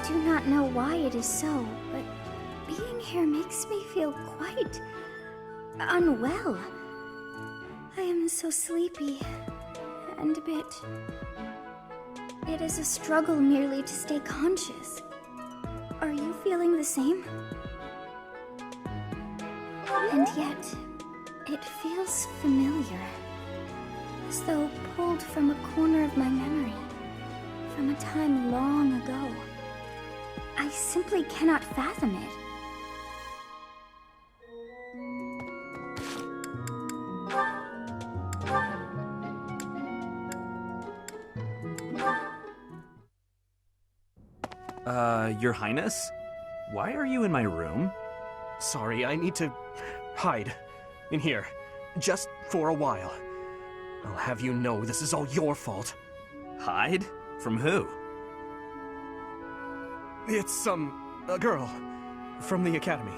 do not know why it is so, but being here makes me feel quite unwell. I am so sleepy and a bit... It is a struggle merely to stay conscious. Are you feeling the same? And yet, it feels familiar, as though pulled from a corner of my memory, from a time long ago. I simply cannot fathom it. Your Highness? Why are you in my room? Sorry, I need to hide in here, just for a while. I'll have you know this is all your fault. Hide? From who? It's, a girl from the academy.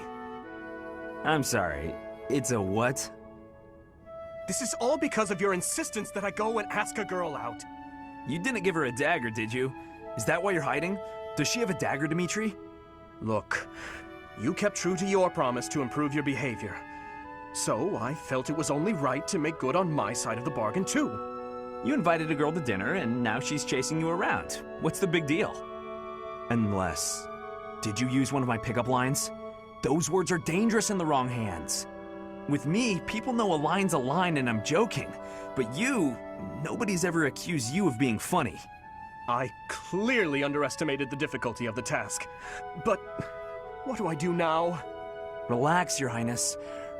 I'm sorry, it's a what? This is all because of your insistence that I go and ask a girl out. You didn't give her a dagger, did you? Is that why you're hiding? Does she have a dagger, Dimitri? Look, you kept true to your promise to improve your behavior. So I felt it was only right to make good on my side of the bargain, too. You invited a girl to dinner, and now she's chasing you around. What's the big deal? Unless... Did you use one of my pickup lines? Those words are dangerous in the wrong hands. With me, people know a line's a line and I'm joking. But you, nobody's ever accused you of being funny. I clearly underestimated the difficulty of the task. But what do I do now? Relax, Your Highness.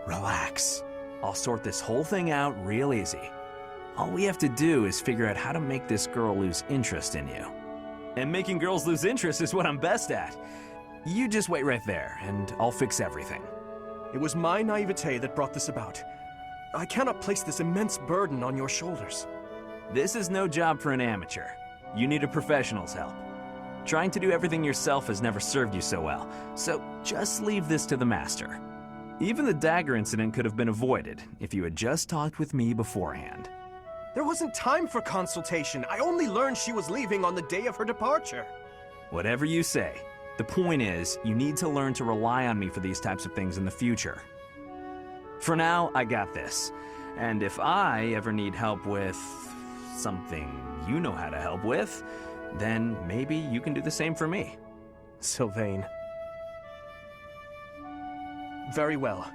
Relax. I'll sort this whole thing out real easy. All we have to do is figure out how to make this girl lose interest in you. And making girls lose interest is what I'm best at. You just wait right there, and I'll fix everything. It was my naivete that brought this about. I cannot place this immense burden on your shoulders. This is no job for an amateur. You need a professional's help. Trying to do everything yourself has never served you so well, so just leave this to the master. Even the dagger incident could have been avoided if you had just talked with me beforehand. There wasn't time for consultation. I only learned she was leaving on the day of her departure. Whatever you say. The point is, you need to learn to rely on me for these types of things in the future. For now, I got this. And if I ever need help with something you know how to help with, then maybe you can do the same for me. Sylvain. Very well.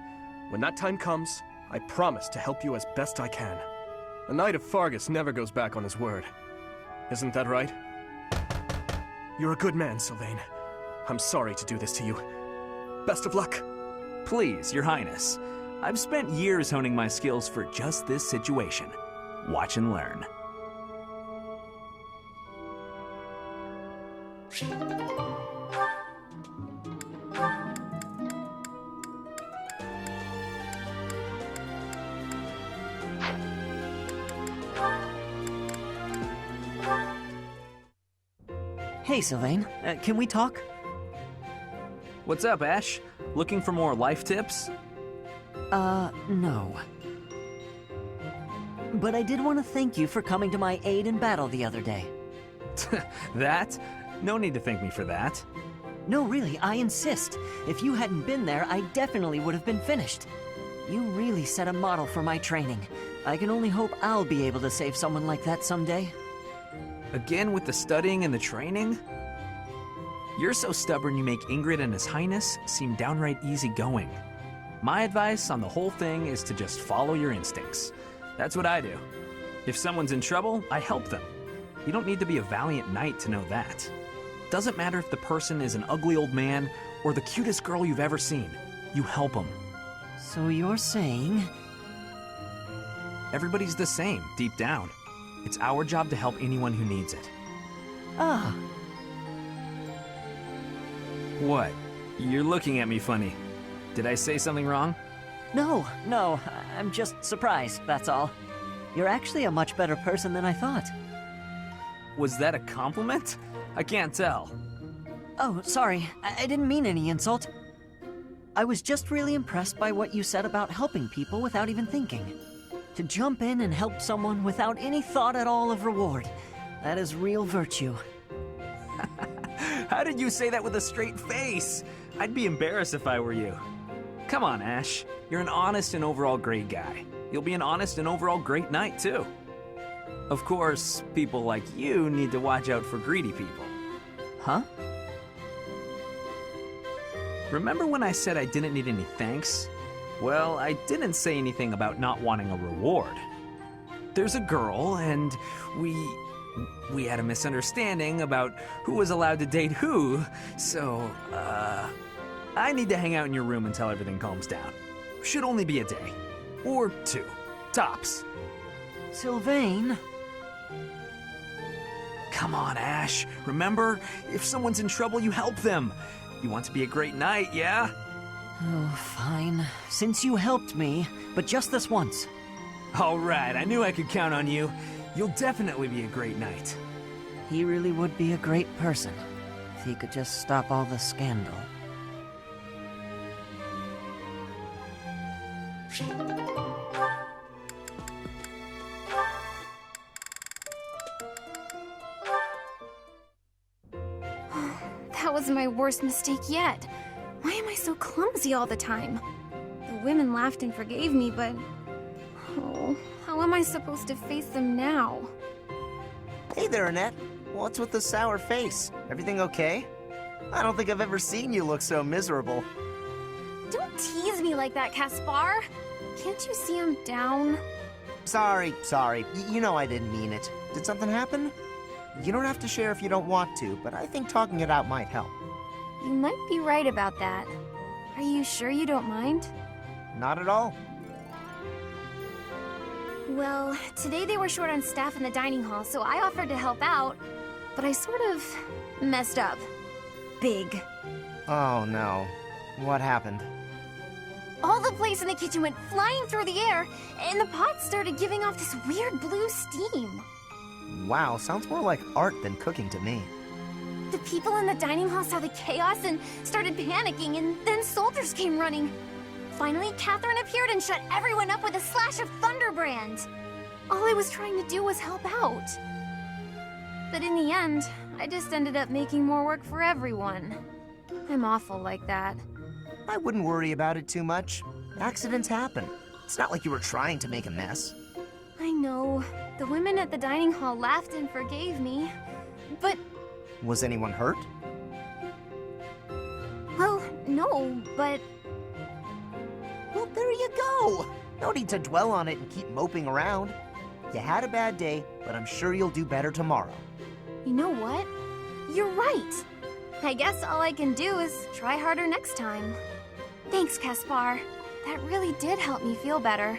When that time comes, I promise to help you as best I can. A Knight of Fargus never goes back on his word. Isn't that right? You're a good man, Sylvain. I'm sorry to do this to you. Best of luck. Please, Your Highness. I've spent years honing my skills for just this situation. Watch and learn. Hey, Sylvain. Can we talk? What's up, Ash? Looking for more life tips? No. But I did want to thank you for coming to my aid in battle the other day. That? No need to thank me for that. No, really, I insist. If you hadn't been there, I definitely would have been finished. You really set a model for my training. I can only hope I'll be able to save someone like that someday. Again with the studying and the training? You're so stubborn you make Ingrid and His Highness seem downright easygoing. My advice on the whole thing is to just follow your instincts. That's what I do. If someone's in trouble, I help them. You don't need to be a valiant knight to know that. Doesn't matter if the person is an ugly old man or the cutest girl you've ever seen. You help them. So you're saying... Everybody's the same, deep down. It's our job to help anyone who needs it. Ah. What? You're looking at me funny. Did I say something wrong? No, I'm just surprised, that's all. You're actually a much better person than I thought. Was that a compliment? I can't tell. Oh, sorry, I didn't mean any insult. I was just really impressed by what you said about helping people without even thinking. To jump in and help someone without any thought at all of reward. That is real virtue. How did you say that with a straight face? I'd be embarrassed if I were you. Come on, Ash. You're an honest and overall great guy. You'll be an honest and overall great knight, too. Of course, people like you need to watch out for greedy people. Huh? Remember when I said I didn't need any thanks? Well, I didn't say anything about not wanting a reward. There's a girl, and we had a misunderstanding about who was allowed to date who, so, I need to hang out in your room until everything calms down. Should only be a day. Or 2. Tops. Sylvain? Come on, Ash. Remember, if someone's in trouble, you help them. You want to be a great knight, yeah? Oh, fine. Since you helped me, but just this once. All right, I knew I could count on you. You'll definitely be a great knight. He really would be a great person if he could just stop all the scandal. That was my worst mistake yet. Why am I so clumsy all the time? The women laughed and forgave me, but... Oh, how am I supposed to face them now? Hey there, Annette. What's with the sour face? Everything okay? I don't think I've ever seen you look so miserable. Don't tease me like that, Caspar. Can't you see I'm down? Sorry. You know I didn't mean it. Did something happen? You don't have to share if you don't want to, but I think talking it out might help. You might be right about that. Are you sure you don't mind? Not at all. Well, today they were short on staff in the dining hall, so I offered to help out, but I sort of messed up. Big. Oh no. What happened? All the plates in the kitchen went flying through the air, and the pots started giving off this weird blue steam. Wow, sounds more like art than cooking to me. The people in the dining hall saw the chaos and started panicking, and then soldiers came running. Finally, Catherine appeared and shut everyone up with a slash of Thunderbrand. All I was trying to do was help out. But in the end, I just ended up making more work for everyone. I'm awful like that. I wouldn't worry about it too much. Accidents happen. It's not like you were trying to make a mess. I know. The women at the dining hall laughed and forgave me. But, Was anyone hurt? well, no, but... Well, there you go. No need to dwell on it and keep moping around. You had a bad day, but I'm sure you'll do better tomorrow. You know what? You're right. I guess all I can do is try harder next time. Thanks, Caspar. That really did help me feel better.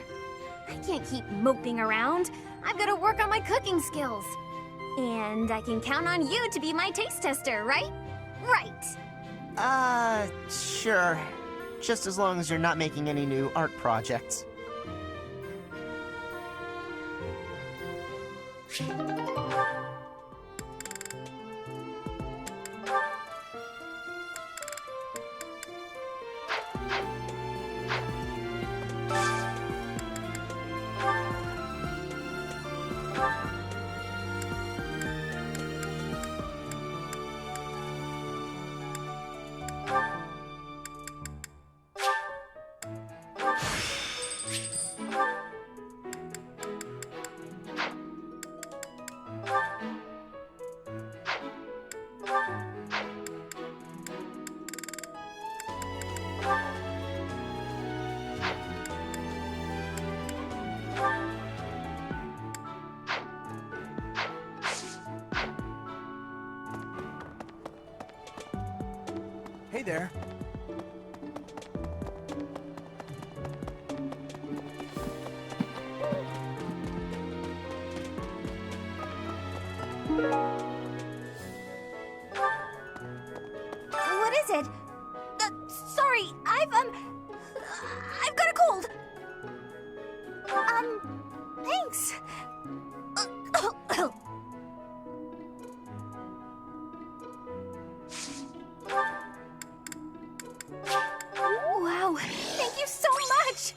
I can't keep moping around. I've got to work on my cooking skills. And I can count on you to be my taste tester, right? Right. Sure. Just as long as you're not making any new art projects. Hey there. What is it? Sorry, I've got a cold. Thanks. Wow, thank you so much.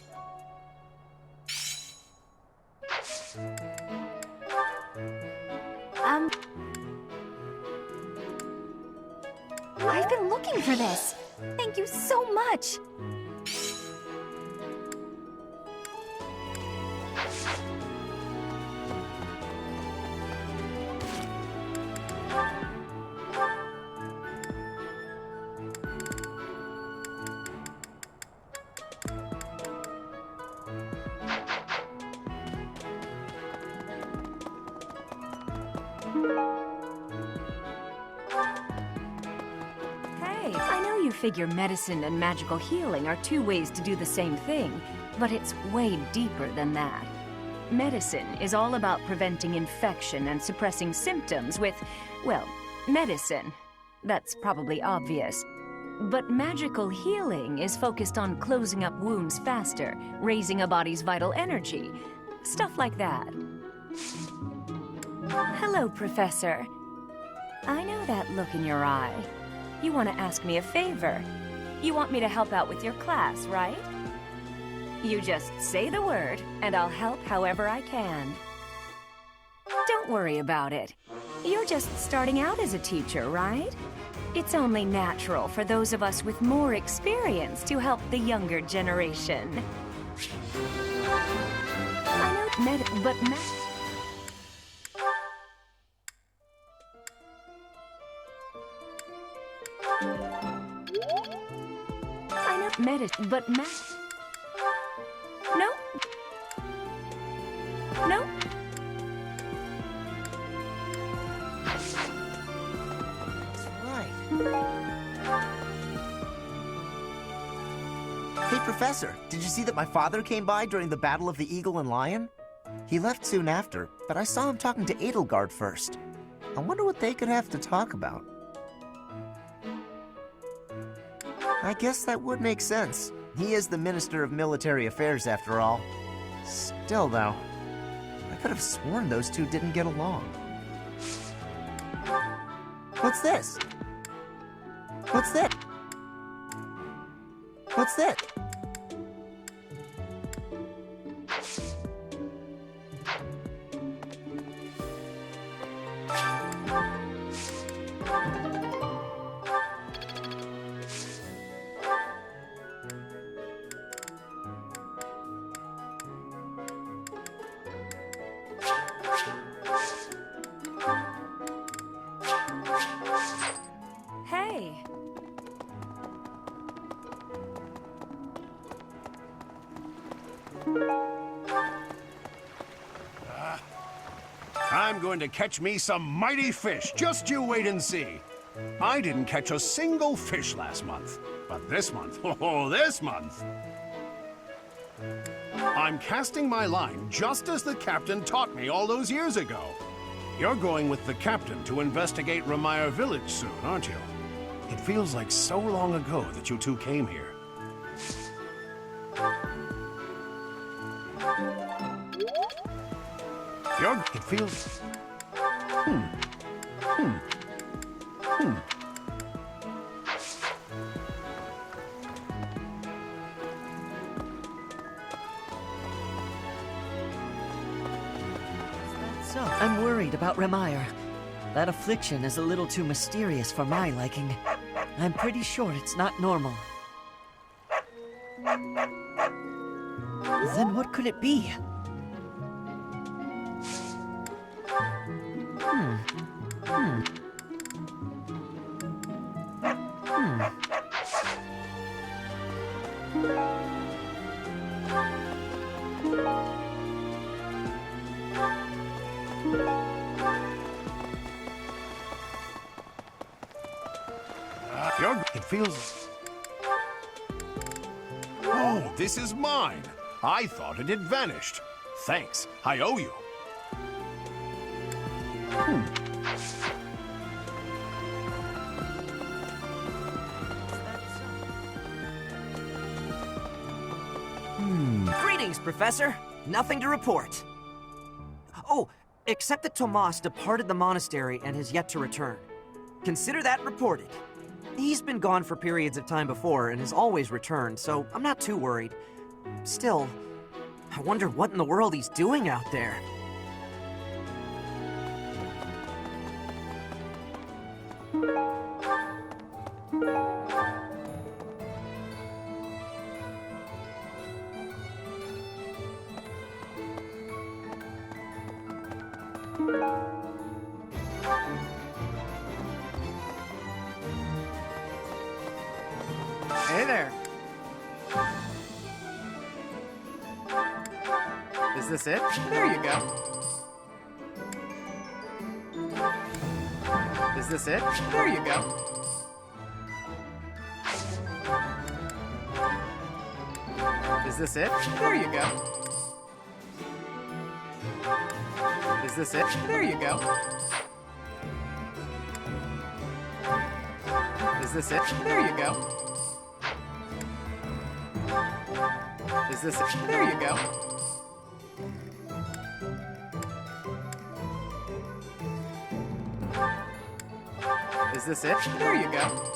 I've been looking for this. Thank you so much. I know you figure medicine and magical healing are two ways to do the same thing, but it's way deeper than that. Medicine is all about preventing infection and suppressing symptoms with, well, medicine. That's probably obvious. But magical healing is focused on closing up wounds faster, raising a body's vital energy, stuff like that. Hello, Professor. I know that look in your eye. You want to ask me a favor. You want me to help out with your class, right? You just say the word, and I'll help however I can. Don't worry about it. You're just starting out as a teacher, right? It's only natural for those of us with more experience to help the younger generation. I know but No. No. That's right. Hey, Professor, did you see that my father came by during the Battle of the Eagle and Lion? He left soon after, but I saw him talking to Edelgard first. I wonder what they could have to talk about. I guess that would make sense. He is the Minister of Military Affairs, after all. Still, though, I could have sworn those two didn't get along. What's this? What's that? What's that? Hey. I'm going to catch me some mighty fish. Just you wait and see. I didn't catch a single fish last month. But this month, oh, this month, I'm casting my line just as the captain taught me all those years ago. You're going with the captain to investigate Ramaya village soon, aren't you? It feels like so long ago that you two came here. It feels... So, I'm worried about Ramaya. That affliction is a little too mysterious for my liking. I'm pretty sure it's not normal. Then what could it be? It feels... Oh, this is mine. I thought it had vanished. Thanks. I owe you. Greetings, Professor. Nothing to report. Oh, except that Tomas departed the monastery and has yet to return. Consider that reported. He's been gone for periods of time before and has always returned, so I'm not too worried. Still, I wonder what in the world he's doing out there. Hey there. Is this it? There you go. Is this it? There you go. Is this it? There you go. Is this it? There you go. Is this it? There you go. Is this it? There you go. Is this it? There you go.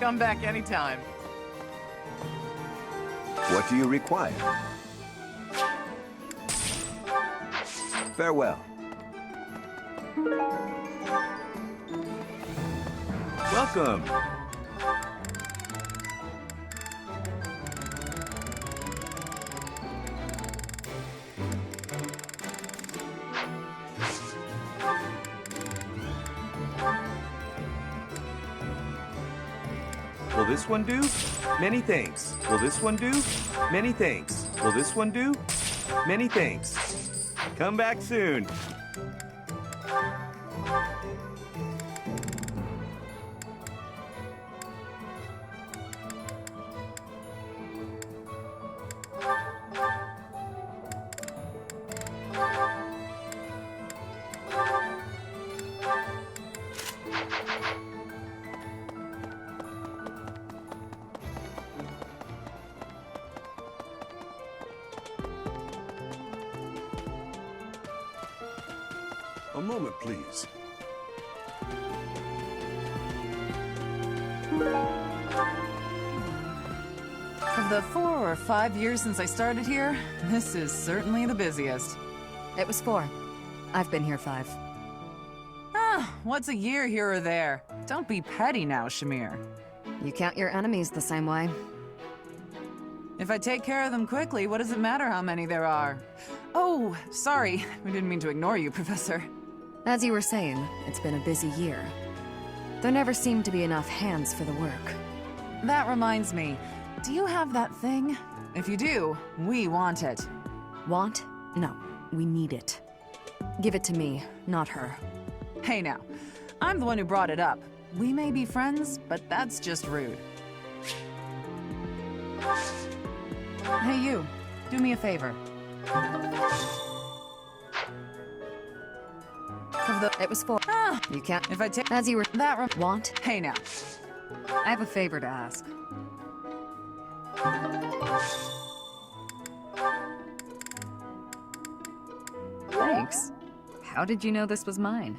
Come back anytime. What do you require? Farewell. Welcome. Will this one do? Many thanks. Will this one do? Many thanks. Will this one do? Many thanks. Come back soon. A moment, please. Of the 4 or 5 years since I started here, this is certainly the busiest. It was 4. I've been here 5. Ah, what's a year here or there? Don't be petty now, Shamir. You count your enemies the same way. If I take care of them quickly, what does it matter how many there are? Oh, sorry. We didn't mean to ignore you, Professor. As you were saying, it's been a busy year. There never seemed to be enough hands for the work. That reminds me. Do you have that thing? If you do, we want it. Want? No, we need it. Give it to me, not her. Hey now, I'm the one who brought it up. We may be friends, but that's just rude. Hey you, do me a favor. It was 4. Ah, You can't. if I take As you were. that Want? Hey now. I have a favor to ask. Thanks. How did you know this was mine?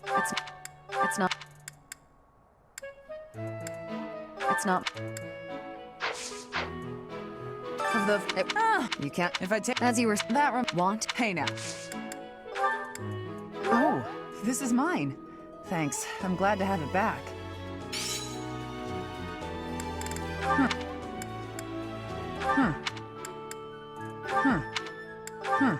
It's not. It's not. You can't. If I take As you were. that Want? Hey now. Oh, this is mine. Thanks. I'm glad to have it back. Huh. Huh. Huh. Huh.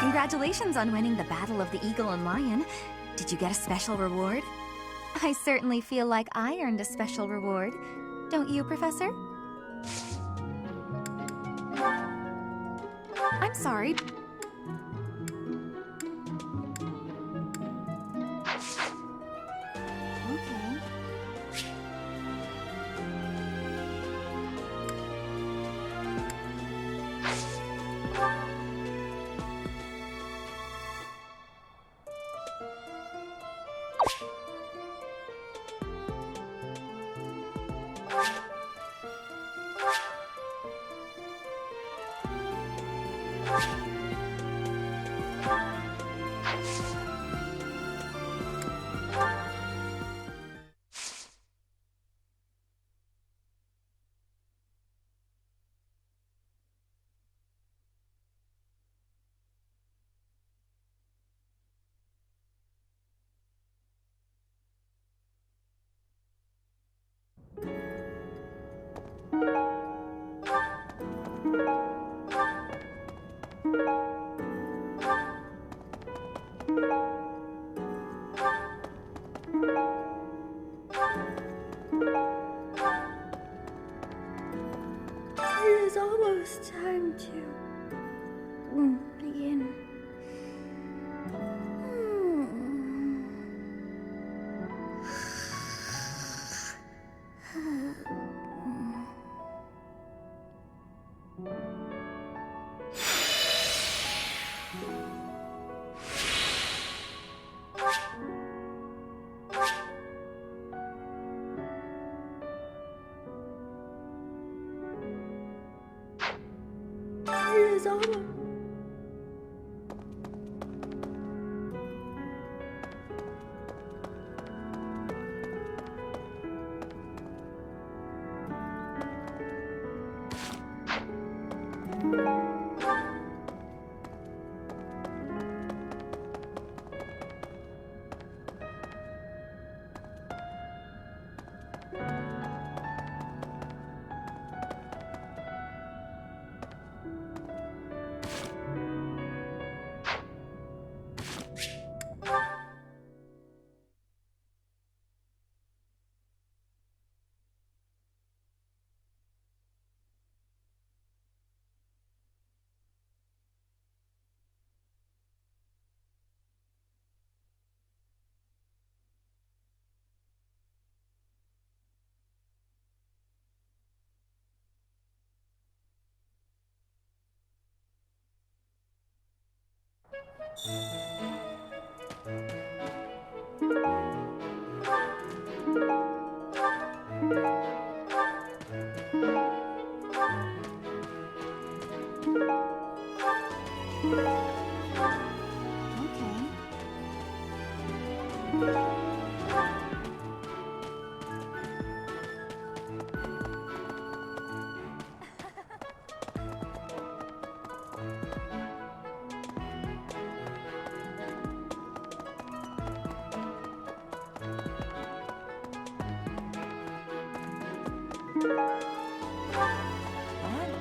Congratulations on winning the Battle of the Eagle and Lion. Did you get a special reward? I certainly feel like I earned a special reward. Don't you, Professor? I'm sorry. Okay. It is almost time to begin. It is almost.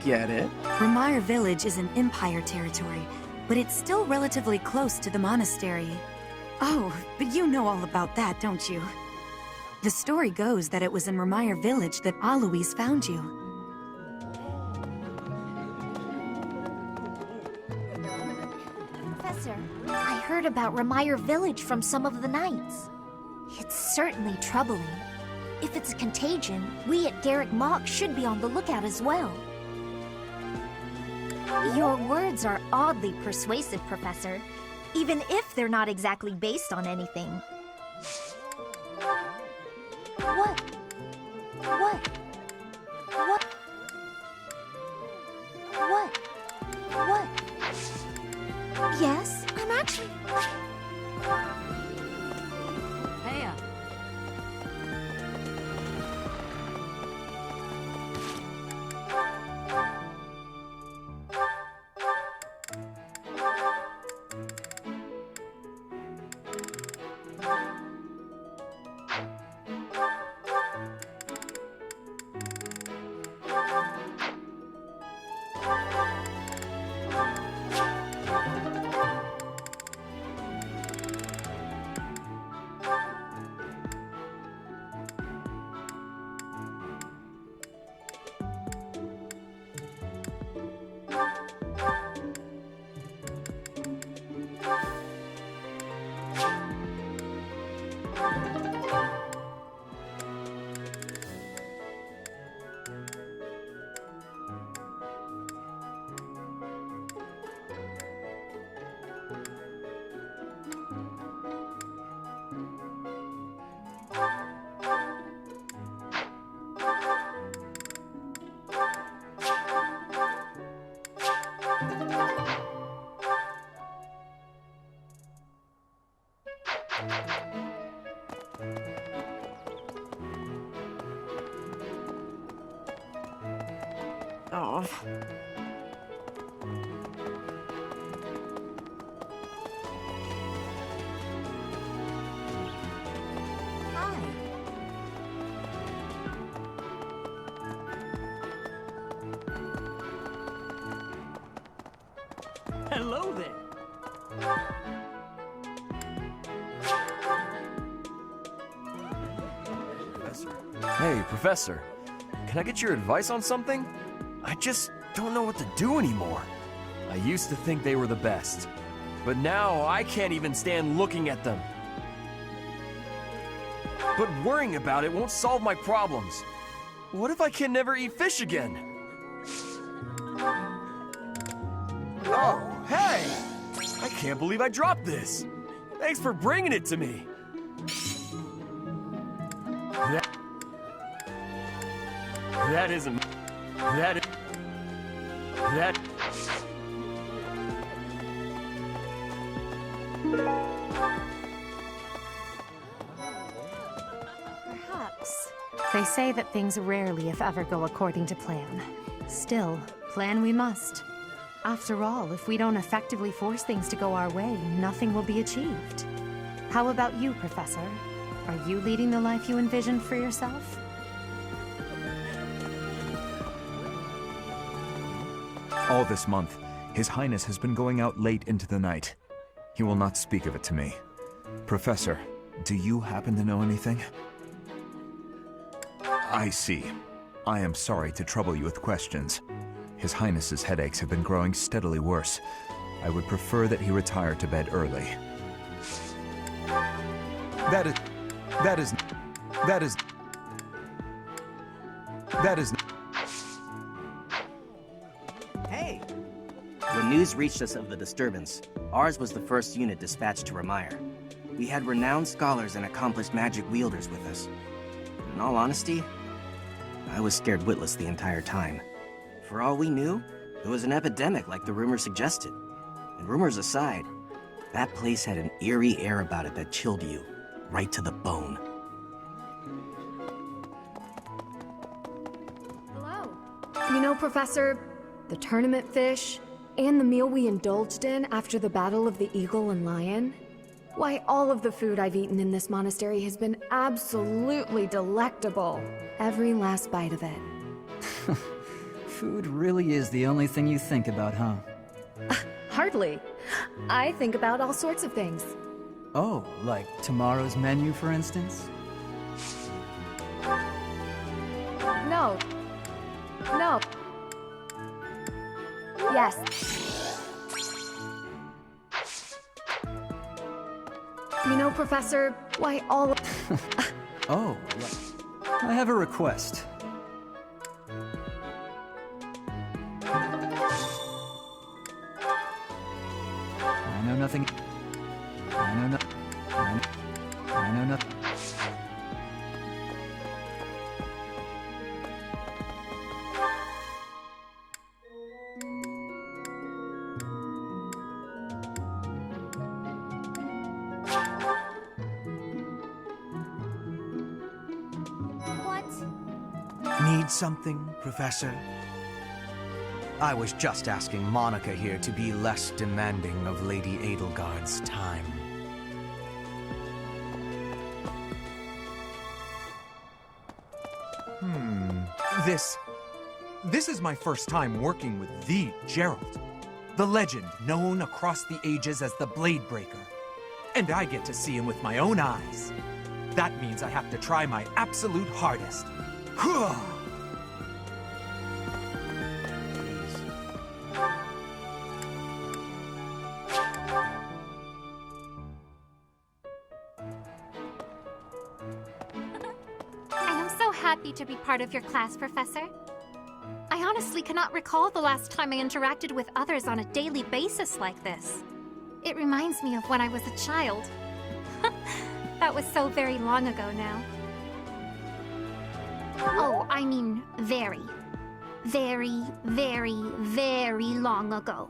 Get it? Ramaya Village is in Empire territory, but it's still relatively close to the monastery. Oh, but you know all about that, don't you? The story goes that it was in Ramaya Village that Alois found you. Professor, I heard about Ramaya Village from some of the knights. It's certainly troubling. If it's a contagion, we at Garrick Mock should be on the lookout as well. Your words are oddly persuasive, Professor, even if they're not exactly based on anything. What? What? What? What? What? Yes, I'm actually... Hey, Oh. Hi. Hello there. Hey, Professor. Can I get your advice on something? I just don't know what to do anymore. I used to think they were the best, but now I can't even stand looking at them. But worrying about it won't solve my problems. What if I can never eat fish again? Oh, hey! I can't believe I dropped this. Thanks for bringing it to me. That isn't... That... Perhaps. They say that things rarely, if ever, go according to plan. Still, plan we must. After all, if we don't effectively force things to go our way, nothing will be achieved. How about you, Professor? Are you leading the life you envisioned for yourself? All this month, His Highness has been going out late into the night. He will not speak of it to me. Professor, do you happen to know anything? I see. I am sorry to trouble you with questions. His Highness's headaches have been growing steadily worse. I would prefer that he retire to bed early. That is... Hey! When news reached us of the disturbance, ours was the first unit dispatched to Ramaya. We had renowned scholars and accomplished magic wielders with us. In all honesty, I was scared witless the entire time. For all we knew, it was an epidemic like the rumors suggested. And rumors aside, that place had an eerie air about it that chilled you right to the bone. Hello. You know, Professor, the tournament fish, and the meal we indulged in after the Battle of the Eagle and Lion? Why, all of the food I've eaten in this monastery has been absolutely delectable. Every last bite of it. Food really is the only thing you think about, huh? Hardly. I think about all sorts of things. Oh, like tomorrow's menu, for instance? No. No. Yes. You know, Professor, why all... Oh, I have a request. I know nothing... I know nothing... I know nothing... Need something, Professor? I was just asking Monica here to be less demanding of Lady Edelgard's time. This is my first time working with the Gerald, the legend known across the ages as the Blade Breaker. And I get to see him with my own eyes. That means I have to try my absolute hardest. I am so happy to be part of your class, Professor. I honestly cannot recall the last time I interacted with others on a daily basis like this. It reminds me of when I was a child. That was so very long ago now. Oh, I mean very, very, very, very long ago.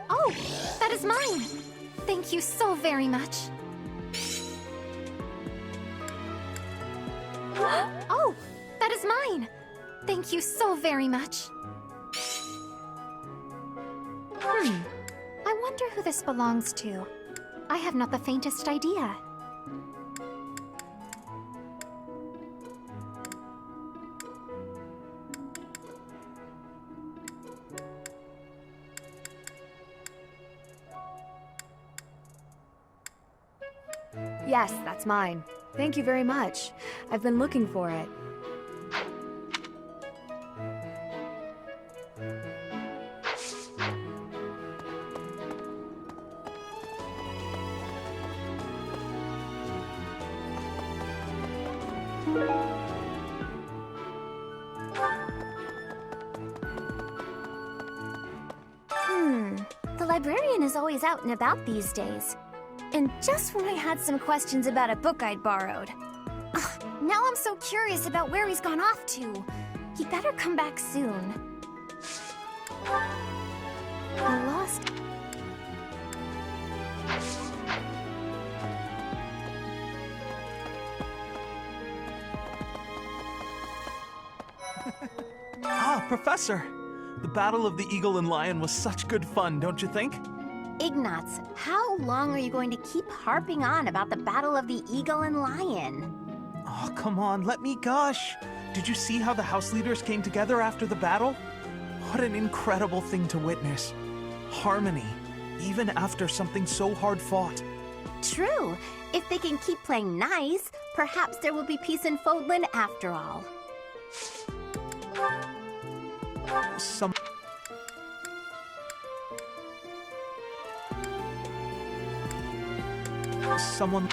Oh, that is mine! Thank you so very much. Oh, that is mine! Thank you so very much. I wonder who this belongs to. I have not the faintest idea. Yes, that's mine. Thank you very much. I've been looking for it. The librarian is always out and about these days. And just when I had some questions about a book I'd borrowed. Ugh, now I'm so curious about where he's gone off to. He better come back soon. I lost... Ah, Professor! The Battle of the Eagle and Lion was such good fun, don't you think? Ignatz, how long are you going to keep harping on about the Battle of the Eagle and Lion? Oh, come on, let me gush. Did you see how the house leaders came together after the battle? What an incredible thing to witness. Harmony, even after something so hard fought. True. If they can keep playing nice, perhaps there will be peace in Fodlan after all. Someone...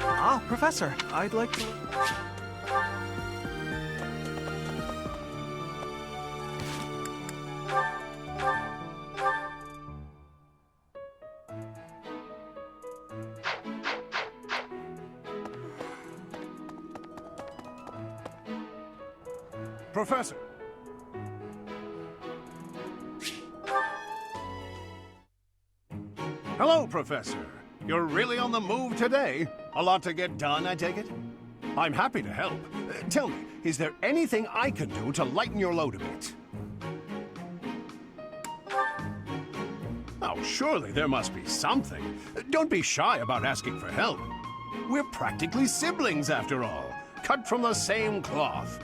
Ah, Professor, I'd like to... Professor. Hello, Professor. You're really on the move today. A lot to get done, I take it? I'm happy to help. Tell me, is there anything I can do to lighten your load a bit? Oh, surely there must be something. Don't be shy about asking for help. We're practically siblings, after all, cut from the same cloth.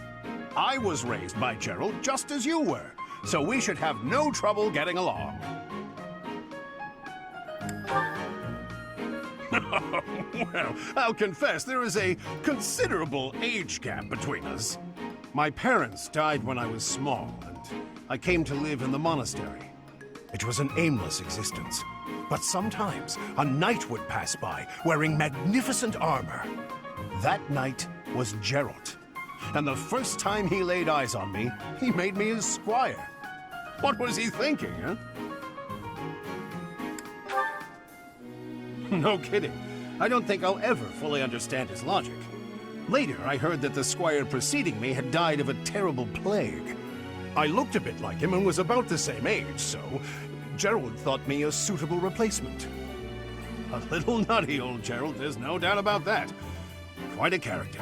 I was raised by Gerald just as you were, so we should have no trouble getting along. Well, I'll confess there is a considerable age gap between us. My parents died when I was small, and I came to live in the monastery. It was an aimless existence, but sometimes a knight would pass by wearing magnificent armor. That knight was Gerald, and the first time he laid eyes on me, he made me his squire. What was he thinking, huh? No kidding. I don't think I'll ever fully understand his logic. Later, I heard that the squire preceding me had died of a terrible plague. I looked a bit like him and was about the same age, so Gerald thought me a suitable replacement. A little nutty, old Gerald, there's no doubt about that. Quite a character.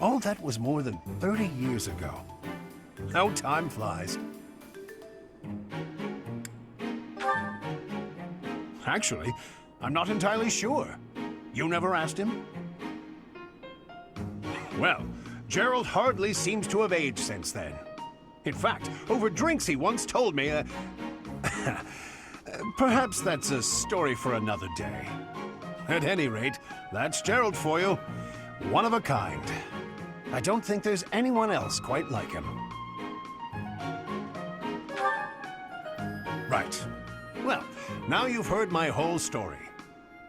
All that was more than 30 years ago. How time flies. Actually, I'm not entirely sure. You never asked him? Well, Gerald hardly seems to have aged since then. In fact, over drinks he once told me, perhaps that's a story for another day. At any rate, that's Gerald for you. One of a kind. I don't think there's anyone else quite like him. Right. Well, now you've heard my whole story.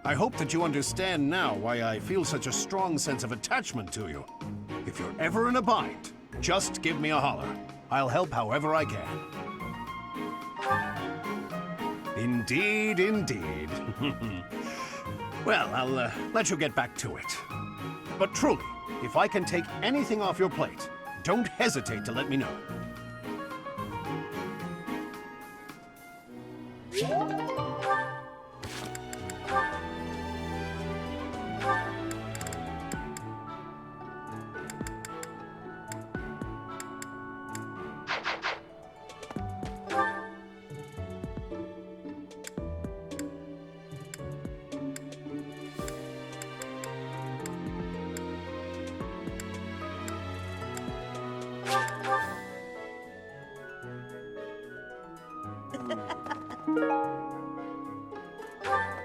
I hope that you understand now why I feel such a strong sense of attachment to you. If you're ever in a bind, just give me a holler. I'll help however I can. Indeed, indeed. Well, I'll let you get back to it. But truly, if I can take anything off your plate, don't hesitate to let me know.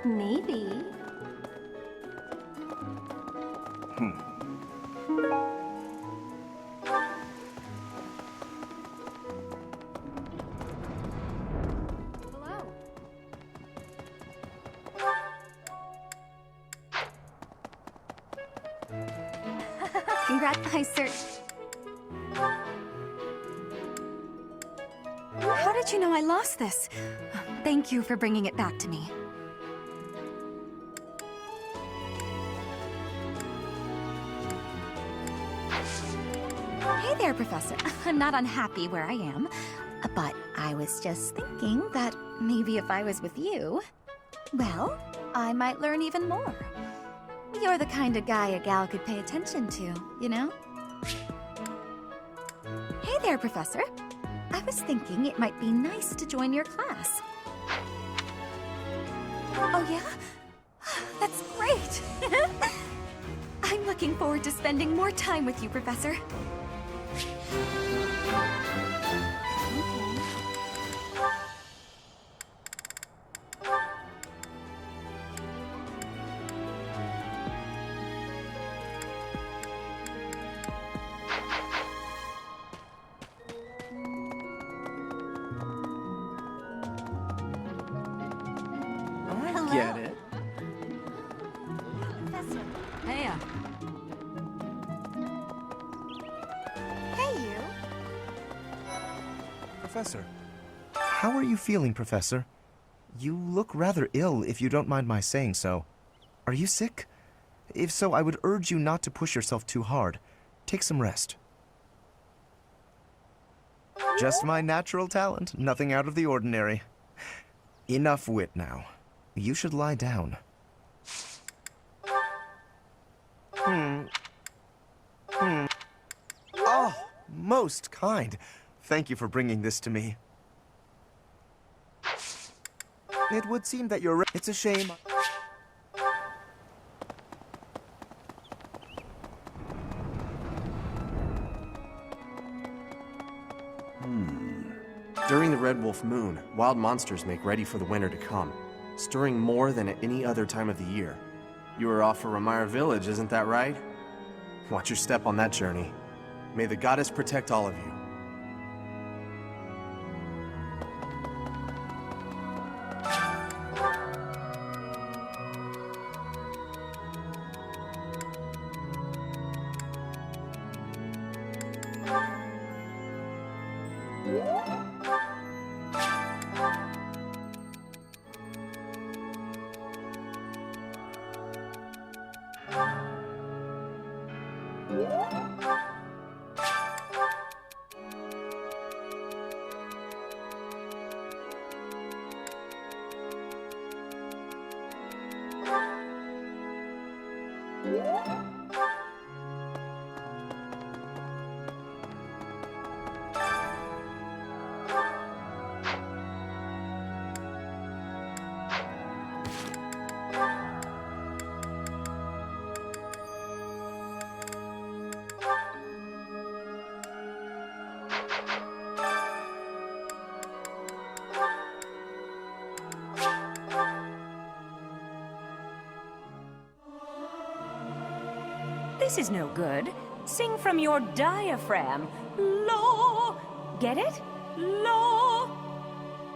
Maybe. Congrats, I searched. How did you know I lost this? Thank you for bringing it back to me. Hey there, Professor. I'm not unhappy where I am, but I was just thinking that maybe if I was with you, well, I might learn even more. You're the kind of guy a gal could pay attention to, you know? Hey there, Professor. I was thinking it might be nice to join your class. Oh, yeah? That's great! I'm looking forward to spending more time with you, Professor. Get it? Hey, Hey, you. Professor. How are you feeling, Professor? You look rather ill, if you don't mind my saying so. Are you sick? If so, I would urge you not to push yourself too hard. Take some rest. Just my natural talent, nothing out of the ordinary. Enough wit now. You should lie down. Oh, most kind. Thank you for bringing this to me. It would seem that you're... It's a shame. During the Red Wolf Moon, wild monsters make ready for the winter to come, stirring more than at any other time of the year. You are off for Ramaya Village, isn't that right? Watch your step on that journey. May the goddess protect all of you. this is no good. Sing from your diaphragm. Law. Get it? Law.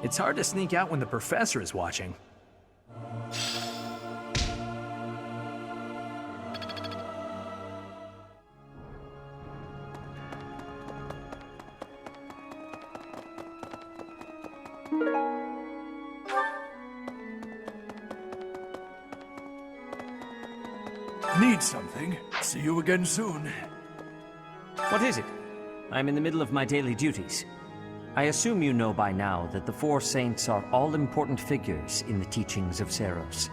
It's hard to sneak out when the professor is watching. Need something? See you again soon. What is it? I'm in the middle of my daily duties. I assume you know by now that the four saints are all-important figures in the teachings of Seros.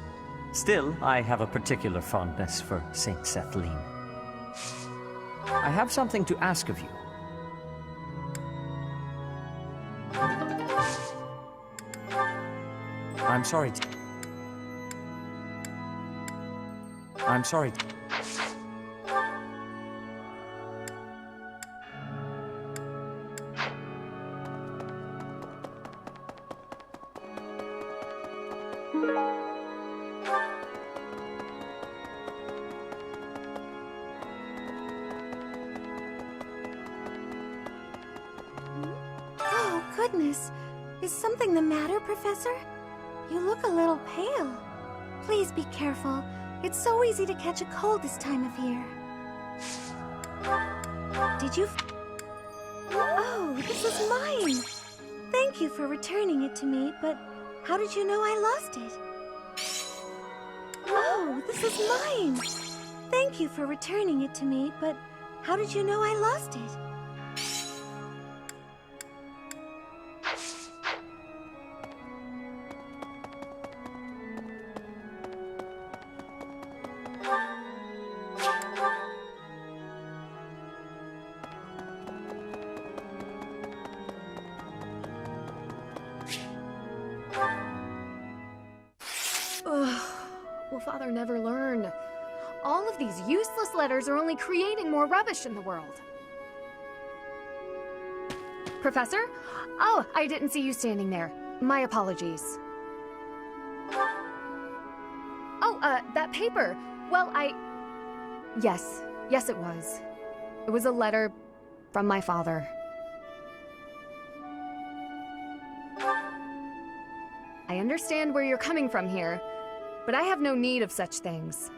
Still, I have a particular fondness for Saint Sethlin. I have something to ask of you. I'm sorry. I'm sorry. goodness. Is something the matter, Professor? You look a little pale. Please be careful. It's so easy to catch a cold this time of year. Did you... Oh, this is mine. Thank you for returning it to me, but how did you know I lost it? Oh, this is mine. Thank you for returning it to me, but how did you know I lost it? Will Father never learn? All of these useless letters are only creating more rubbish in the world. Professor? Oh, I didn't see you standing there. My apologies. Oh, that paper. Well, Yes, it was. It was a letter from my father. I understand where you're coming from here, but I have no need of such things.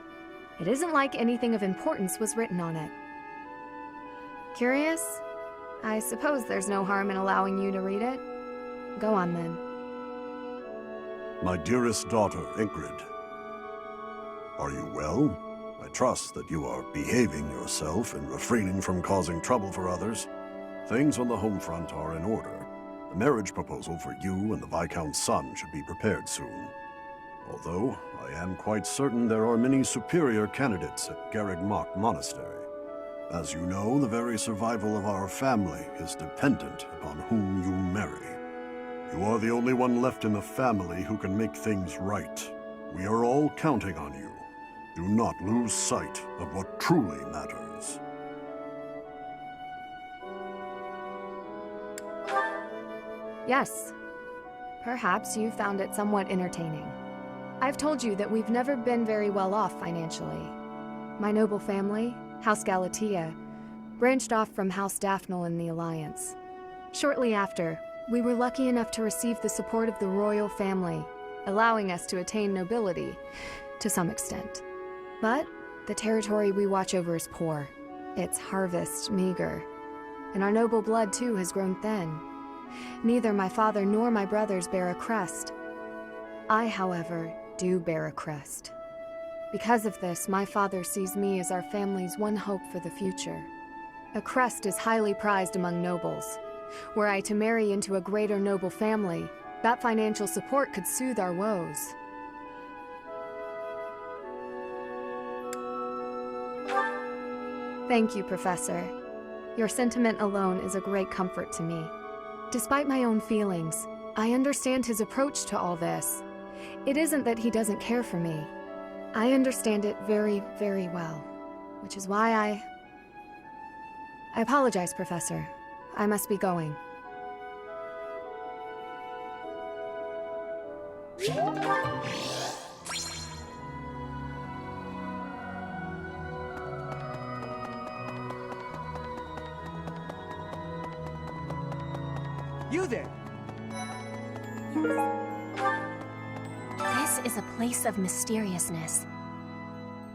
It isn't like anything of importance was written on it. Curious? I suppose there's no harm in allowing you to read it. Go on, then. My dearest daughter, Ingrid. Are you well? I trust that you are behaving yourself and refraining from causing trouble for others. Things on the home front are in order. The marriage proposal for you and the Viscount's son should be prepared soon. Although, I am quite certain there are many superior candidates at Garreg-Mach Monastery. As you know, the very survival of our family is dependent upon whom you marry. You are the only one left in the family who can make things right. We are all counting on you. Do not lose sight of what truly matters. Yes. Perhaps you found it somewhat entertaining. I've told you that we've never been very well off financially. My noble family, House Galatea, branched off from House Daphne in the Alliance. Shortly after, we were lucky enough to receive the support of the royal family, allowing us to attain nobility, to some extent. But the territory we watch over is poor, its harvest meager, and our noble blood too has grown thin. Neither my father nor my brothers bear a crest. I, however, do bear a crest. Because of this, my father sees me as our family's one hope for the future. A crest is highly prized among nobles. Were I to marry into a greater noble family, that financial support could soothe our woes. Thank you, Professor. Your sentiment alone is a great comfort to me. Despite my own feelings, I understand his approach to all this. It isn't that he doesn't care for me. I understand it very, very well, which is why I apologize, Professor. I must be going. You there! This is a place of mysteriousness.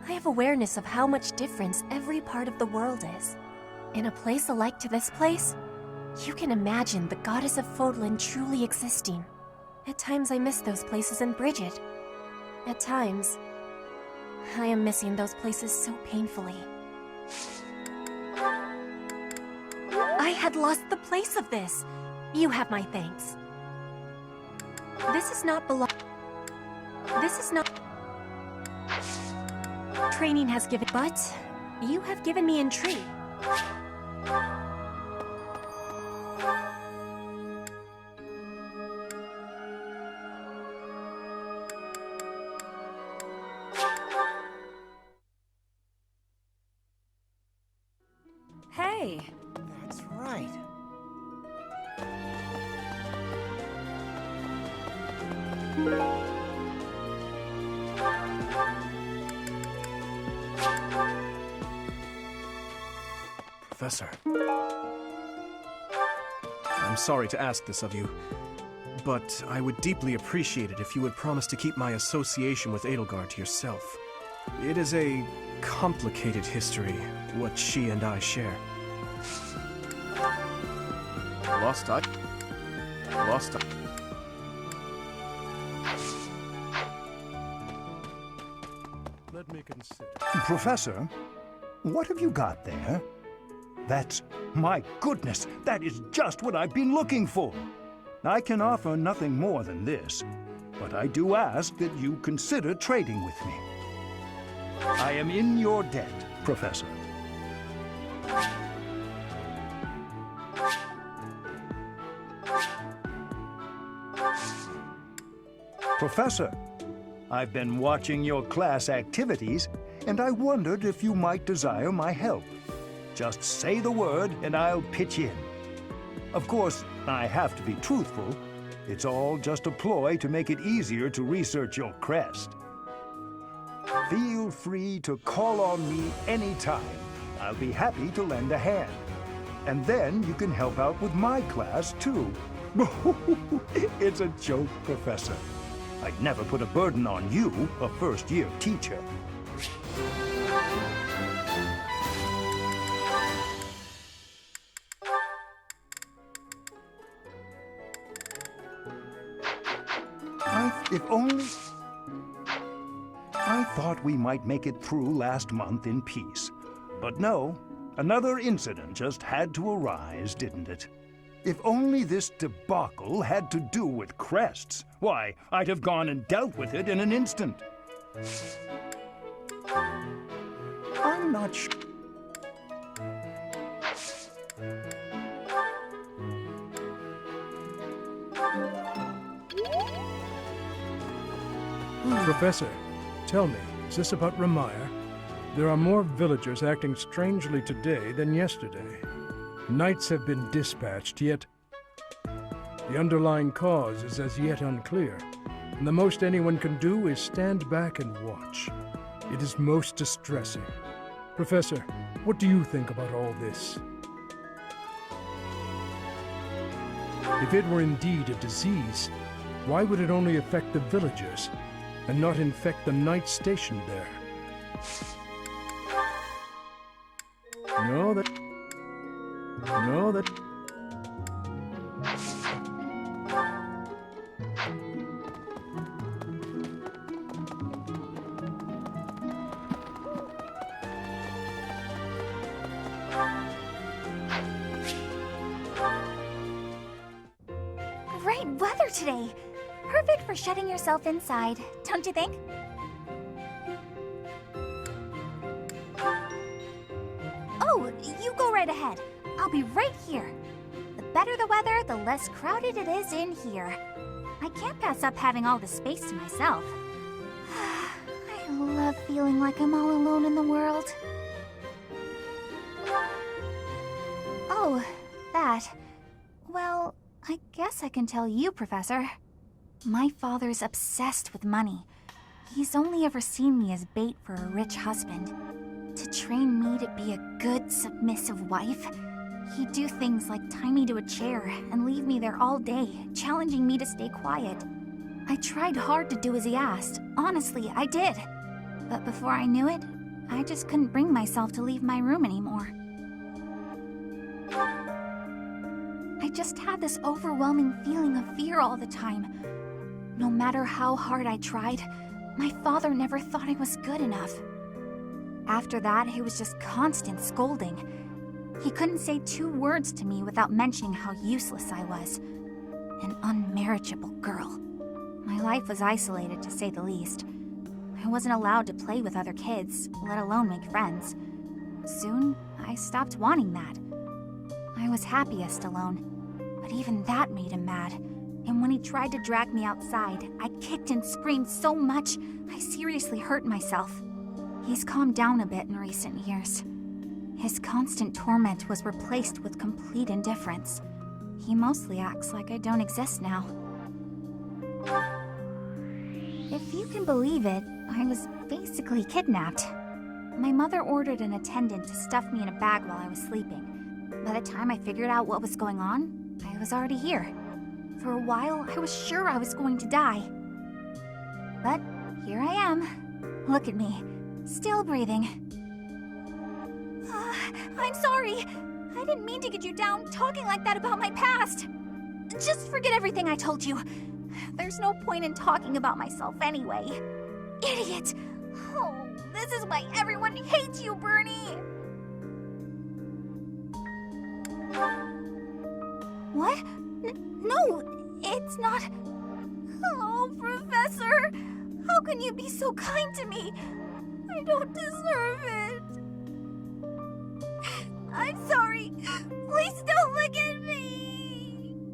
I have awareness of how much difference every part of the world is. In a place alike to this place, you can imagine the goddess of Fodlan truly existing. At times I miss those places in Bridget. At times, I am missing those places so painfully. I had lost the place of this. You have my thanks. This is not training has given, but you have given me intrigue. Hey! That's right. Professor. I'm sorry to ask this of you, but I would deeply appreciate it if you would promise to keep my association with Edelgard to yourself. It is a complicated history, what she and I share. Lost I. Let me consider. Professor, what have you got there? That's... my goodness, that is just what I've been looking for. I can offer nothing more than this, but I do ask that you consider trading with me. I am in your debt, Professor. Professor, I've been watching your class activities, and I wondered if you might desire my help. Just say the word, and I'll pitch in. Of course, I have to be truthful. It's all just a ploy to make it easier to research your crest. Feel free to call on me anytime. I'll be happy to lend a hand. And then you can help out with my class, too. It's a joke, Professor. I'd never put a burden on you, a first-year teacher. If only... I thought we might make it through last month in peace. But no, another incident just had to arise, didn't it? If only this debacle had to do with crests, why, I'd have gone and dealt with it in an instant. I'm not sure. Professor, tell me, is this about Ramaya? There are more villagers acting strangely today than yesterday. Knights have been dispatched, yet the underlying cause is as yet unclear, and the most anyone can do is stand back and watch. It is most distressing. Professor, what do you think about all this? If it were indeed a disease, why would it only affect the villagers and not infect the knights stationed there? No, that... Great weather today. Perfect for shutting yourself inside, don't you think? Oh, you go right ahead. I'll be right here. The better the weather, the less crowded it is in here. I can't pass up having all the space to myself. I love feeling like I'm all alone in the world. Oh, that. Well, I guess I can tell you, Professor. My father's obsessed with money. He's only ever seen me as bait for a rich husband. To train me to be a good, submissive wife, he'd do things like tie me to a chair and leave me there all day, challenging me to stay quiet. I tried hard to do as he asked. Honestly, I did. But before I knew it, I just couldn't bring myself to leave my room anymore. I just had this overwhelming feeling of fear all the time. No matter how hard I tried, my father never thought I was good enough. After that, it was just constant scolding. He couldn't say 2 words to me without mentioning how useless I was. An unmarriageable girl. My life was isolated, to say the least. I wasn't allowed to play with other kids, let alone make friends. Soon, I stopped wanting that. I was happiest alone, but even that made him mad. And when he tried to drag me outside, I kicked and screamed so much, I seriously hurt myself. He's calmed down a bit in recent years. His constant torment was replaced with complete indifference. He mostly acts like I don't exist now. If you can believe it, I was basically kidnapped. My mother ordered an attendant to stuff me in a bag while I was sleeping. By the time I figured out what was going on, I was already here. For a while, I was sure I was going to die. But here I am. Look at me, still breathing. I'm sorry. I didn't mean to get you down talking like that about my past. Just forget everything I told you. There's no point in talking about myself anyway. Idiot! Oh, this is why everyone hates you, Bernie! What? No, it's not... Oh, Professor! How can you be so kind to me? I don't deserve it. I'm sorry. Please don't look at me!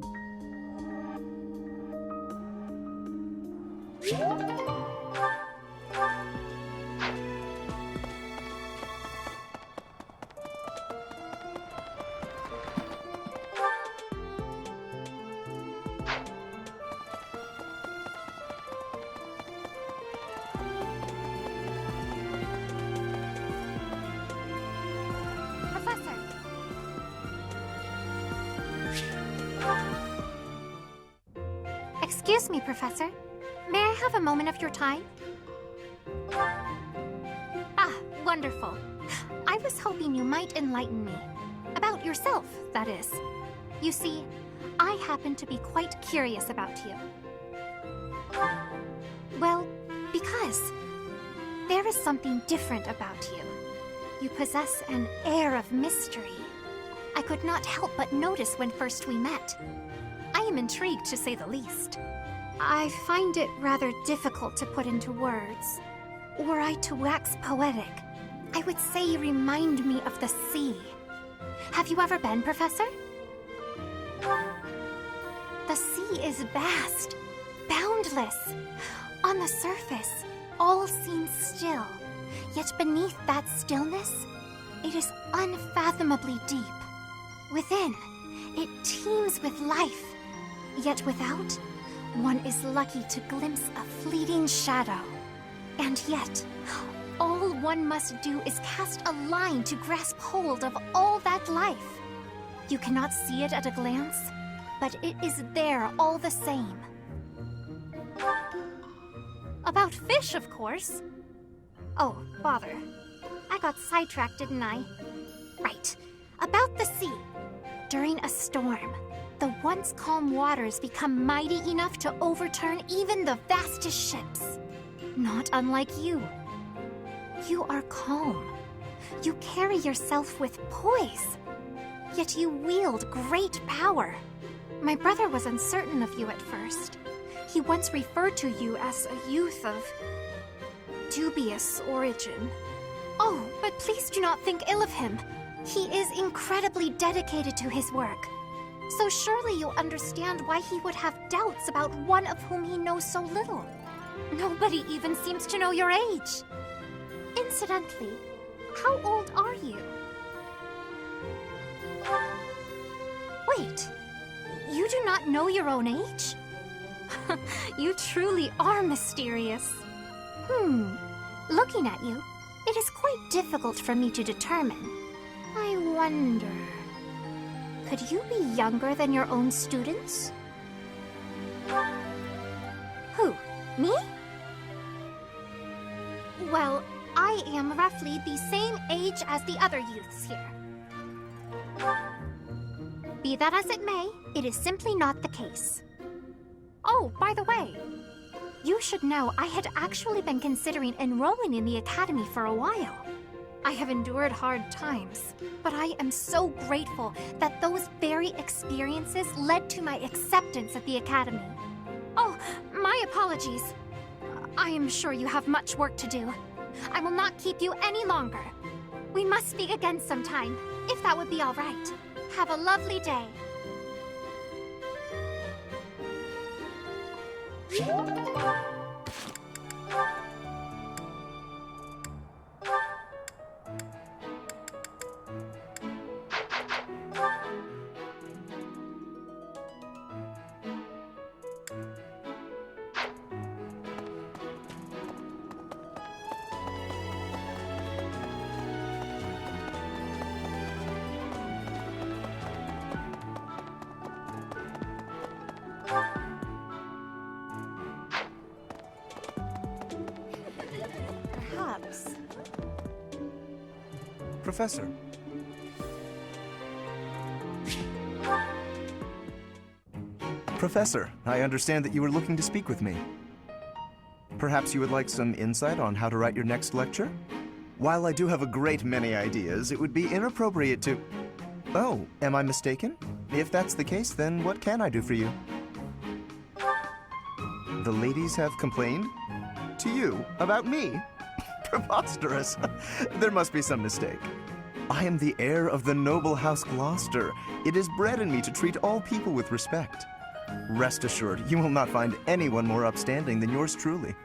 Excuse me, Professor. May I have a moment of your time? Ah, wonderful. I was hoping you might enlighten me. About yourself, that is. You see, I happen to be quite curious about you. Well, because there is something different about you. You possess an air of mystery. I could not help but notice when first we met. I am intrigued, to say the least. I find it rather difficult to put into words. Were I to wax poetic, I would say you remind me of the sea. Have you ever been, Professor? The sea is vast, boundless. On the surface, all seems still. Yet beneath that stillness, it is unfathomably deep. Within, it teems with life. Yet without, one is lucky to glimpse a fleeting shadow. And yet, all one must do is cast a line to grasp hold of all that life. You cannot see it at a glance, but it is there all the same. About fish, of course. Oh, bother. I got sidetracked, didn't I? Right. About the sea. During a storm, the once calm waters become mighty enough to overturn even the vastest ships. Not unlike you. You are calm. You carry yourself with poise. Yet you wield great power. My brother was uncertain of you at first. He once referred to you as a youth of dubious origin. Oh, but please do not think ill of him. He is incredibly dedicated to his work. So surely you'll understand why he would have doubts about one of whom he knows so little. Nobody even seems to know your age. Incidentally, how old are you? Wait, you do not know your own age? You truly are mysterious. Looking at you, it is quite difficult for me to determine. I wonder... could you be younger than your own students? Who? Me? Well, I am roughly the same age as the other youths here. Be that as it may, it is simply not the case. Oh, by the way, you should know I had actually been considering enrolling in the academy for a while. I have endured hard times, but I am so grateful that those very experiences led to my acceptance at the academy. Oh, my apologies. I am sure you have much work to do. I will not keep you any longer. We must speak again sometime, if that would be all right. Have a lovely day. perhaps... Professor. Professor, I understand that you were looking to speak with me. Perhaps you would like some insight on how to write your next lecture? While I do have a great many ideas, it would be inappropriate to... Oh, am I mistaken? If that's the case, then what can I do for you? The ladies have complained? To you? About me? Preposterous. There must be some mistake. I am the heir of the noble House Gloucester. It is bred in me to treat all people with respect. Rest assured, you will not find anyone more upstanding than yours truly.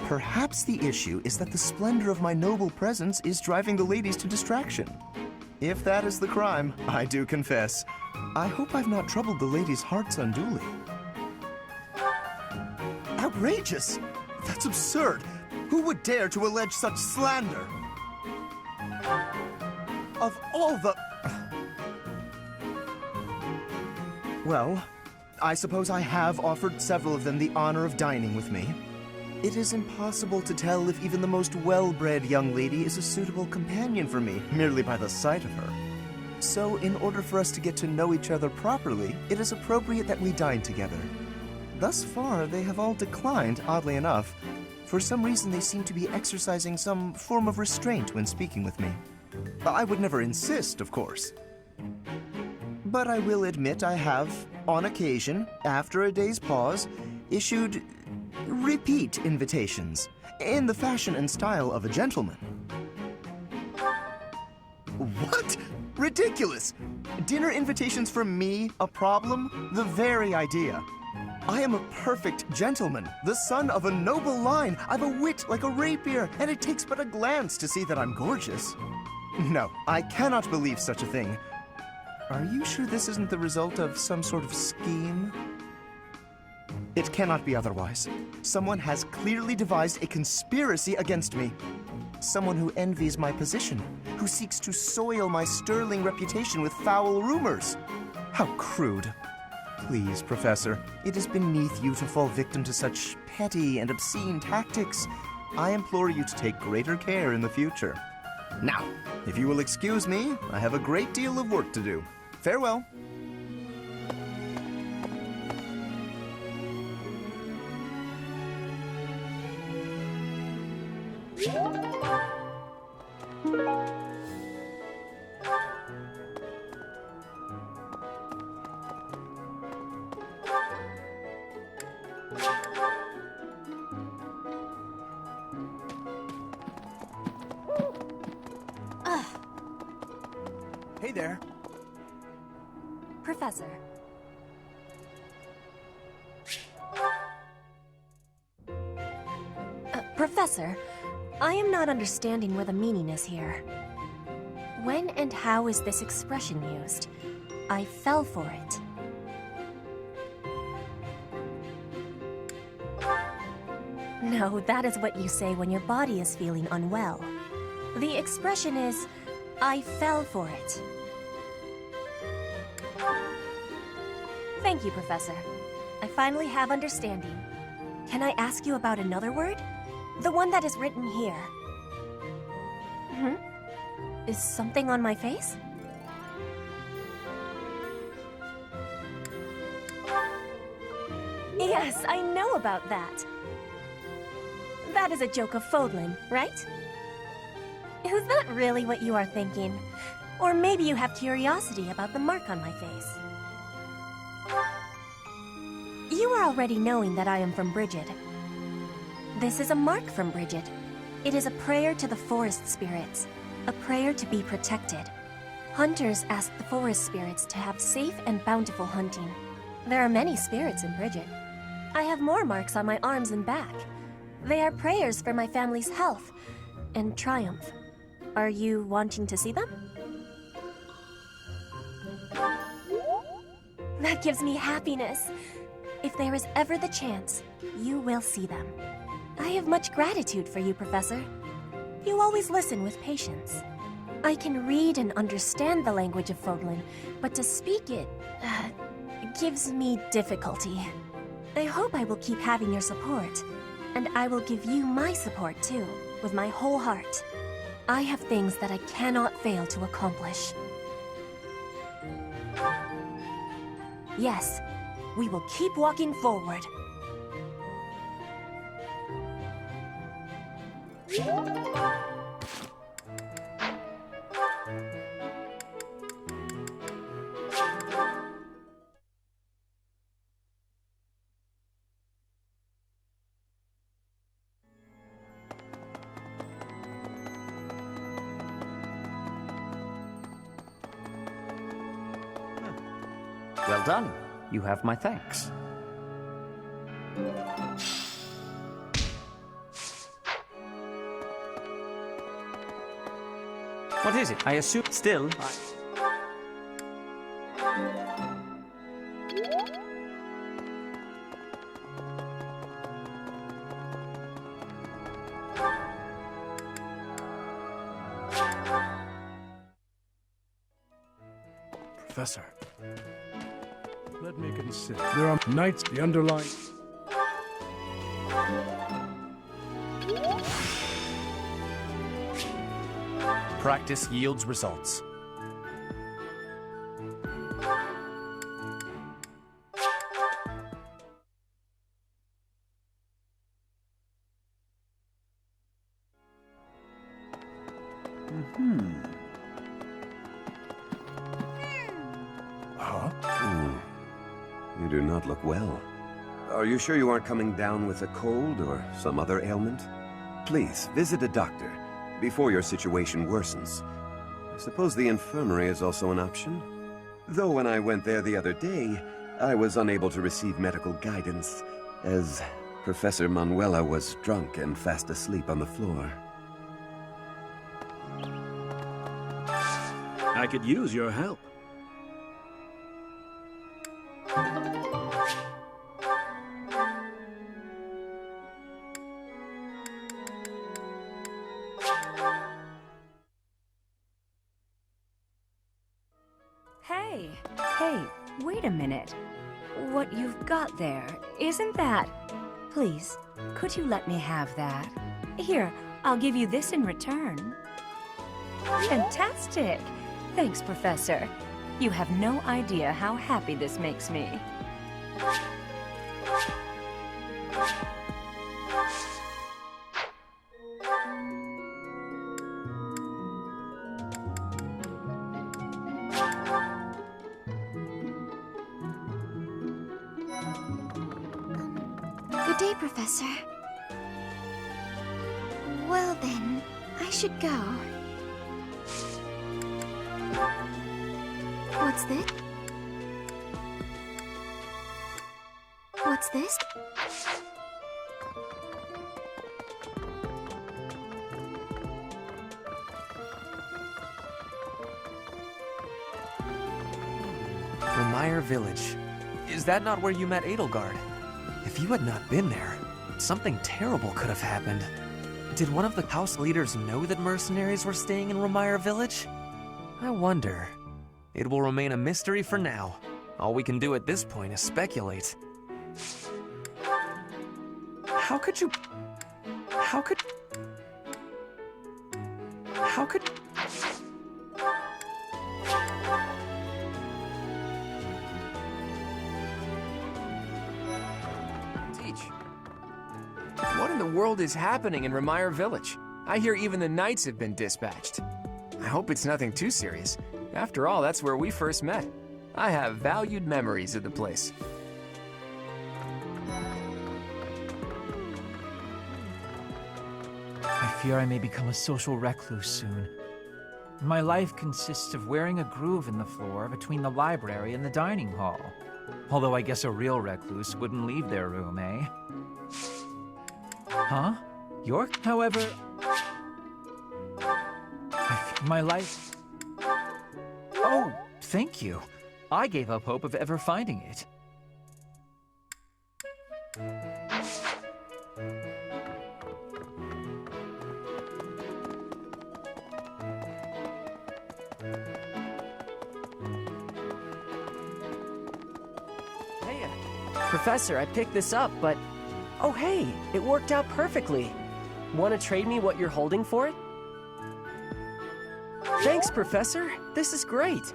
Perhaps the issue is that the splendor of my noble presence is driving the ladies to distraction. If that is the crime, I do confess. I hope I've not troubled the ladies' hearts unduly. Outrageous! That's absurd! Who would dare to allege such slander? Of all the... Well, I suppose I have offered several of them the honor of dining with me. It is impossible to tell if even the most well-bred young lady is a suitable companion for me, merely by the sight of her. So, in order for us to get to know each other properly, it is appropriate that we dine together. Thus far, they have all declined, oddly enough. For some reason, they seem to be exercising some form of restraint when speaking with me. I would never insist, of course. But I will admit I have, on occasion, after a day's pause, issued repeat invitations, in the fashion and style of a gentleman. What? Ridiculous! Dinner invitations from me a problem? The very idea. I am a perfect gentleman, the son of a noble line. I've a wit like a rapier, and it takes but a glance to see that I'm gorgeous. No, I cannot believe such a thing. Are you sure this isn't the result of some sort of scheme? It cannot be otherwise. Someone has clearly devised a conspiracy against me. Someone who envies my position, who seeks to soil my sterling reputation with foul rumors. How crude. Please, Professor, it is beneath you to fall victim to such petty and obscene tactics. I implore you to take greater care in the future. Now, if you will excuse me, I have a great deal of work to do. Farewell. Hey there. Professor. Professor, I am not understanding where the meaning is here. When and how is this expression used? I fell for it. No, that is what you say when your body is feeling unwell. The expression is, I fell for it. Thank you, Professor. I finally have understanding. Can I ask you about another word? The one that is written here. Is something on my face? Yes, I know about that. That is a joke of Fodlan, right? Is that really what you are thinking? Or maybe you have curiosity about the mark on my face. You are already knowing that I am from Brigid. This is a mark from Brigid. It is a prayer to the forest spirits, a prayer to be protected. Hunters ask the forest spirits to have safe and bountiful hunting. There are many spirits in Brigid. I have more marks on my arms and back. They are prayers for my family's health and triumph. Are you wanting to see them? That gives me happiness. If there is ever the chance, you will see them. I have much gratitude for you, Professor. You always listen with patience. I can read and understand the language of Fodlan, but to speak it gives me difficulty. I hope I will keep having your support. And I will give you my support too, with my whole heart. I have things that I cannot fail to accomplish. Yes, we will keep walking forward. Well done. You have my thanks. What is it? I assume still. Professor, let me consider. There are knights, the underlying. Practice yields results. You do not look well. Are you sure you aren't coming down with a cold or some other ailment? Please, visit a doctor before your situation worsens. I suppose the infirmary is also an option. Though when I went there the other day, I was unable to receive medical guidance, as Professor Manuela was drunk and fast asleep on the floor. I could use your help. Hey, wait a minute. What you've got there, isn't that... Please, could you let me have that? Here, I'll give you this in return. Fantastic! Thanks, Professor. You have no idea how happy this makes me. Good day, Professor. Well then, I should go. What's this? What's this? Ramaya Village. Is that not where you met Edelgard? If you had not been there, something terrible could have happened. Did one of the house leaders know that mercenaries were staying in Ramaya Village? I wonder. It will remain a mystery for now. All we can do at this point is speculate. How could... What in the world is happening in Ramaya Village? I hear even the knights have been dispatched. I hope it's nothing too serious. After all, that's where we first met. I have valued memories of the place. I fear I may become a social recluse soon. My life consists of wearing a groove in the floor between the library and the dining hall. Although I guess a real recluse wouldn't leave their room, eh? Huh? York? However... my life... Oh, thank you. I gave up hope of ever finding it. Professor, I picked this up, but... Oh hey, it worked out perfectly. Want to trade me what you're holding for it? Thanks, Professor. This is great.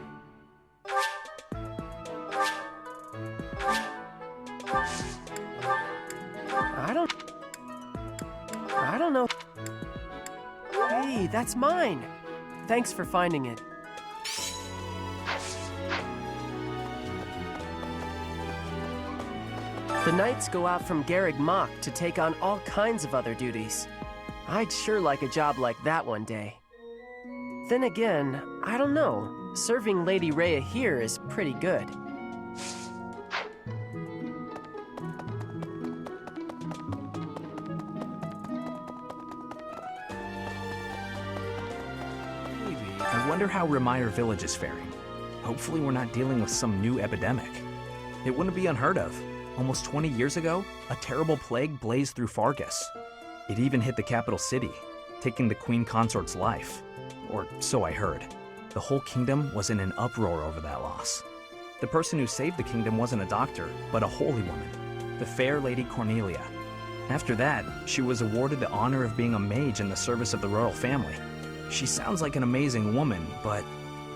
I don't know. Hey, that's mine. Thanks for finding it. The knights go out from Garreg Mach to take on all kinds of other duties. I'd sure like a job like that one day. Then again, I don't know. Serving Lady Rhea here is pretty good. I wonder how Ramaya Village is faring. Hopefully we're not dealing with some new epidemic. It wouldn't be unheard of. Almost 20 years ago, a terrible plague blazed through Fargus. It even hit the capital city, taking the Queen Consort's life. Or so I heard. The whole kingdom was in an uproar over that loss. The person who saved the kingdom wasn't a doctor, but a holy woman, the fair Lady Cornelia. After that, she was awarded the honor of being a mage in the service of the royal family. She sounds like an amazing woman, but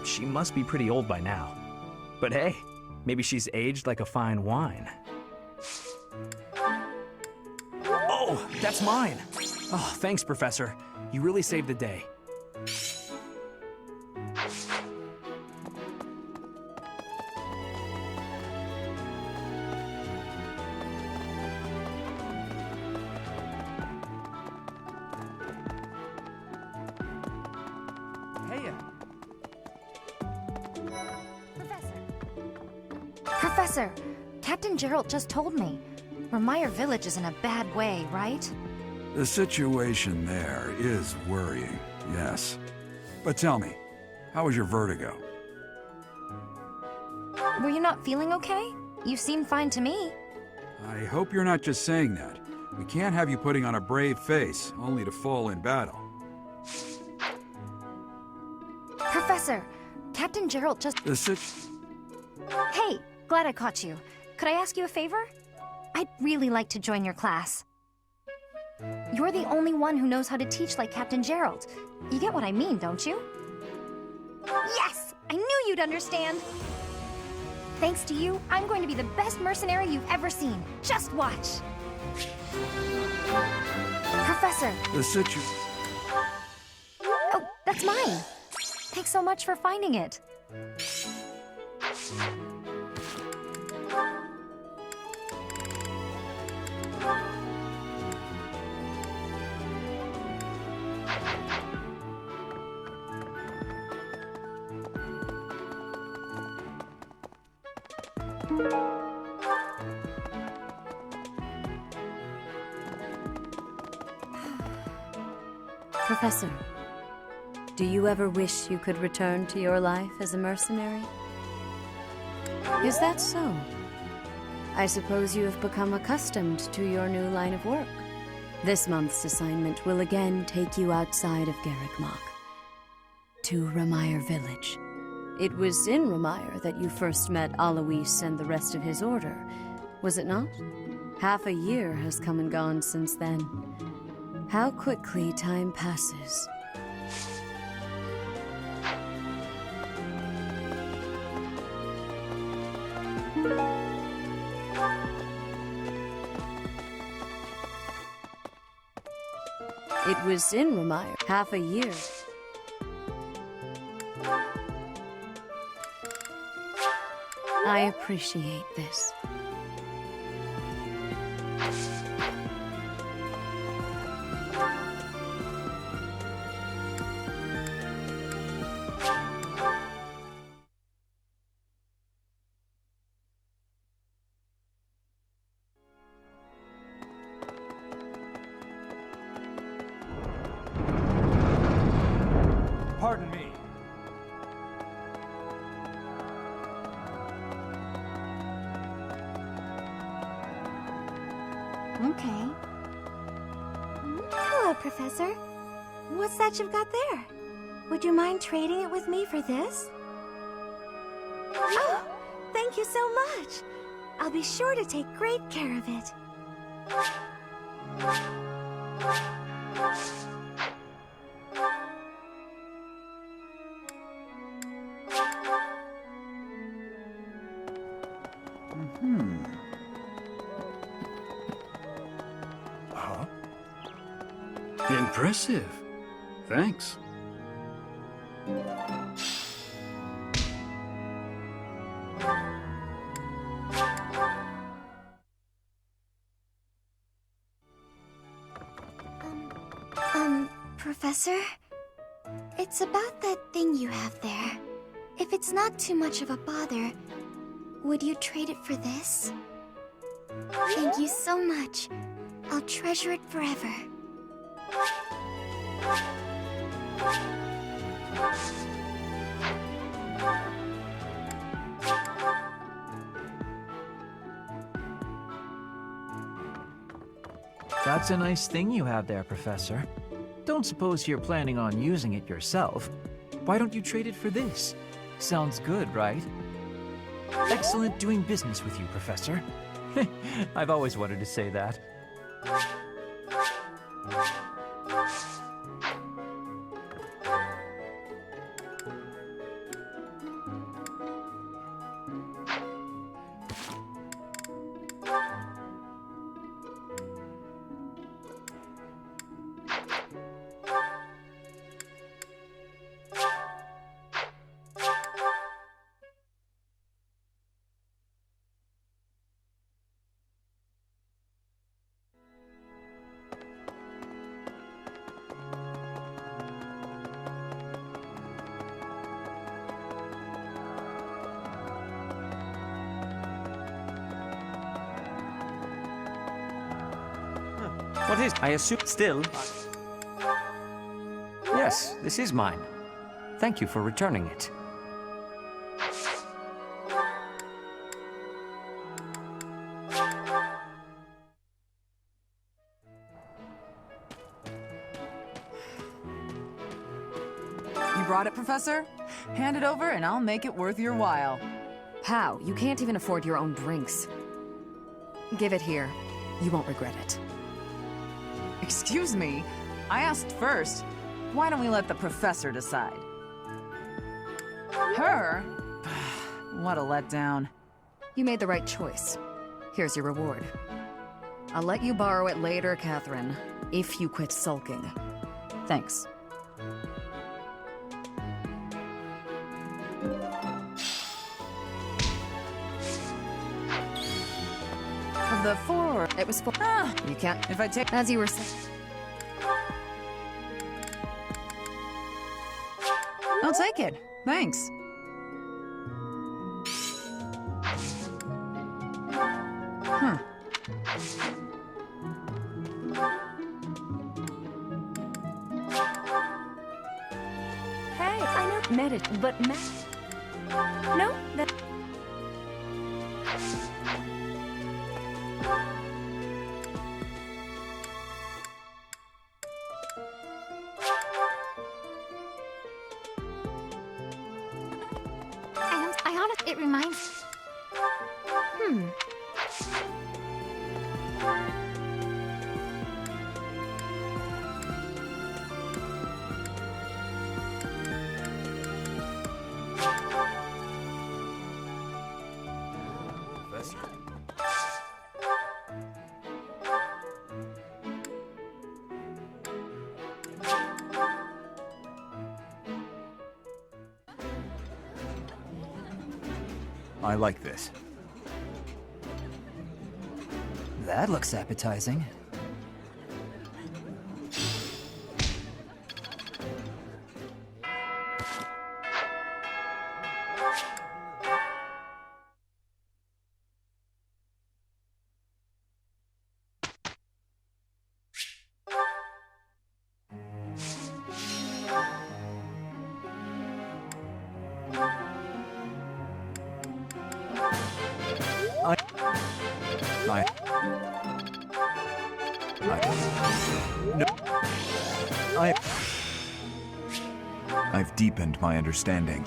she must be pretty old by now. But hey, maybe she's aged like a fine wine. Oh, that's mine! Oh, thanks, Professor. You really saved the day. Professor, Captain Gerald just told me. Ramaya Village is in a bad way, right? The situation there is worrying, yes. But tell me, how was your vertigo? Were you not feeling okay? You seem fine to me. I hope you're not just saying that. We can't have you putting on a brave face, only to fall in battle. Professor, Captain Gerald just... Hey, glad I caught you. Could I ask you a favor? I'd really like to join your class. You're the only one who knows how to teach like Captain Gerald. You get what I mean, don't you? Yes! I knew you'd understand! Thanks to you, I'm going to be the best mercenary you've ever seen. Just watch! Professor! Oh, that's mine! Thanks so much for finding it. Professor, do you ever wish you could return to your life as a mercenary? Is that so? I suppose you have become accustomed to your new line of work. This month's assignment will again take you outside of Garreg Mach, to Ramaya Village. It was in Ramaya that you first met Alois and the rest of his order, was it not? Half a year has come and gone since then. How quickly time passes. It was in Ramaya half a year. I appreciate this. Pardon me. Okay. Hello, Professor. What's that you've got there? Would you mind trading it with me for this? Oh, thank you so much. I'll be sure to take great care of it. Huh? Impressive. Thanks. Professor? It's about that thing you have there. If it's not too much of a bother, would you trade it for this? Thank you so much. I'll treasure it forever. That's a nice thing you have there, Professor. Don't suppose you're planning on using it yourself. Why don't you trade it for this? Sounds good, right? Excellent doing business with you, Professor. I've always wanted to say that. What is... I assume... Still... Yes, this is mine. Thank you for returning it. You brought it, Professor? Hand it over and I'll make it worth your while. How? You can't even afford your own drinks. Give it here. You won't regret it. Excuse me, I asked first. Why don't we let the professor decide? Her? What a letdown. You made the right choice. Here's your reward. I'll let you borrow it later, Catherine, if you quit sulking. Thanks. Of the four, it was for... You can't... If I take... As you were saying... I'll take it. Thanks. Huh. Hey, I know met but no, that... It reminds... Professor? I like this. That looks appetizing. I've deepened my understanding.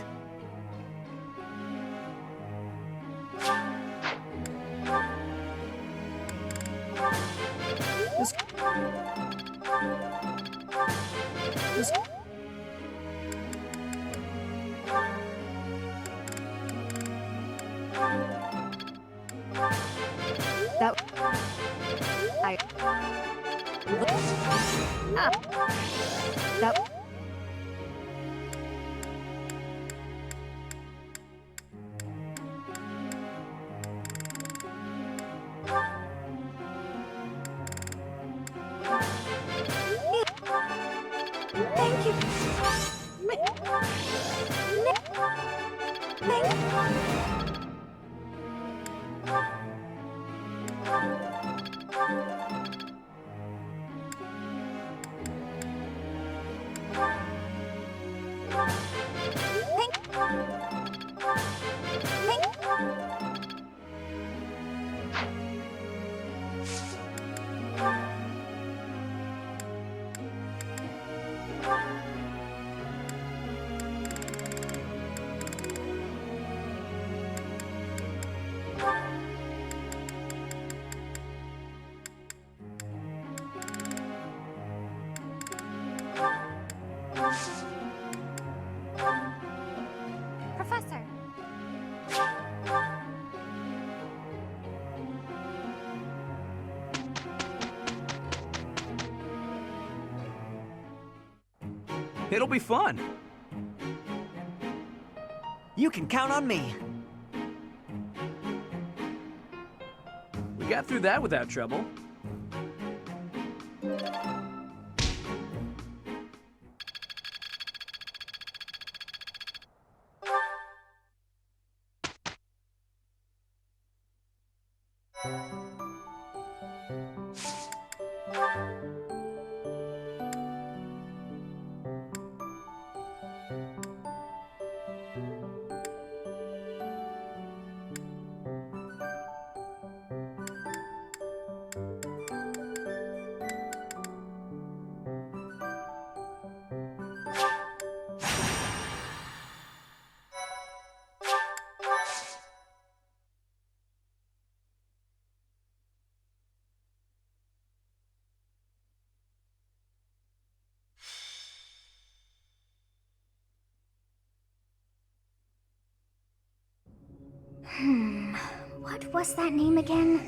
That... I... Ah. That... Thank you. Professor. It'll be fun. You can count on me. We got through that without trouble. What was that name again?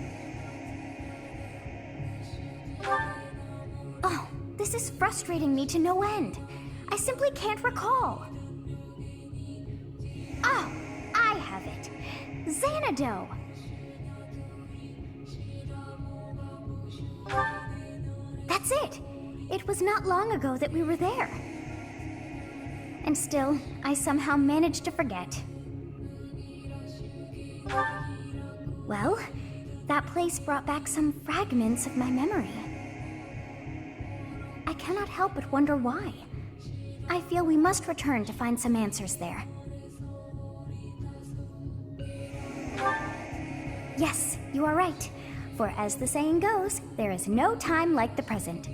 Oh, this is frustrating me to no end. I simply can't recall. Oh, I have it. Xanadu. That's it. It was not long ago that we were there. And still, I somehow managed to forget. Well, that place brought back some fragments of my memory. I cannot help but wonder why. I feel we must return to find some answers there. Yes, you are right. For as the saying goes, there is no time like the present.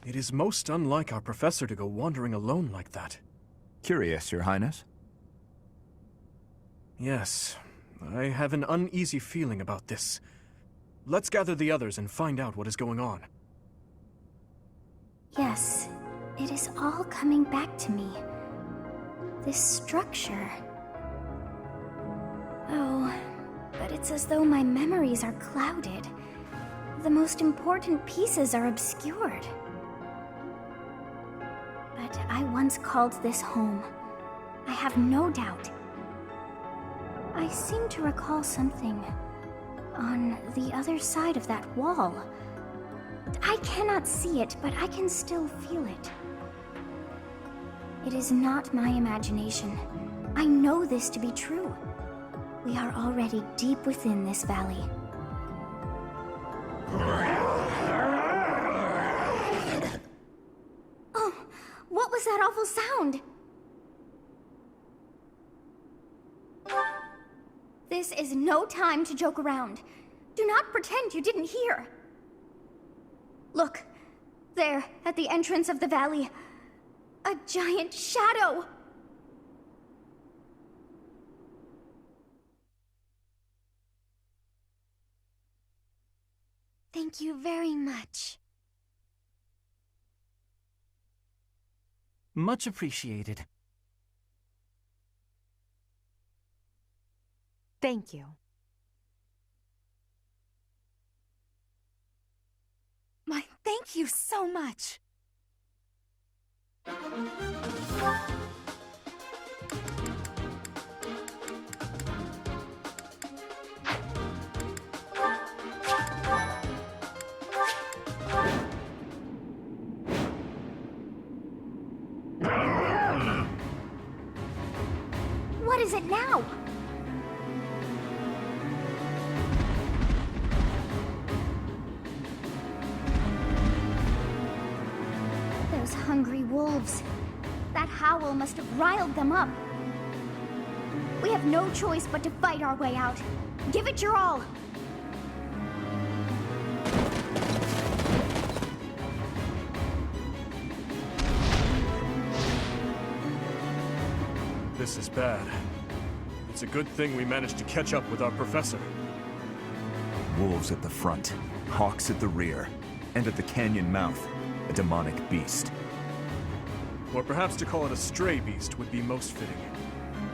It is most unlike our professor to go wandering alone like that. Curious, Your Highness. Yes, I have an uneasy feeling about this. Let's gather the others and find out what is going on. Yes, it is all coming back to me. This structure. Oh, but it's as though my memories are clouded. The most important pieces are obscured. But I once called this home. I have no doubt. I seem to recall something on the other side of that wall. I cannot see it, but I can still feel it. It is not my imagination. I know this to be true. We are already deep within this valley. Oh, what was that awful sound? This is no time to joke around. Do not pretend you didn't hear. Look, there, at the entrance of the valley, a giant shadow. Thank you very much. Much appreciated. Thank you. My thank you so much. What is it now? Those hungry wolves. That howl must have riled them up. We have no choice but to fight our way out. Give it your all. This is bad. It's a good thing we managed to catch up with our professor. Wolves at the front, hawks at the rear, and at the canyon mouth, a demonic beast. Or perhaps to call it a stray beast would be most fitting.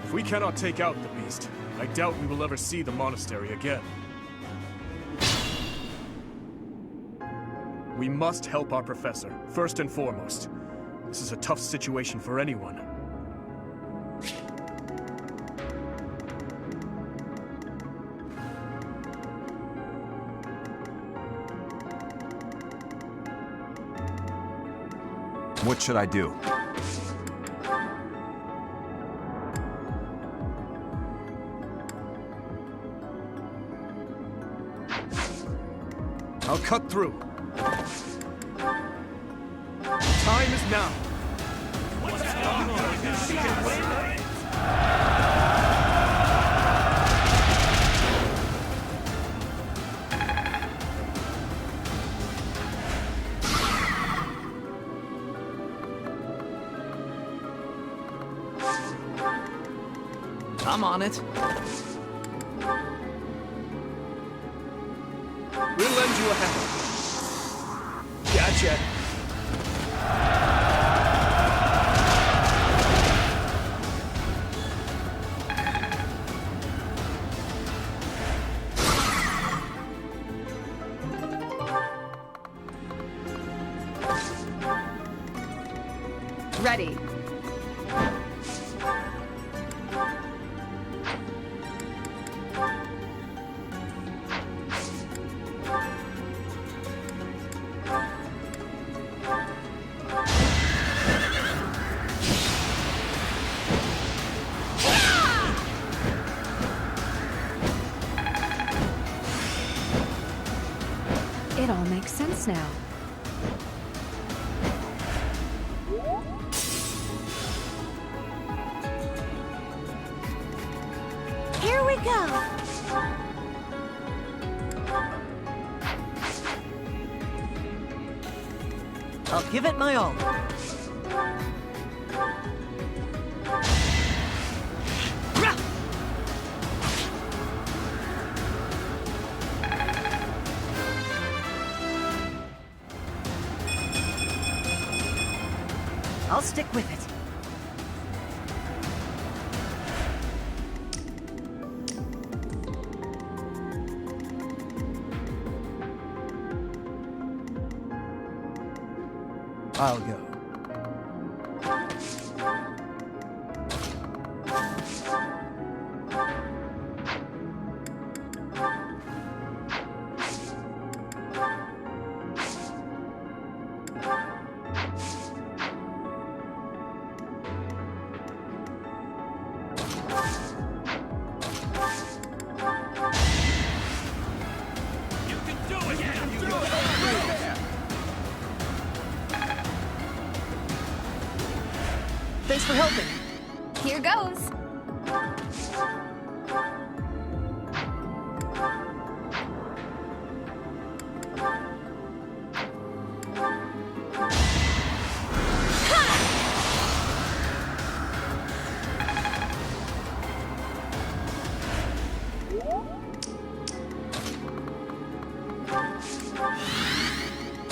If we cannot take out the beast, I doubt we will ever see the monastery again. We must help our professor, first and foremost. This is a tough situation for anyone. What should I do? I'll cut through. Time is now. I'm on it. We'll lend you a hand. Gotcha. Ready. It all makes sense now. Here we go. I'll give it my all. I'll stick with it. I'll go. Thanks for helping. Here goes.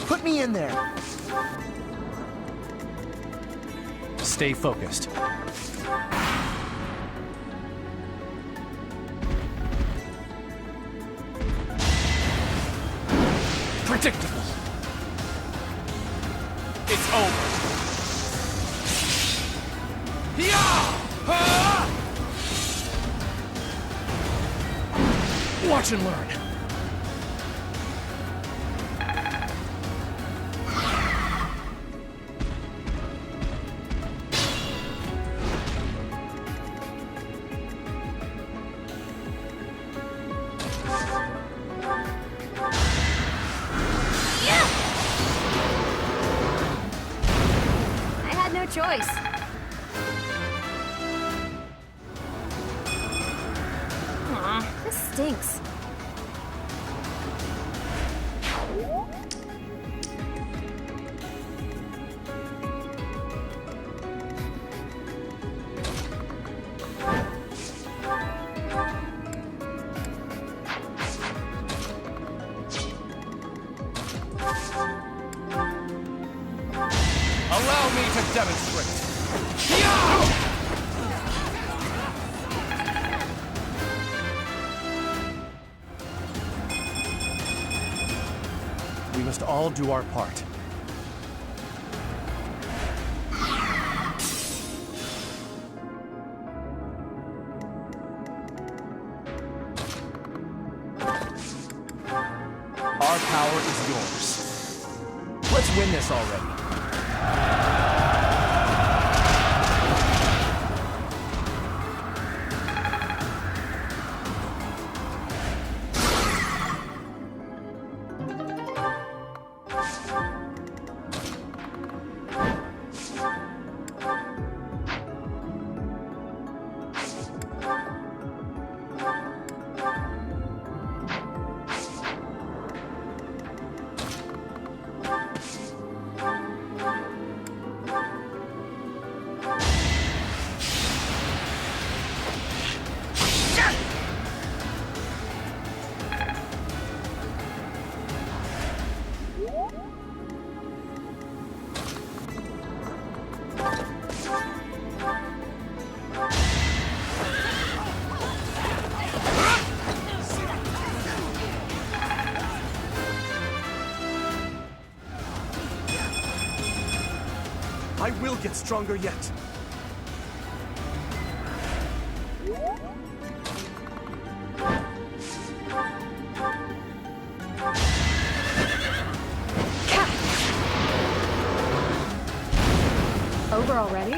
Put me in there. Stay focused. Predictable. It's over. Watch and learn. I had no choice. Aw, this stinks. Allow me to demonstrate. We must all do our part. Our power is yours. Let's win this already. I will get stronger yet. Over already?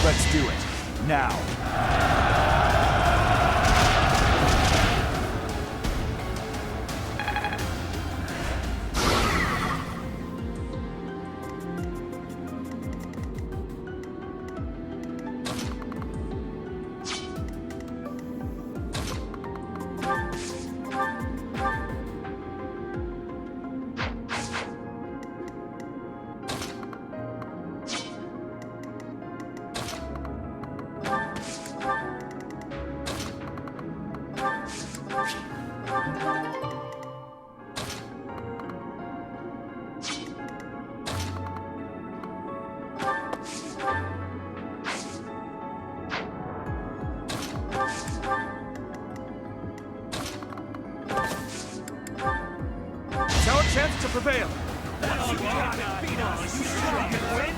Let's do it. Now. It's our chance to prevail. That's you got it, beat us. You sure you can win?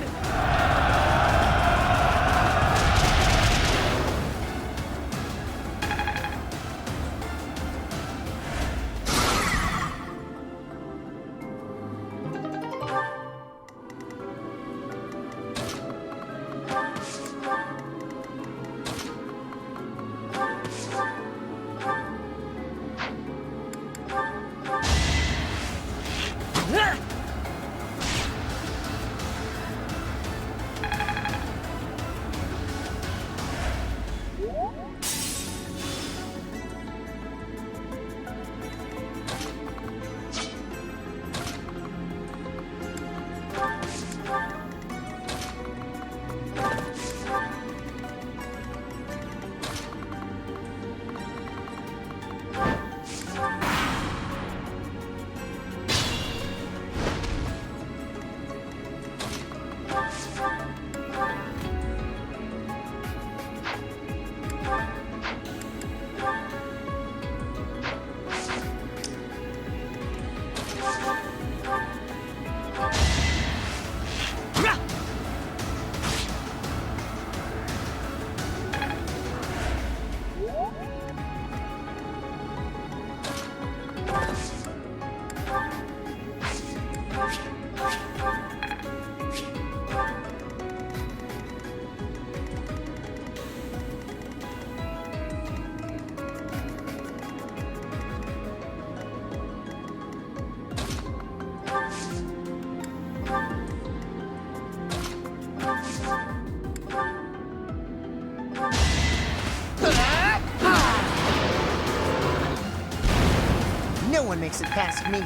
No one makes it past me.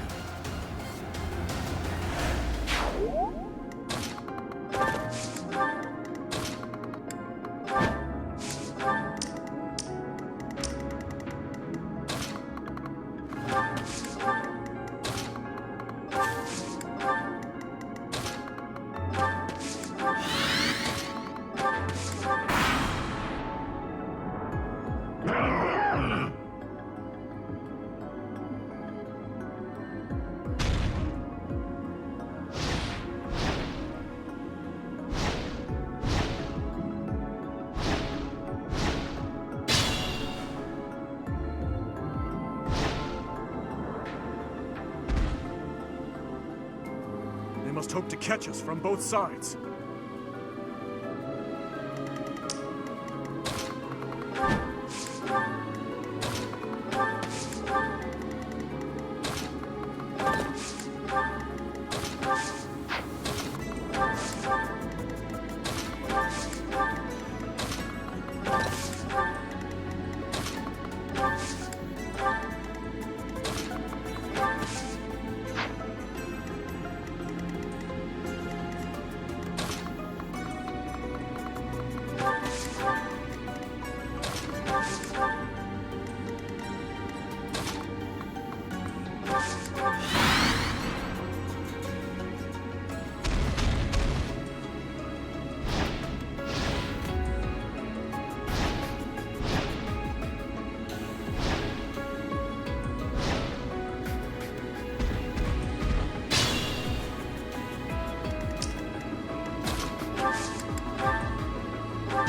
Hope to catch us from both sides.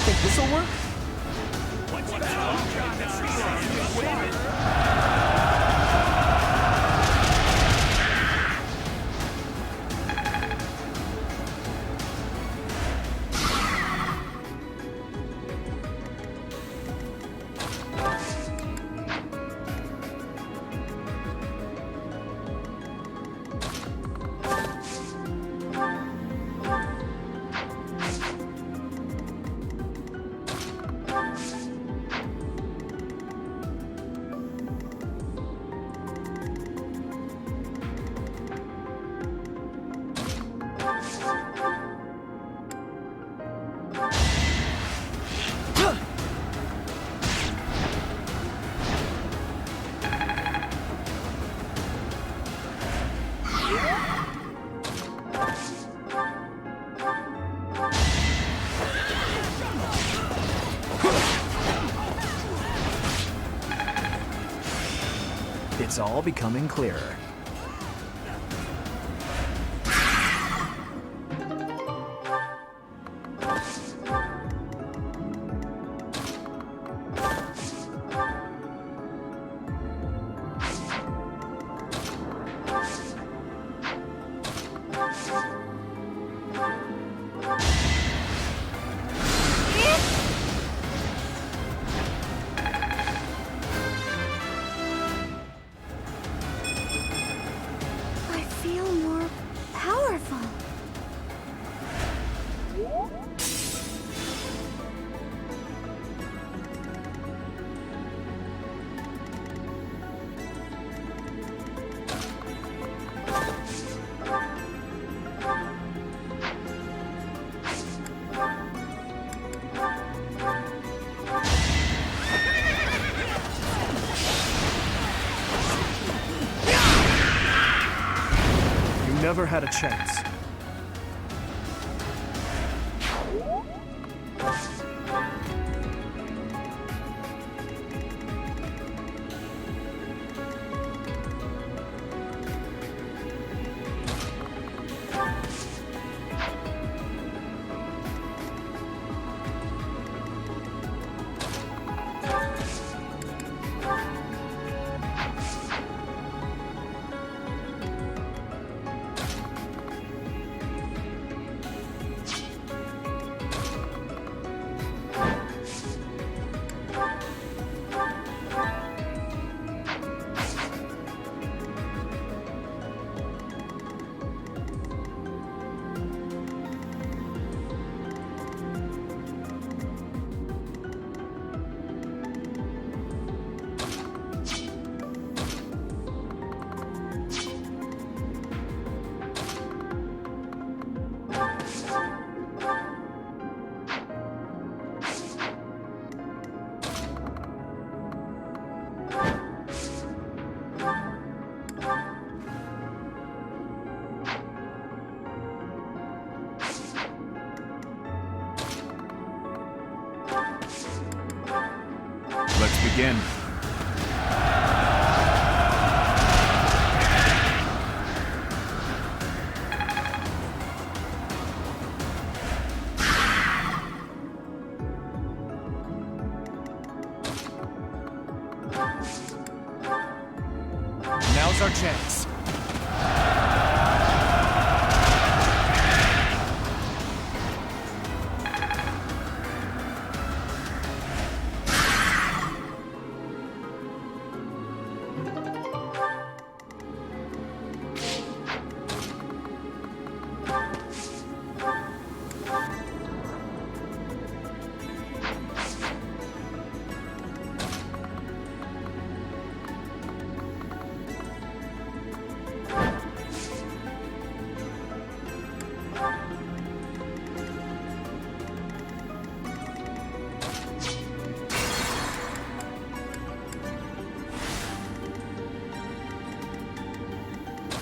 Think this'll work? It's all becoming clearer. Never had a chance. Begin. Now's our chance.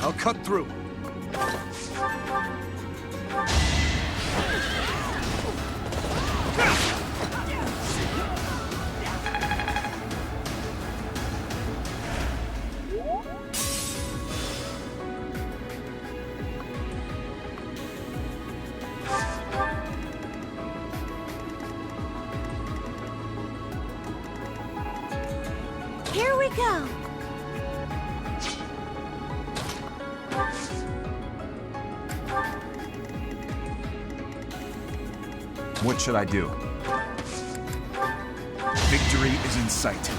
I'll cut through. Here we go. What should I do? Victory is in sight.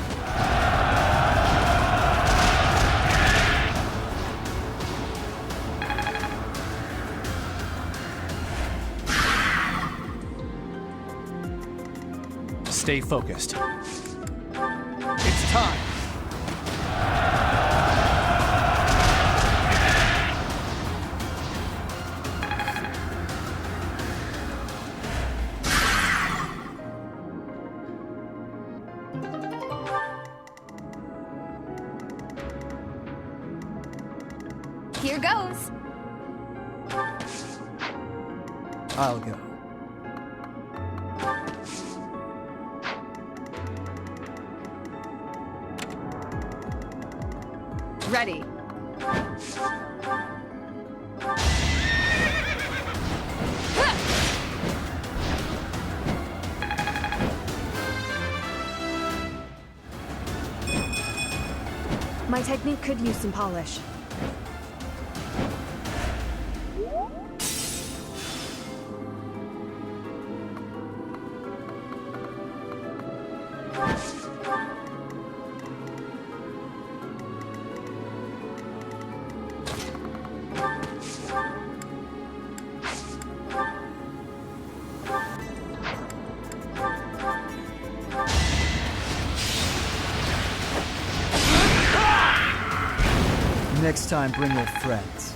Stay focused. It's time. Here goes. I'll go. Ready. My technique could use some polish. Next time, bring your friends.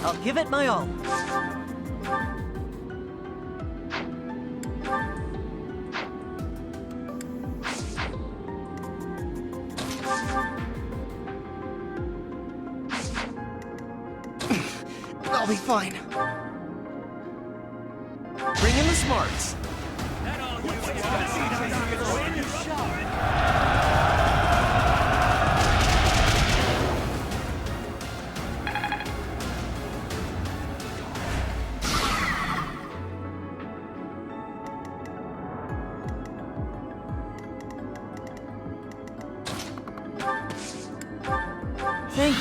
I'll give it my all. I'll be fine. Bring in the smarts.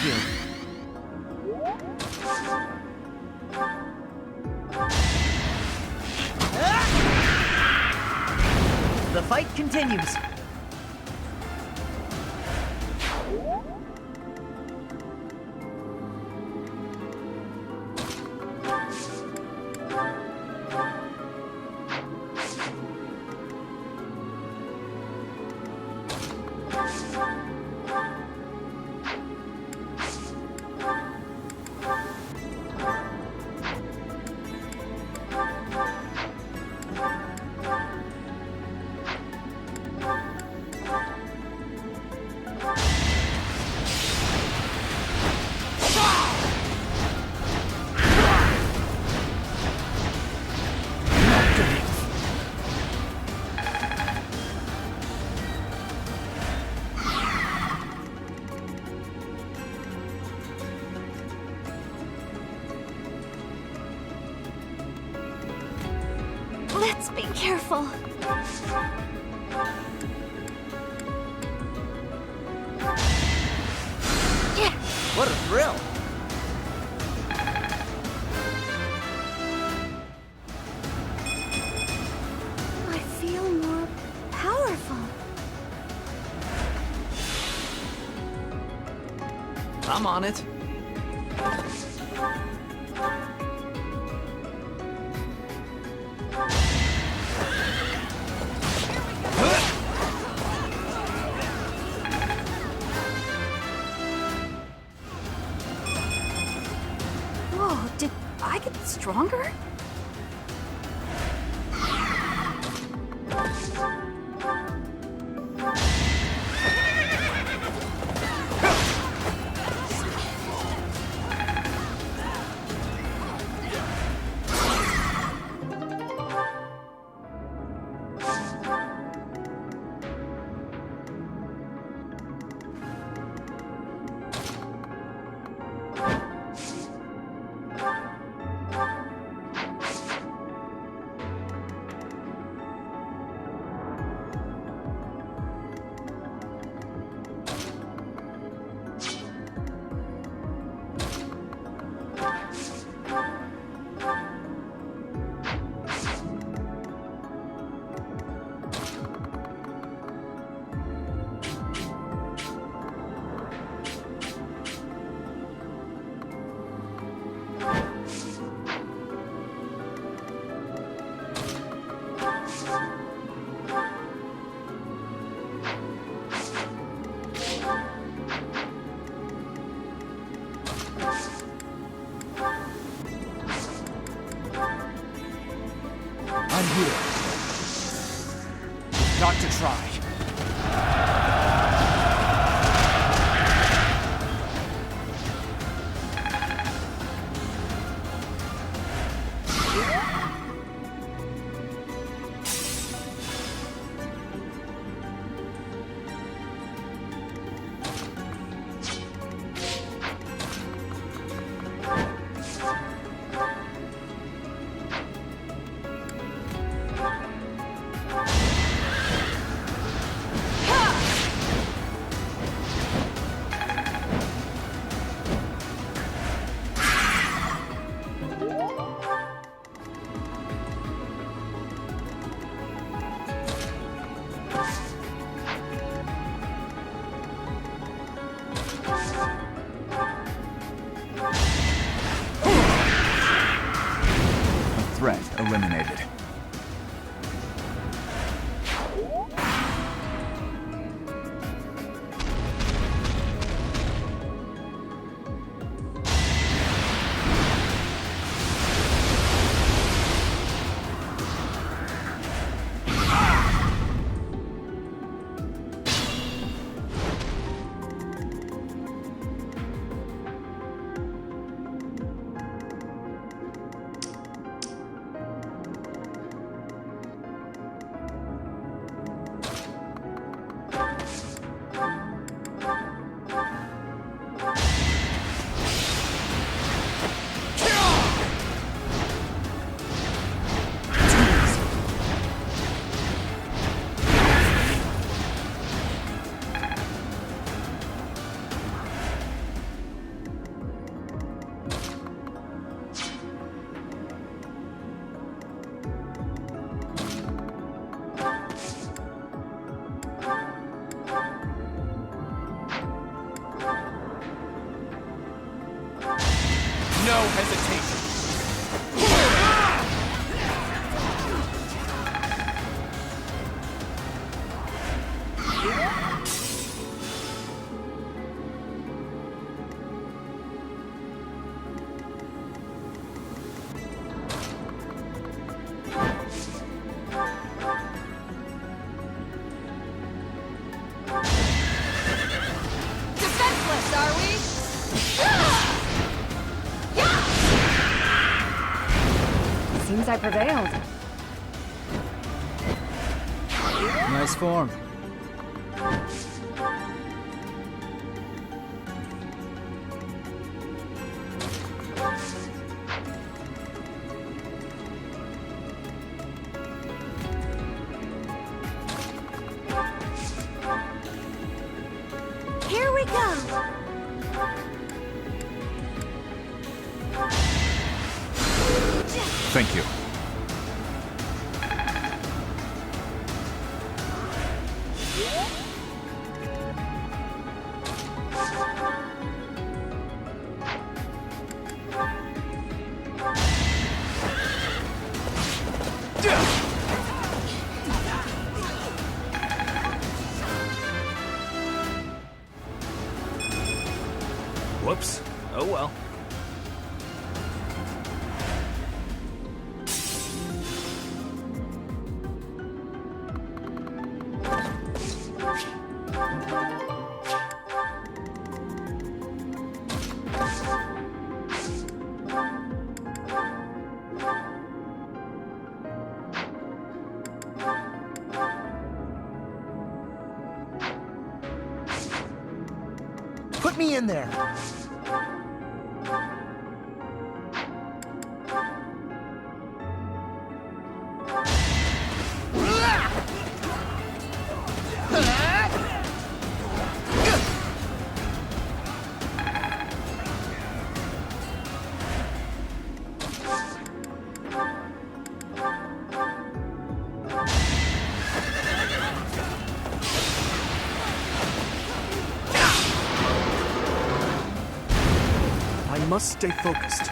Thank you. The fight continues. Let's be careful. What a thrill! I feel more powerful. I'm on it. Whoa, did I get stronger? I'm here. Got to try. hesitation. Defenseless, are we? Seems I prevailed. Nice form. Here we go. Thank you. Whoops. Oh well. Put me in there. I must stay focused.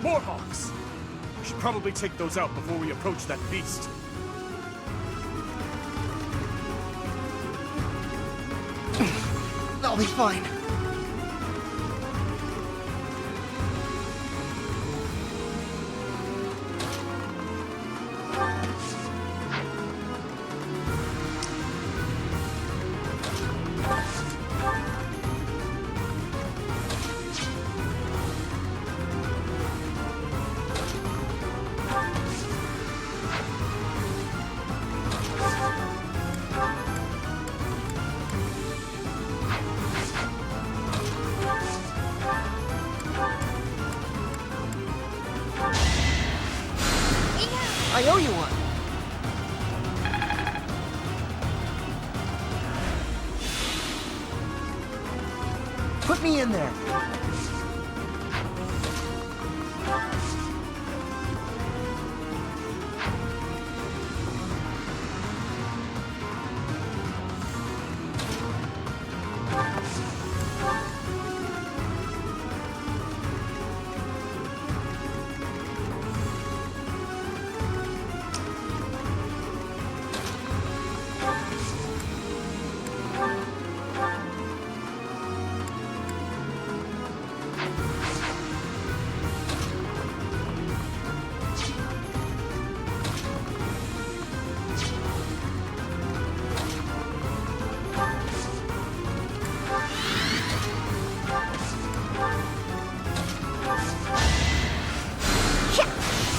More hawks! We should probably take those out before we approach that beast. I'll be fine. I owe you one. Put me in there.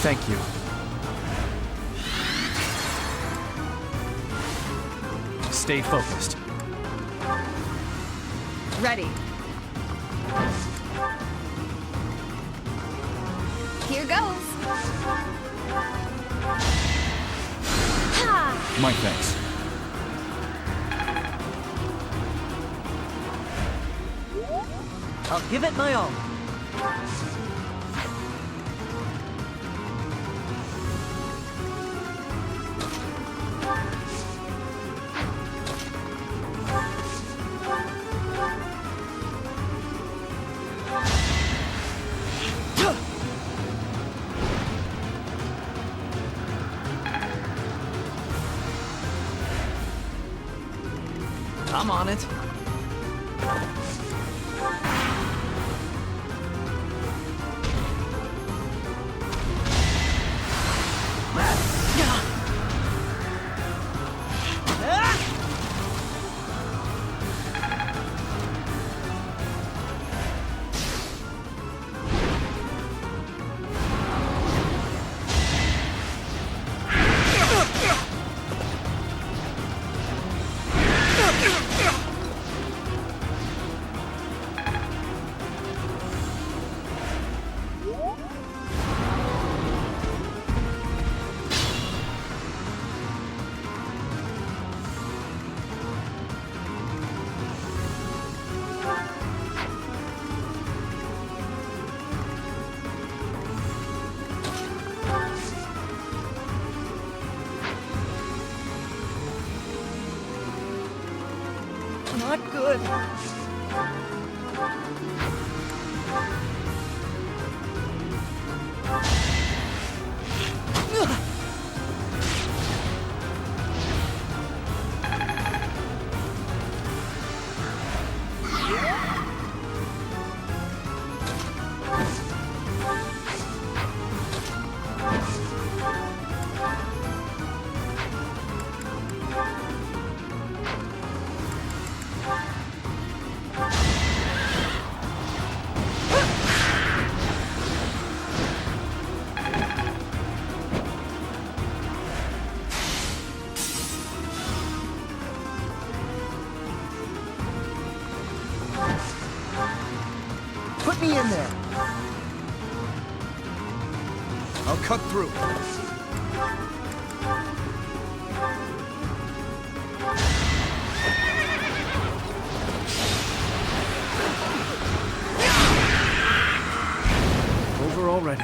Thank you. Stay focused. Ready. Here goes. My thanks. I'll give it my all. I'm on it. Not good. Put me in there. I'll cut through. Over already.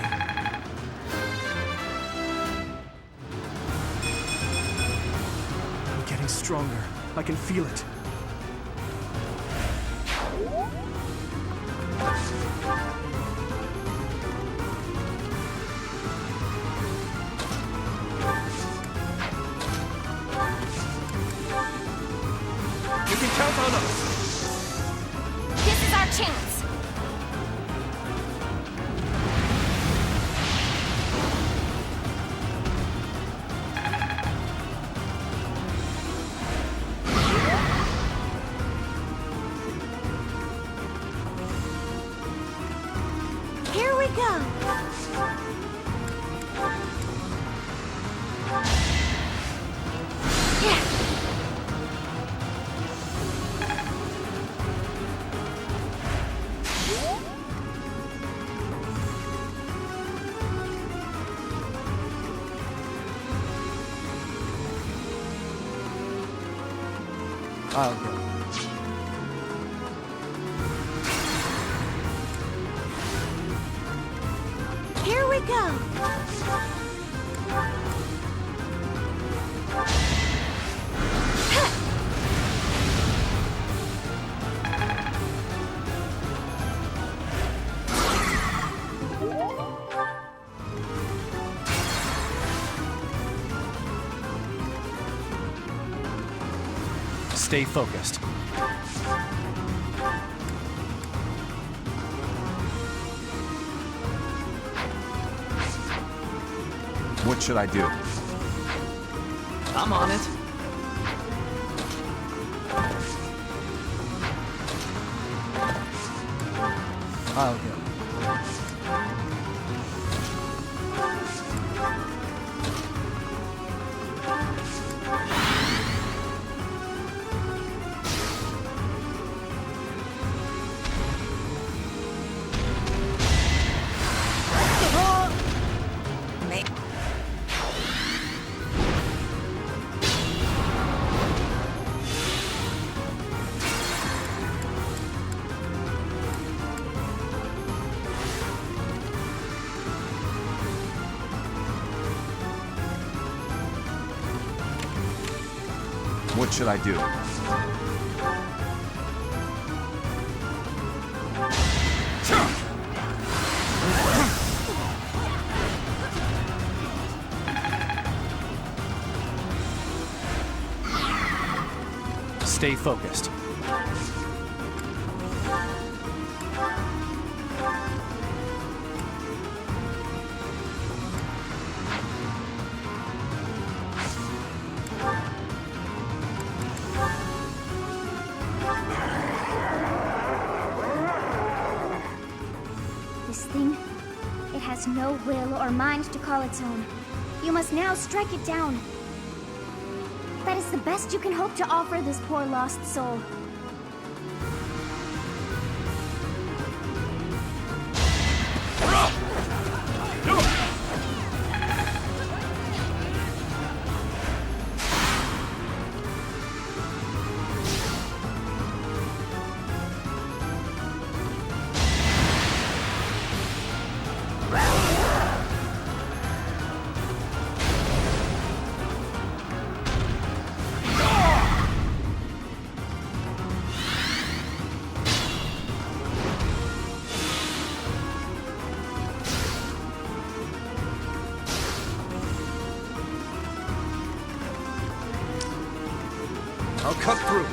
I'm getting stronger. I can feel it. You can count on us. This is our chance. Here we go. I'll go. Here we go. Stay focused. What should I do? I'm on it. I'll go. What should I do? Stay focused. This thing, it has no will or mind to call its own. You must now strike it down. That is the best you can hope to offer this poor lost soul. I'll cut through.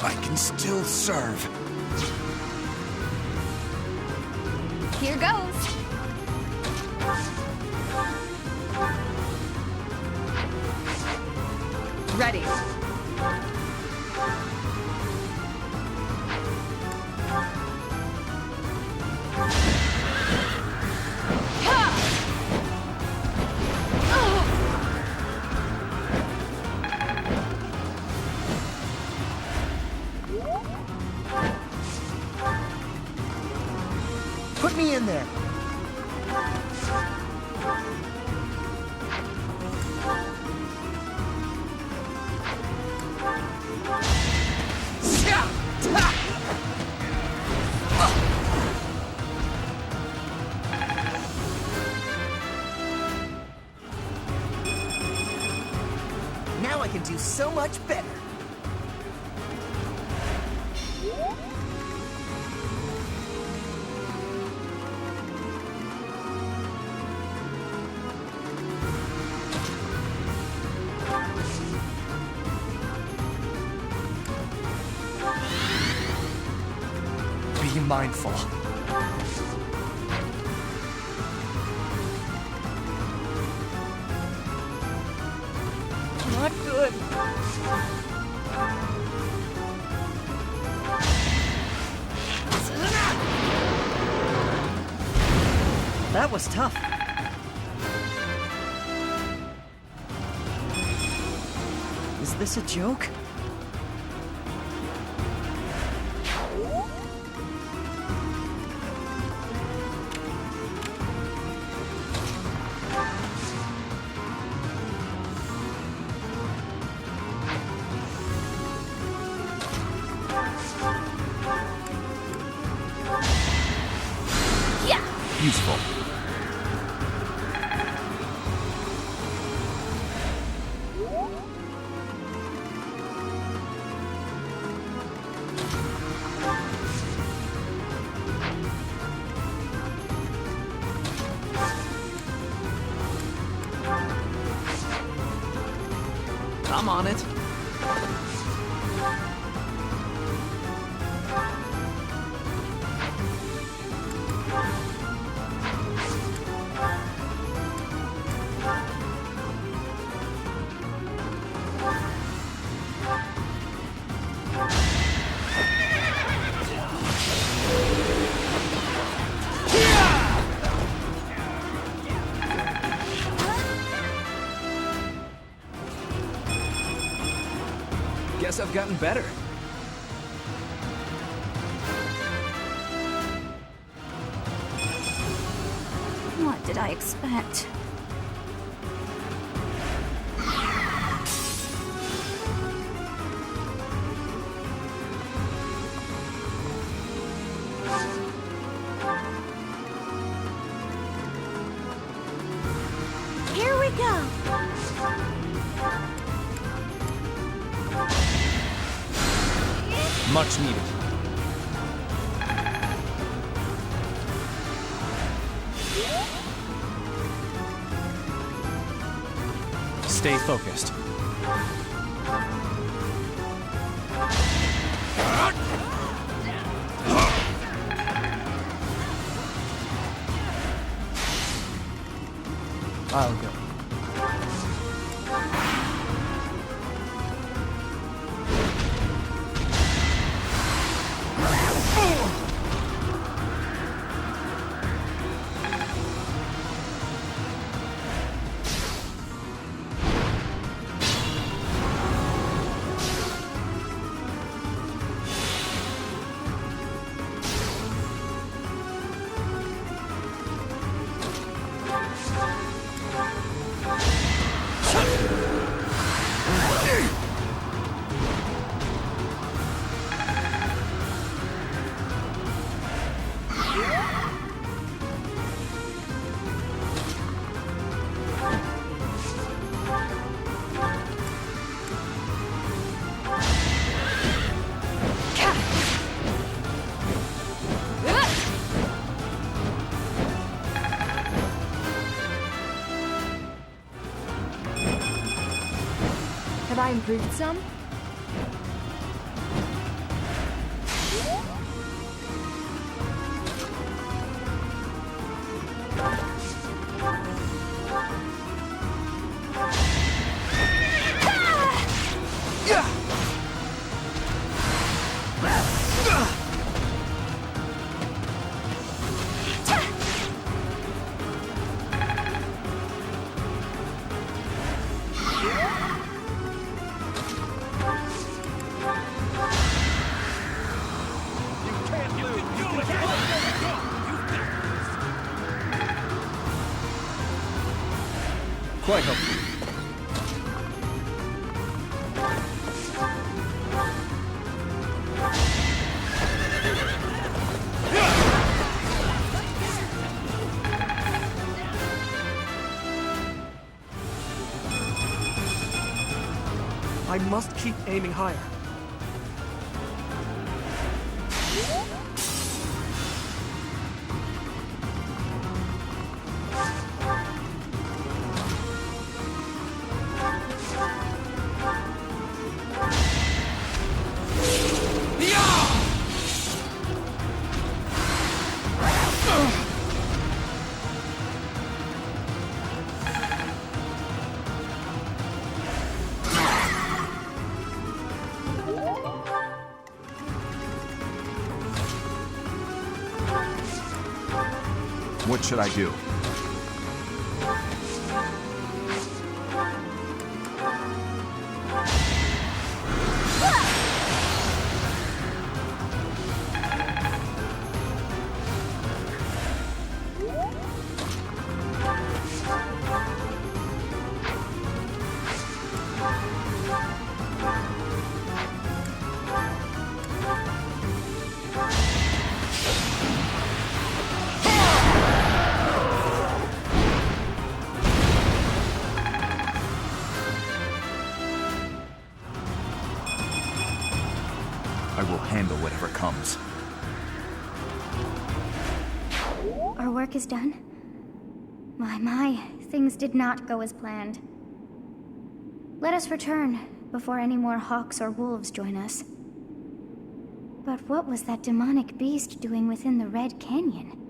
I can still serve. Here goes. Ready. Put me in there. Now I can do so much better. Be mindful. Not good. That was tough. Is this a joke? Useful. I'm on it. Guess I've gotten better. What, did I expect? Here we go. Much needed. Stay focused. I'll go. Have I improved some? Quite helpful. I must keep aiming higher. What should I do? I will handle whatever comes. Our work is done? My, things did not go as planned. Let us return before any more hawks or wolves join us. But what was that demonic beast doing within the Red Canyon?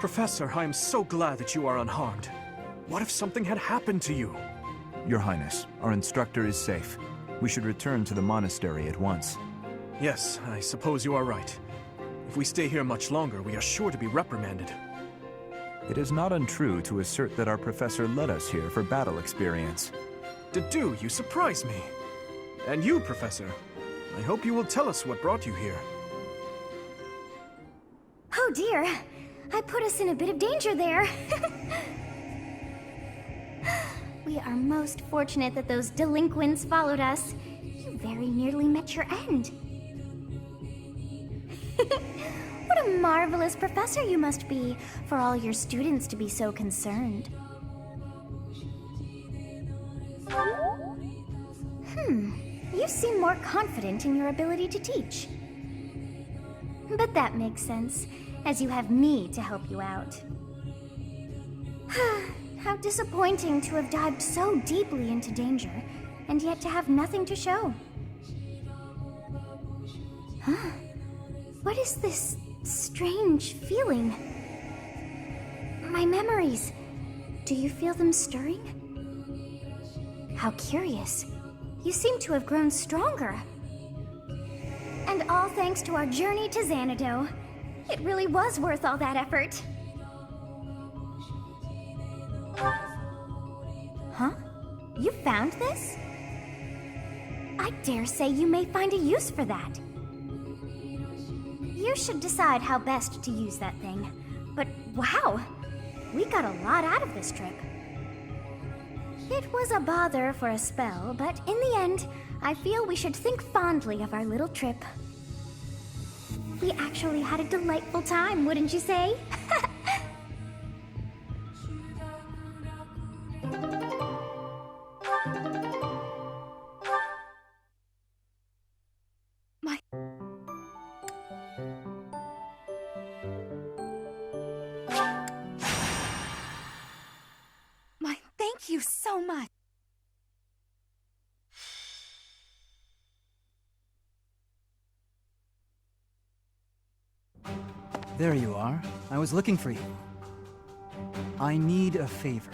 Professor, I am so glad that you are unharmed. What if something had happened to you? Your Highness, our instructor is safe. We should return to the monastery at once. Yes, I suppose you are right. If we stay here much longer, we are sure to be reprimanded. It is not untrue to assert that our professor led us here for battle experience. Dedu, you surprise me. And you, Professor. I hope you will tell us what brought you here. Oh dear, I put us in a bit of danger there. We are most fortunate that those delinquents followed us. You very nearly met your end. What a marvelous professor you must be, for all your students to be so concerned. You seem more confident in your ability to teach. But that makes sense, as you have me to help you out. How disappointing to have dived so deeply into danger, and yet to have nothing to show. What is this strange feeling? My memories. Do you feel them stirring? How curious. You seem to have grown stronger. And all thanks to our journey to Xanadu. It really was worth all that effort. Huh? You found this? I dare say you may find a use for that. You should decide how best to use that thing. But wow! We got a lot out of this trip. It was a bother for a spell, but in the end, I feel we should think fondly of our little trip. We actually had a delightful time, wouldn't you say? Thank you so much. There you are. I was looking for you. I need a favor.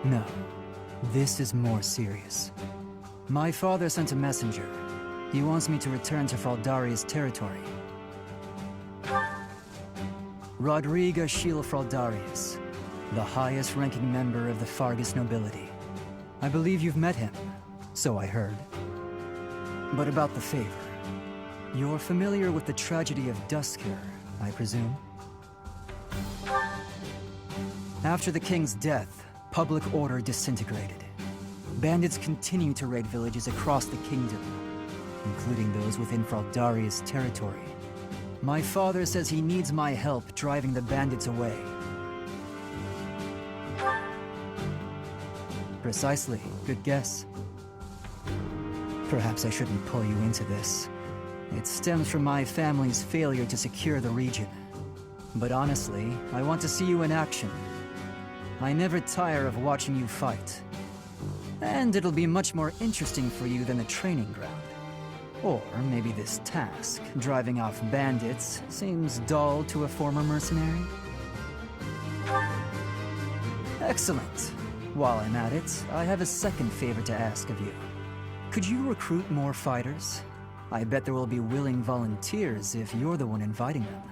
No, this is more serious. My father sent a messenger. He wants me to return to Fraldaria's territory. Rodriga Shiel Fraldarius, the highest-ranking member of the Fargus nobility. I believe you've met him, so I heard. But about the favor. You're familiar with the tragedy of Dusker, I presume? After the king's death, public order disintegrated. Bandits continue to raid villages across the kingdom, including those within Fraldaria's territory. My father says he needs my help driving the bandits away. Precisely. Good guess. Perhaps I shouldn't pull you into this. It stems from my family's failure to secure the region. But honestly, I want to see you in action. I never tire of watching you fight. And it'll be much more interesting for you than the training ground. Or maybe this task, driving off bandits, seems dull to a former mercenary? Excellent. While I'm at it, I have a second favor to ask of you. Could you recruit more fighters? I bet there will be willing volunteers if you're the one inviting them.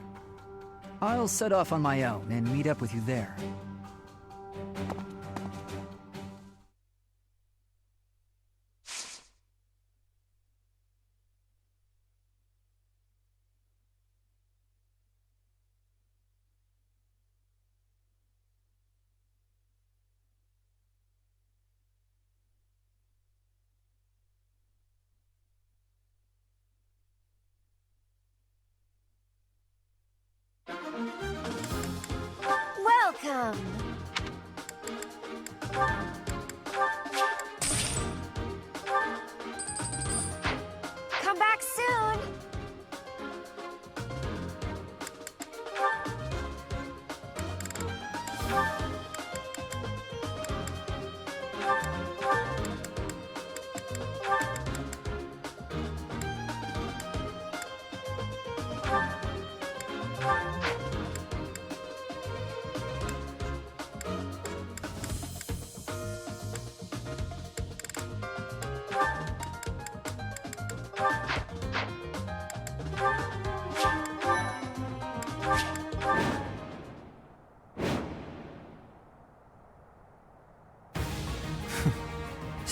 I'll set off on my own and meet up with you there. Welcome! Come back soon!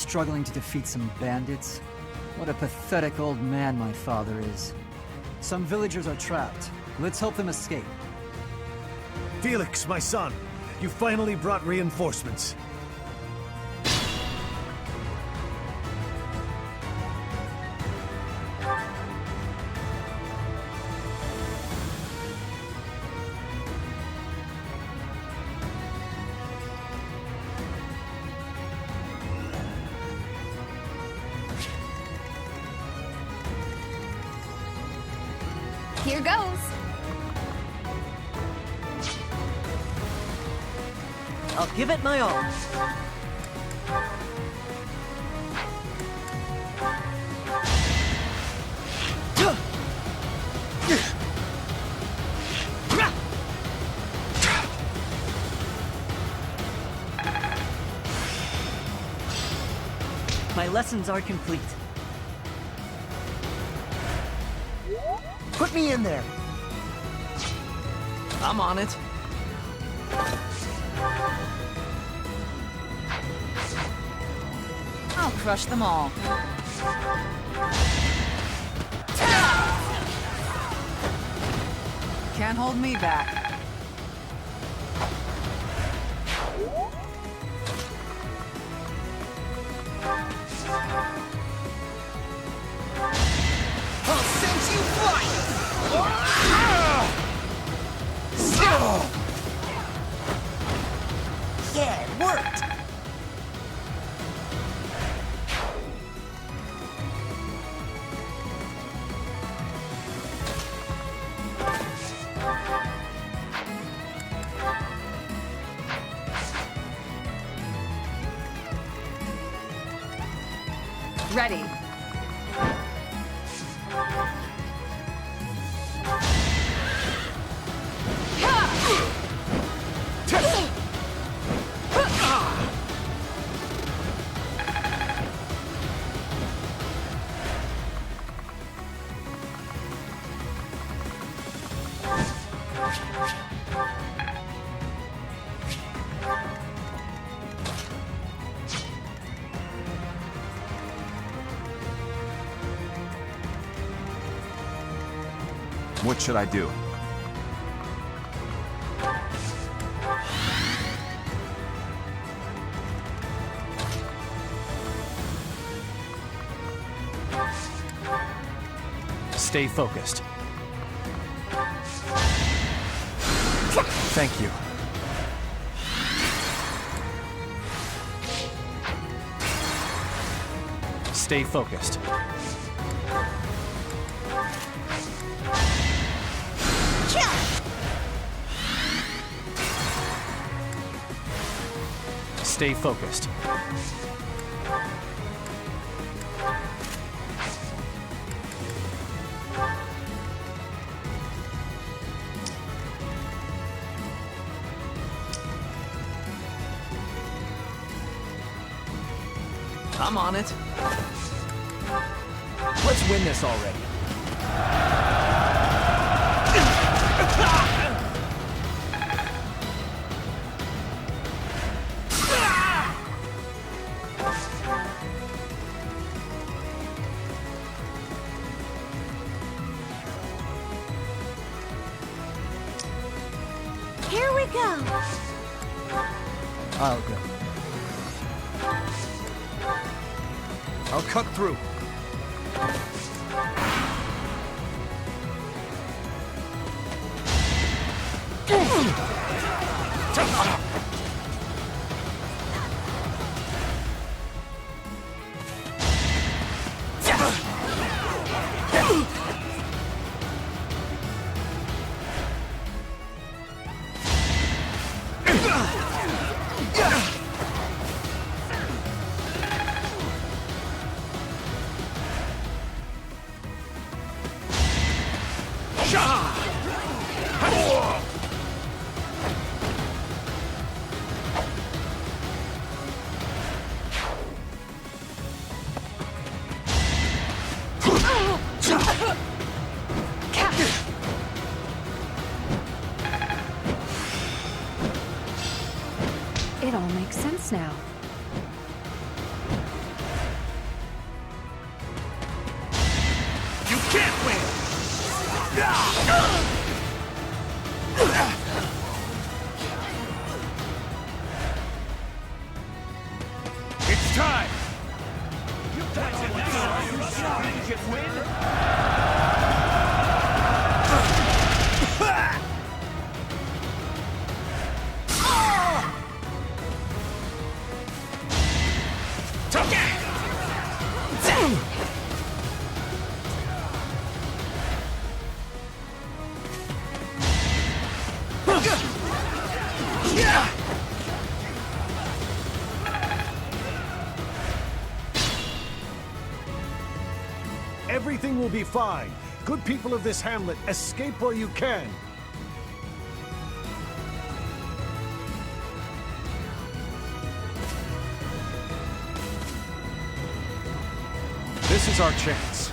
struggling to defeat some bandits? What a pathetic old man my father is. Some villagers are trapped. Let's help them escape. Felix, my son, you finally brought reinforcements. Here goes. I'll give it my all. My lessons are complete. Put me in there. I'm on it. I'll crush them all. Can't hold me back. I'll send you flying! Yeah, it worked! Ready. What should I do? Stay focused. Thank you. Stay focused. Stay focused. I'm on it. Let's win this already. Here we go. I'll go. I'll cut through. It all makes sense now. It's time! Everything will be fine. Good people of this hamlet, escape while you can. This is our chance.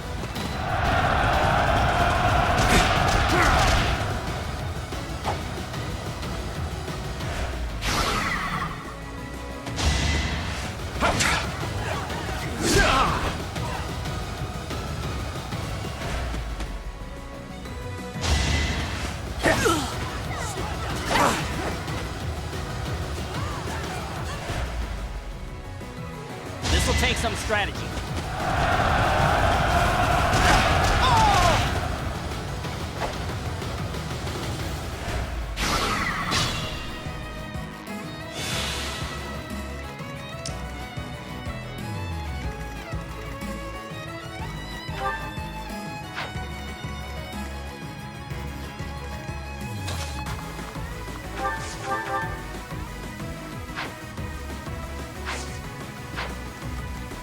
This'll take some strategy.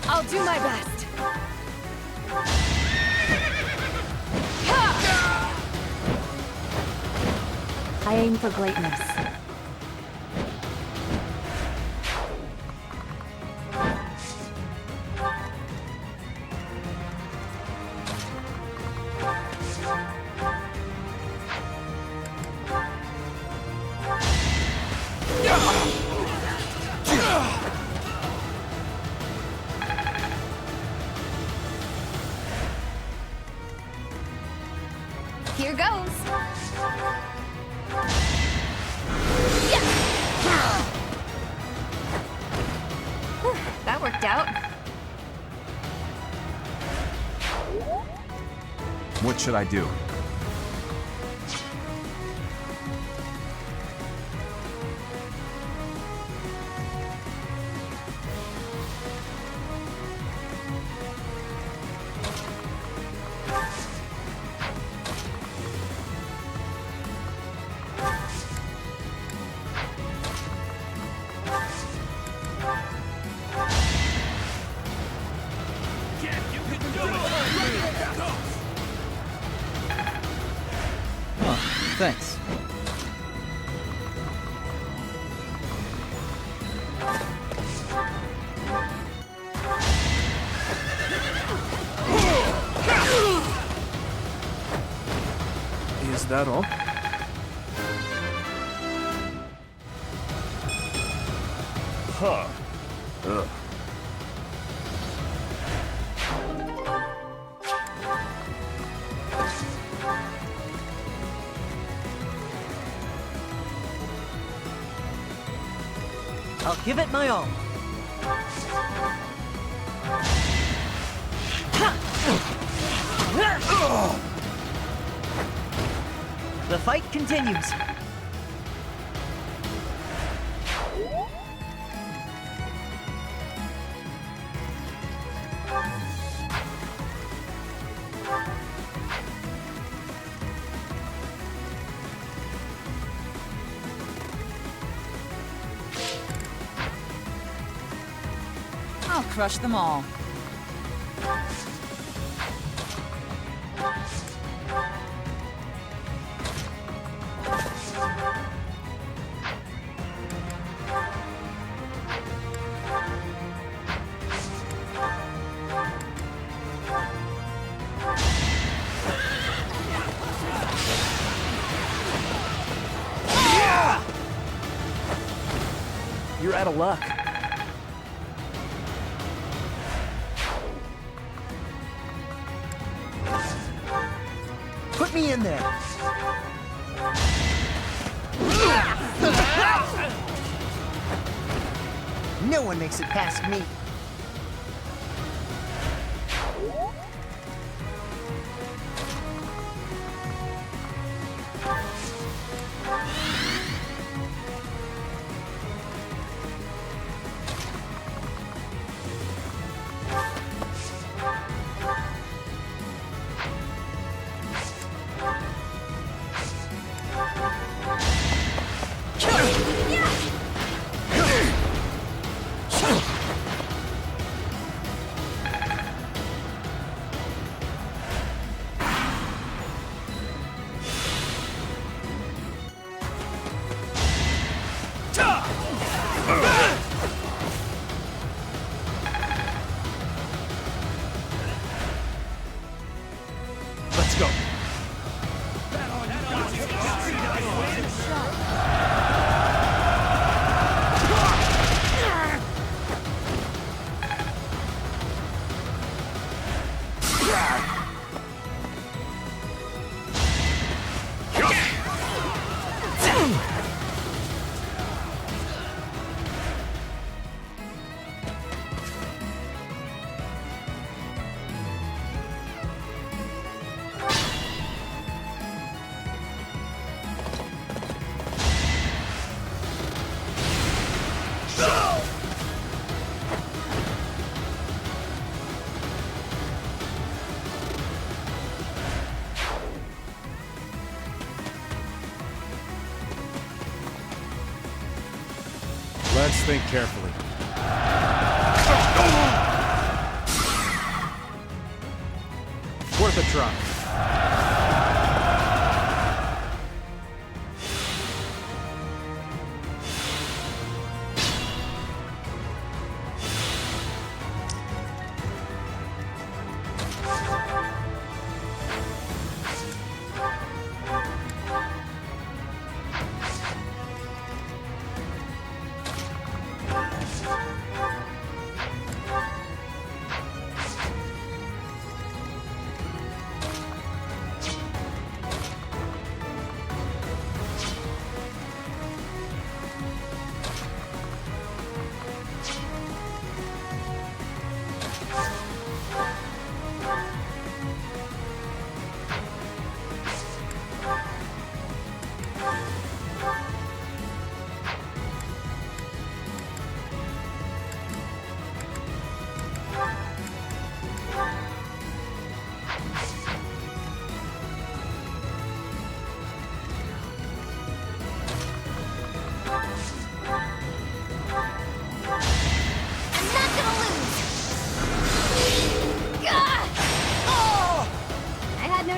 I'll do my best. I aim for greatness. Here goes. That worked out. What should I do? Thanks. Is that all? Huh. Ugh. I'll give it my all. The fight continues. I'll crush them all. You're out of luck. Put me in there. No one makes it past me. Let's go. Let's think carefully. Worth a try.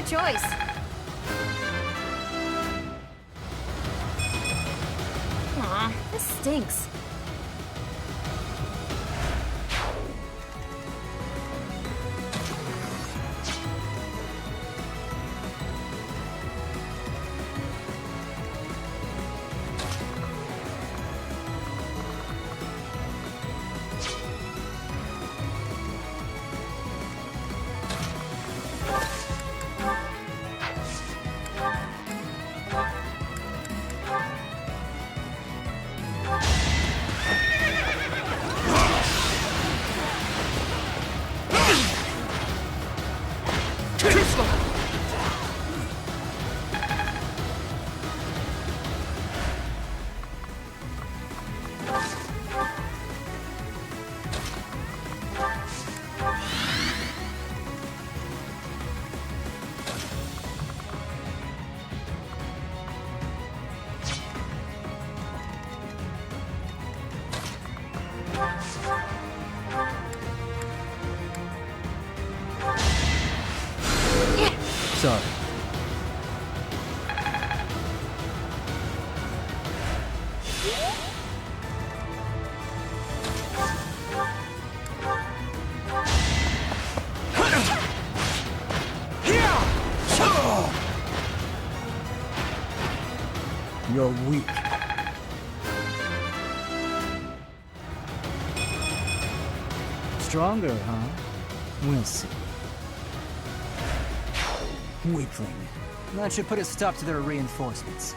Choice. Aw, this stinks. Sorry. You're weak. Stronger, huh? We'll see. Weakling. That should put a stop to their reinforcements.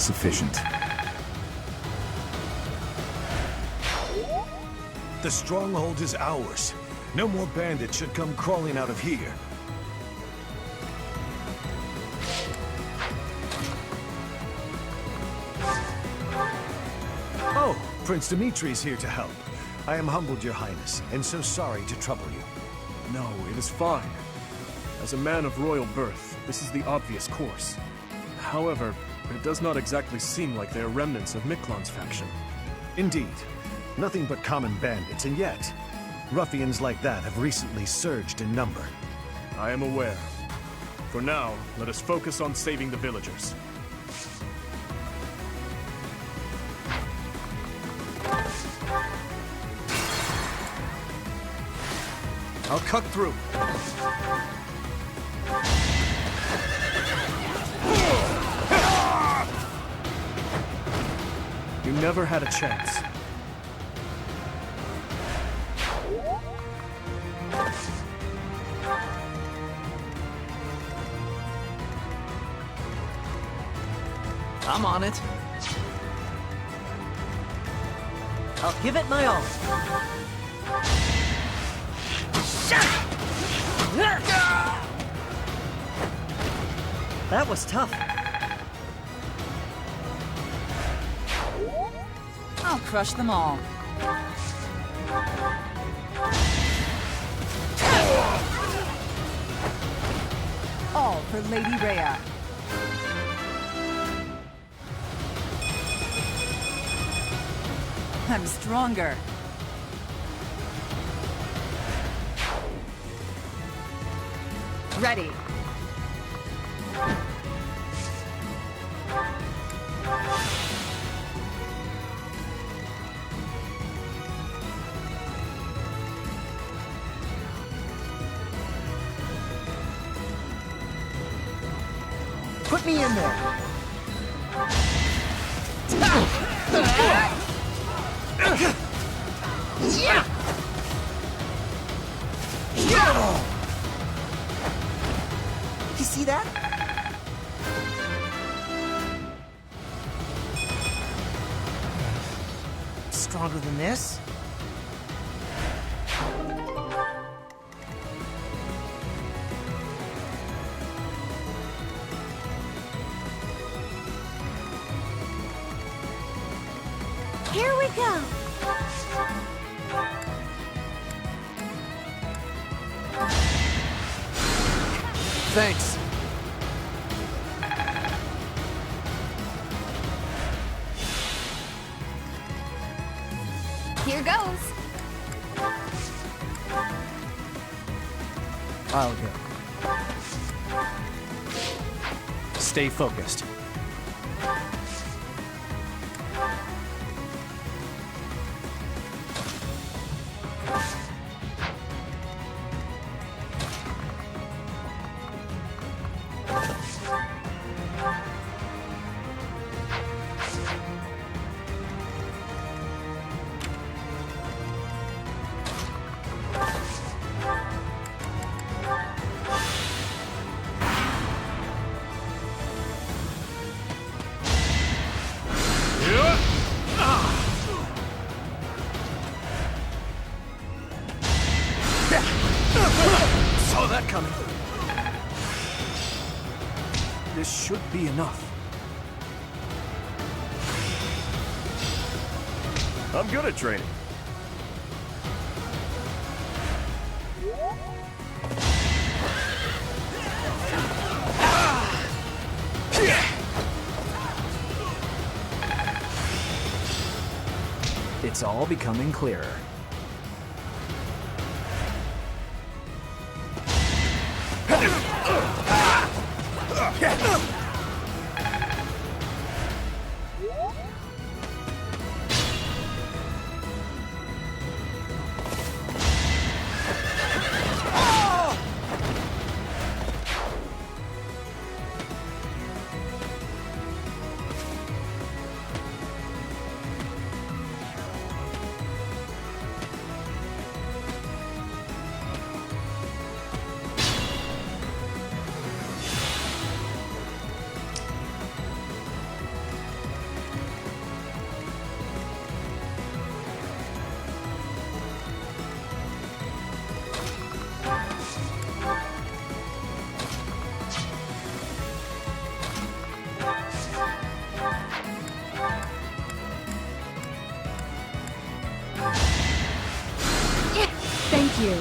Sufficient. The stronghold is ours. No more bandits should come crawling out of here. Oh, Prince Dimitri's here to help. I am humbled, Your Highness, and so sorry to trouble you. No, it is fine. As a man of royal birth, this is the obvious course. However, it does not exactly seem like they are remnants of Miklon's faction. Indeed. Nothing but common bandits, and yet, ruffians like that have recently surged in number. I am aware. For now, let us focus on saving the villagers. I'll cut through. You never had a chance. I'm on it. I'll give it my all. That was tough. I'll crush them all. All for Lady Rhea. I'm stronger. Ready. Put me in there. You see that? Stronger than this? Here we go. Thanks. Here goes. I'll go. Stay focused. coming. This should be enough. I'm good at training. It's all becoming clearer. Thank you.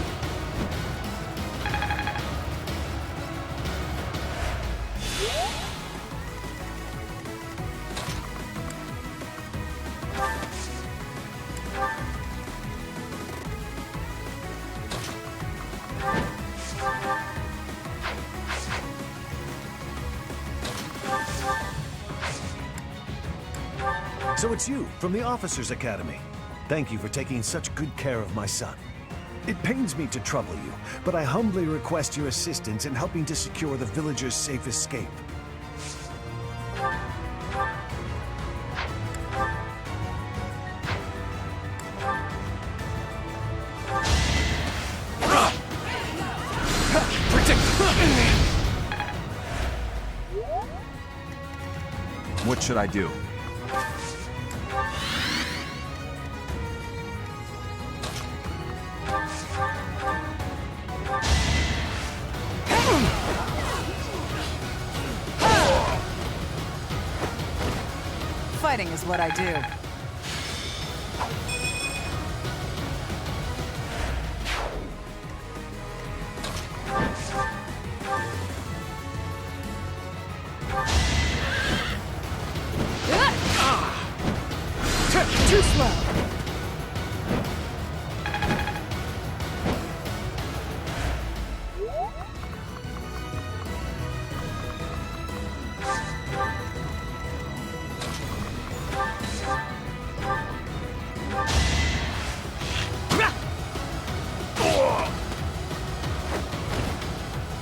So it's you, from the Officers' Academy. Thank you for taking such good care of my son. It pains me to trouble you, but I humbly request your assistance in helping to secure the villagers' safe escape. What should I do? Fighting is what I do. Too slow.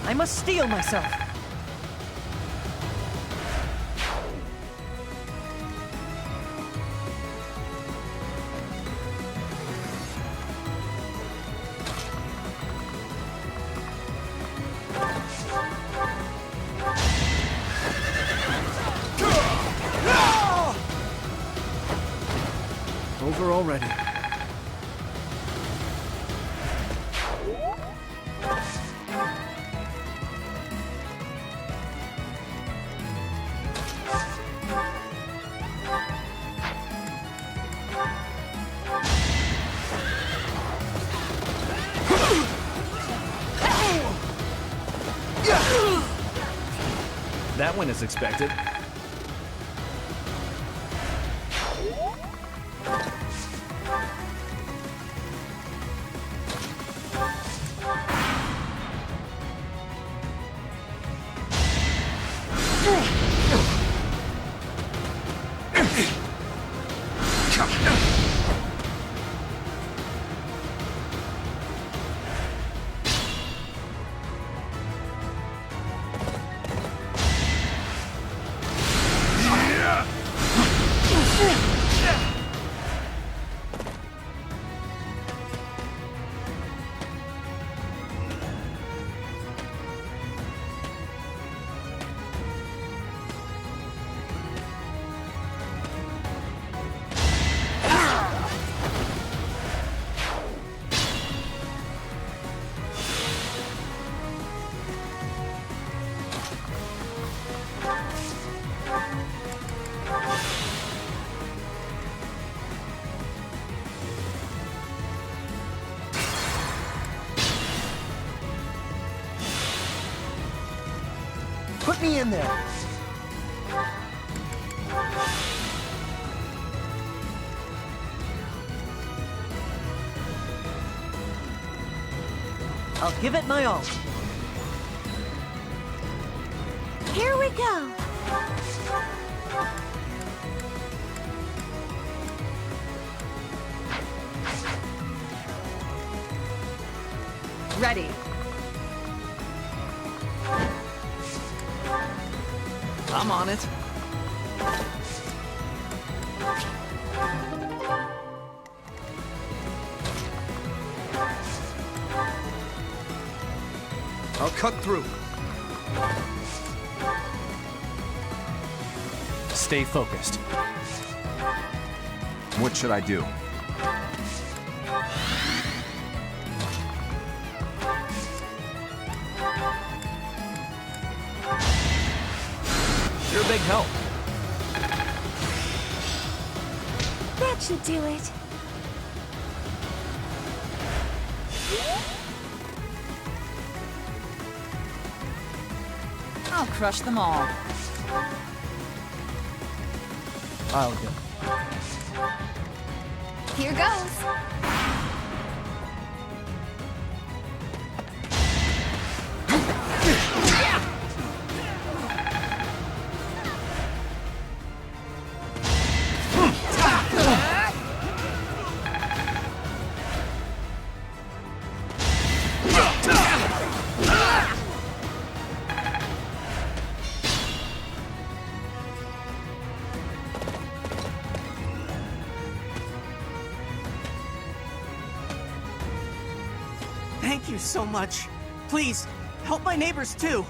I must steel myself. Over already. That went as expected. Put me in there! I'll give it my all. Here we go. Ready. I'm on it. I'll cut through. Stay focused. What should I do? You're a big help. That should do it. I'll crush them all. I'll go. Here goes. Thank you so much. Please, help my neighbors too.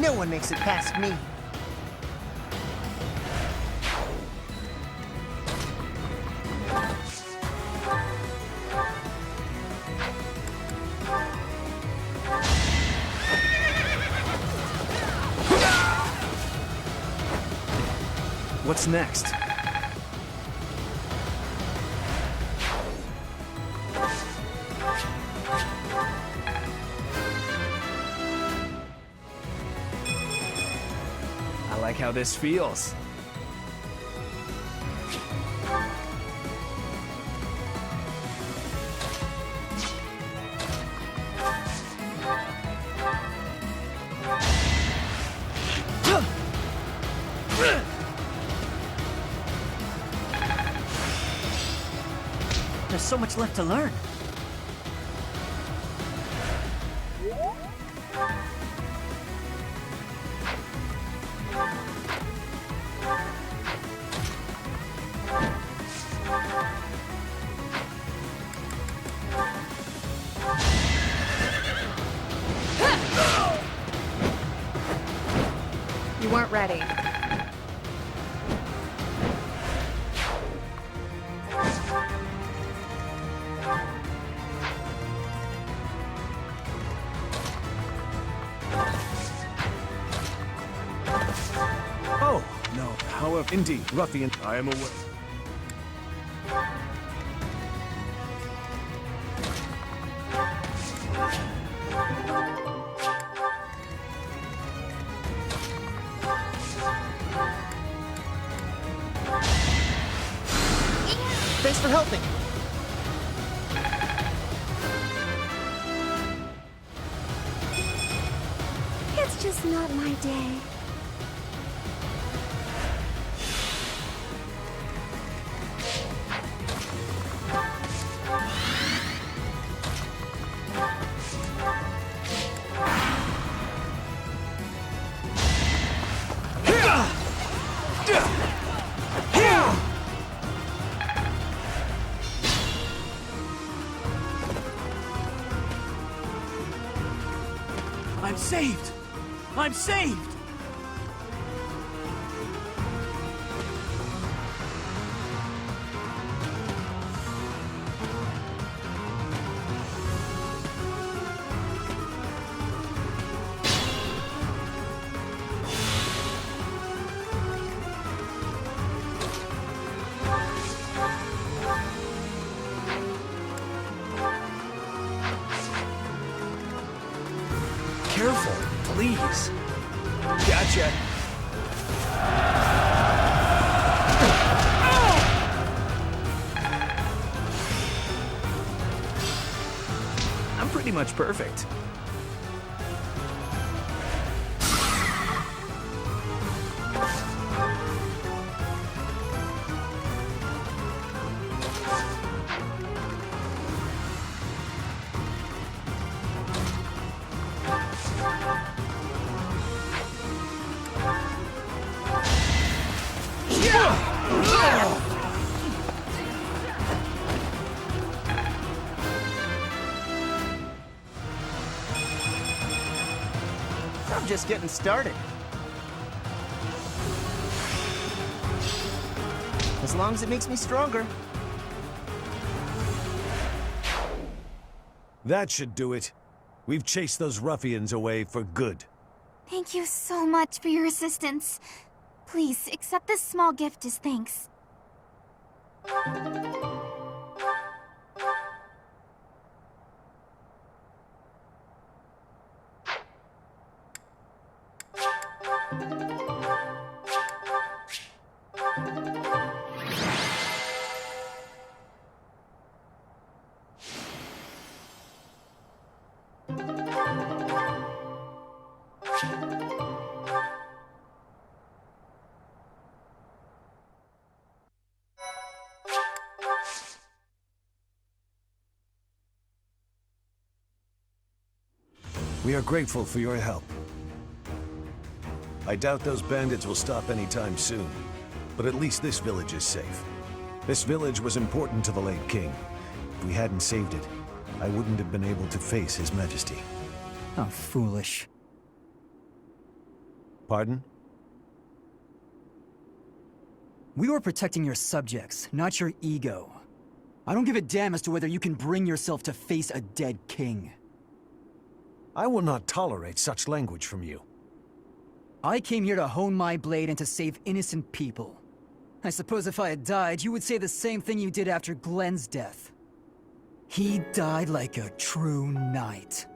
No one makes it past me. What's next? I like how this feels. There's so much left to learn. You weren't ready. Oh, no. However, indeed, ruffian, I am aware. Thanks for helping. It's just not my day. I'm saved! I'm saved! Careful, please. Gotcha. I'm pretty much perfect. I'm just getting started. As long as it makes me stronger. That should do it. We've chased those ruffians away for good. Thank you so much for your assistance. Please, accept this small gift as thanks. We are grateful for your help. I doubt those bandits will stop anytime soon, but at least this village is safe. This village was important to the late king. If we hadn't saved it, I wouldn't have been able to face his majesty. How foolish. Pardon? We were protecting your subjects, not your ego. I don't give a damn as to whether you can bring yourself to face a dead king. I will not tolerate such language from you. I came here to hone my blade and to save innocent people. I suppose if I had died, you would say the same thing you did after Glenn's death. He died like a true knight.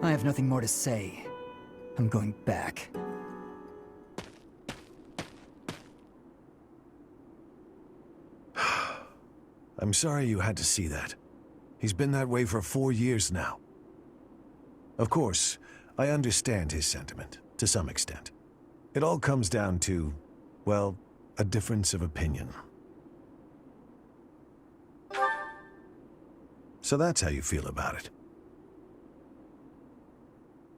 I have nothing more to say. I'm going back. I'm sorry you had to see that. He's been that way for 4 years now. Of course, I understand his sentiment, to some extent. It all comes down to, well, a difference of opinion. So that's how you feel about it.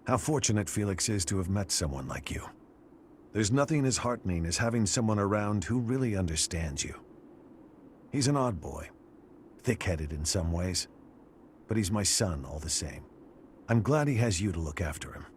How fortunate Felix is to have met someone like you. There's nothing as heartening as having someone around who really understands you. He's an odd boy, thick-headed in some ways, but he's my son all the same. I'm glad he has you to look after him.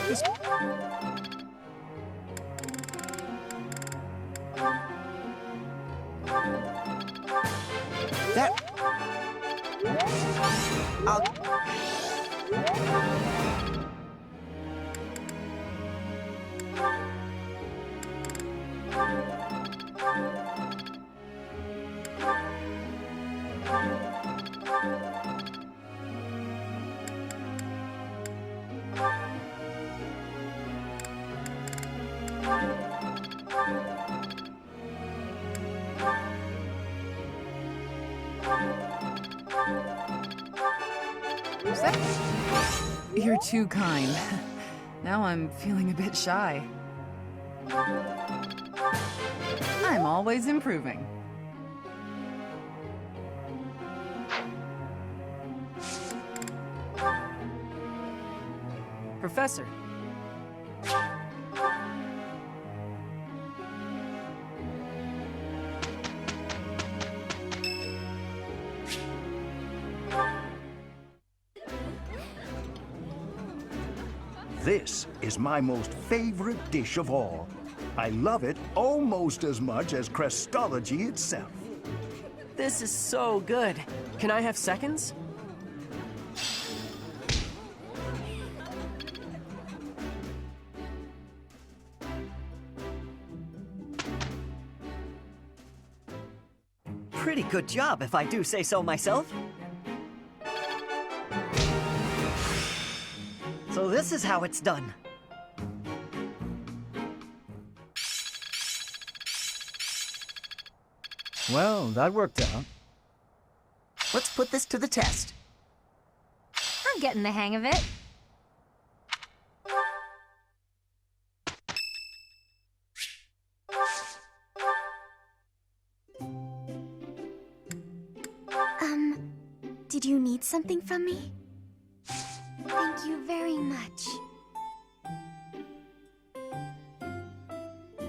This... That... You're too kind. Now I'm feeling a bit shy. I'm always improving. Professor. This is my most favorite dish of all. I love it almost as much as Crestology itself. This is so good. Can I have seconds? Pretty good job, if I do say so myself. So this is how it's done. Well, that worked out. Let's put this to the test. I'm getting the hang of it. Did you need something from me? Thank you very much.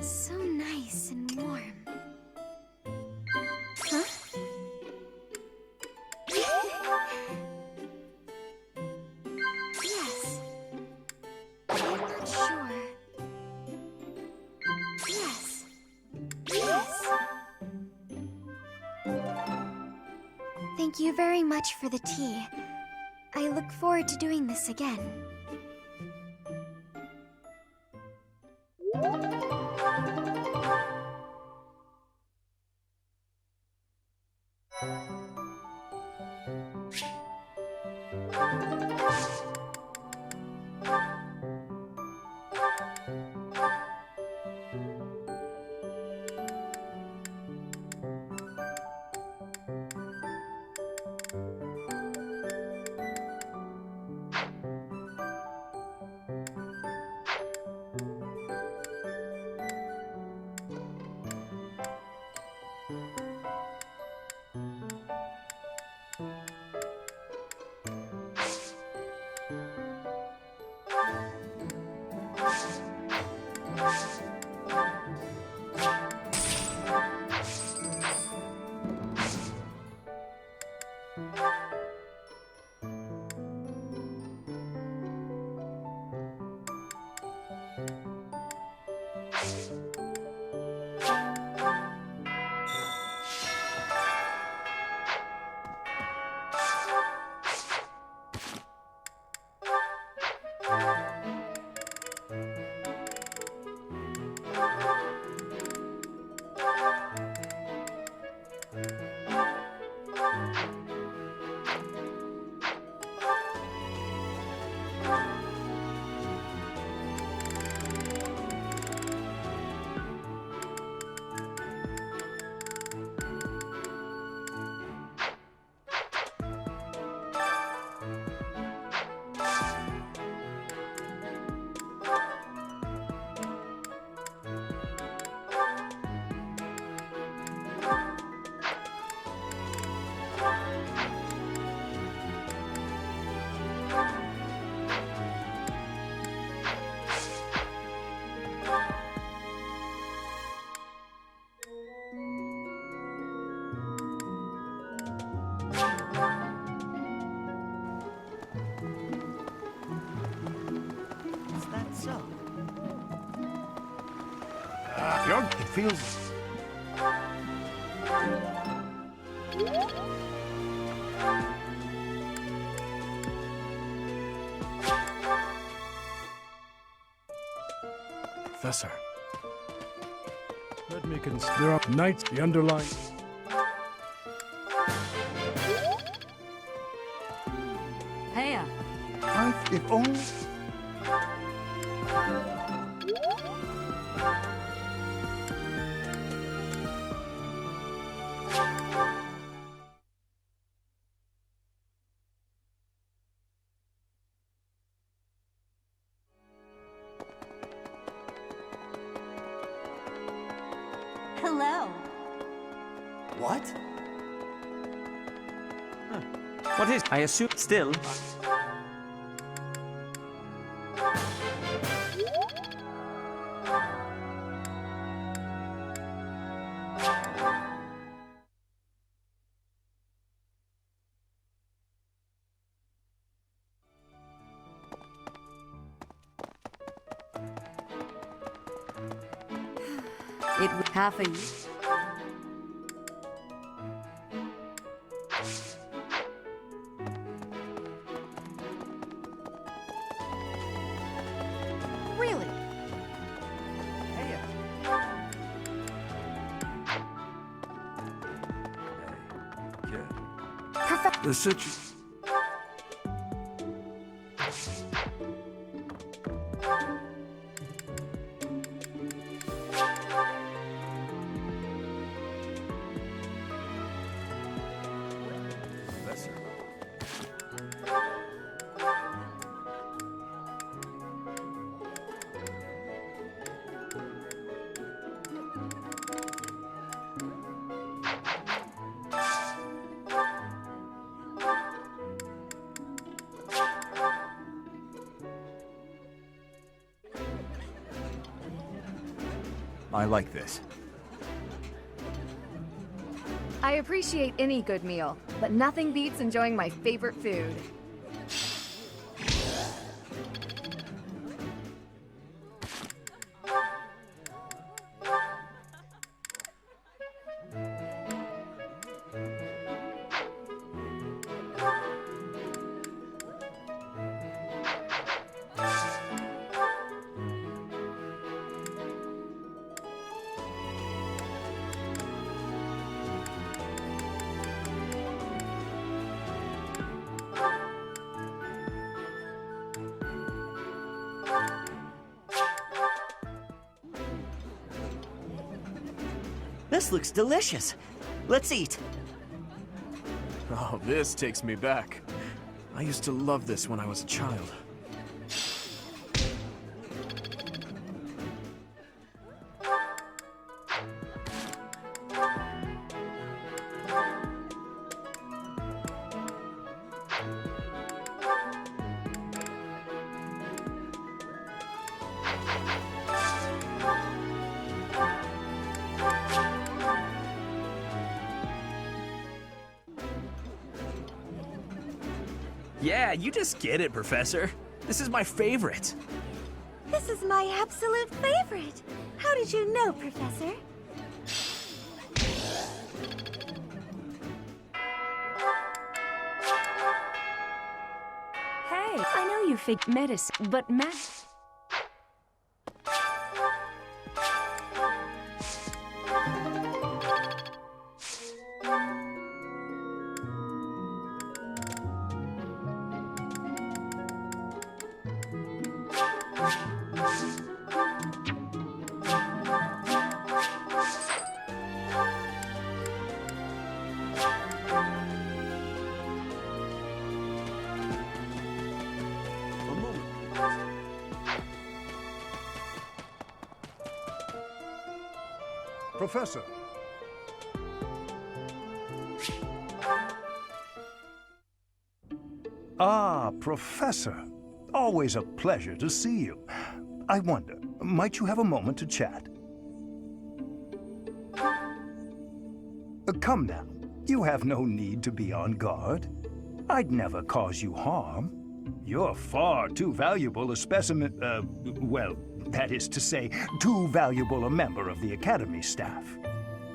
So nice and warm. Huh? Yes. I'm not sure. Yes. Yes. Thank you very much for the tea. I look forward to doing this again. It feels... Professor. Let me consider up knights the underlying... Heya. If only... Hello. What? What is... I assume still... It would half a... Really? The situ... I like this. I appreciate any good meal, but nothing beats enjoying my favorite food. This looks delicious. Let's eat. Oh, this takes me back. I used to love this when I was a child. Yeah, you just get it, Professor. This is my favorite. This is my absolute favorite. How did you know, Professor? Hey, I know you fake medicine, but Professor. Ah, Professor. Always a pleasure to see you. I wonder, might you have a moment to chat? Come now. You have no need to be on guard. I'd never cause you harm. You're far too valuable a specimen, well, that is to say, too valuable a member of the Academy staff.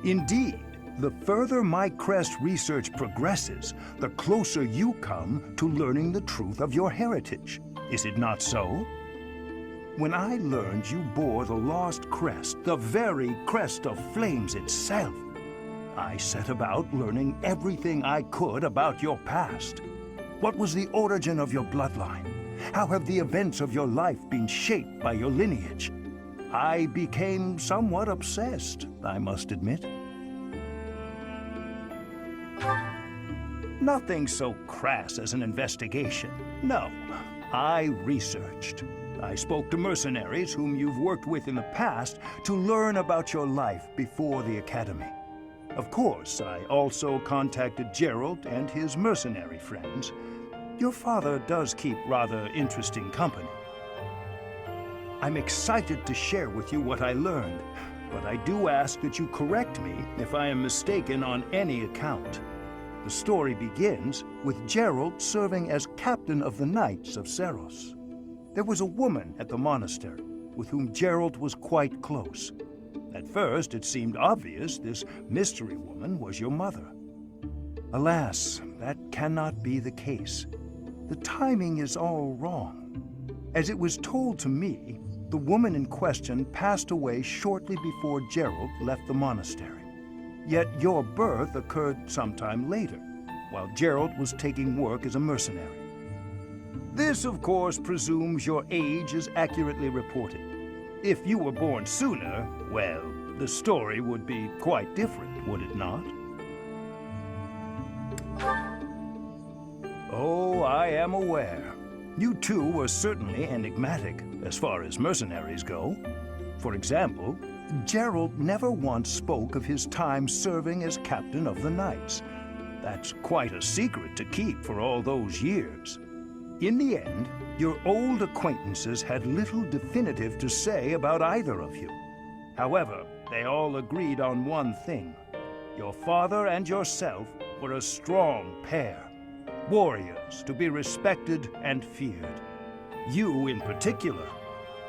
Indeed, the further my Crest research progresses, the closer you come to learning the truth of your heritage. Is it not so? When I learned you bore the lost crest, the very crest of flames itself, I set about learning everything I could about your past. What was the origin of your bloodline? How have the events of your life been shaped by your lineage? I became somewhat obsessed, I must admit. Nothing so crass as an investigation. No, I researched. I spoke to mercenaries whom you've worked with in the past to learn about your life before the Academy. Of course, I also contacted Gerald and his mercenary friends. Your father does keep rather interesting company. I'm excited to share with you what I learned, but I do ask that you correct me if I am mistaken on any account. The story begins with Gerald serving as captain of the Knights of Seros. There was a woman at the monastery with whom Gerald was quite close. At first, it seemed obvious this mystery woman was your mother. Alas, that cannot be the case. The timing is all wrong. As it was told to me, the woman in question passed away shortly before Gerald left the monastery. Yet your birth occurred sometime later, while Gerald was taking work as a mercenary. This, of course, presumes your age is accurately reported. If you were born sooner, well, the story would be quite different, would it not? Oh, I am aware. You two were certainly enigmatic as far as mercenaries go. For example, Gerald never once spoke of his time serving as captain of the Knights. That's quite a secret to keep for all those years. In the end, your old acquaintances had little definitive to say about either of you. However, they all agreed on one thing. Your father and yourself were a strong pair. Warriors to be respected and feared. You in particular.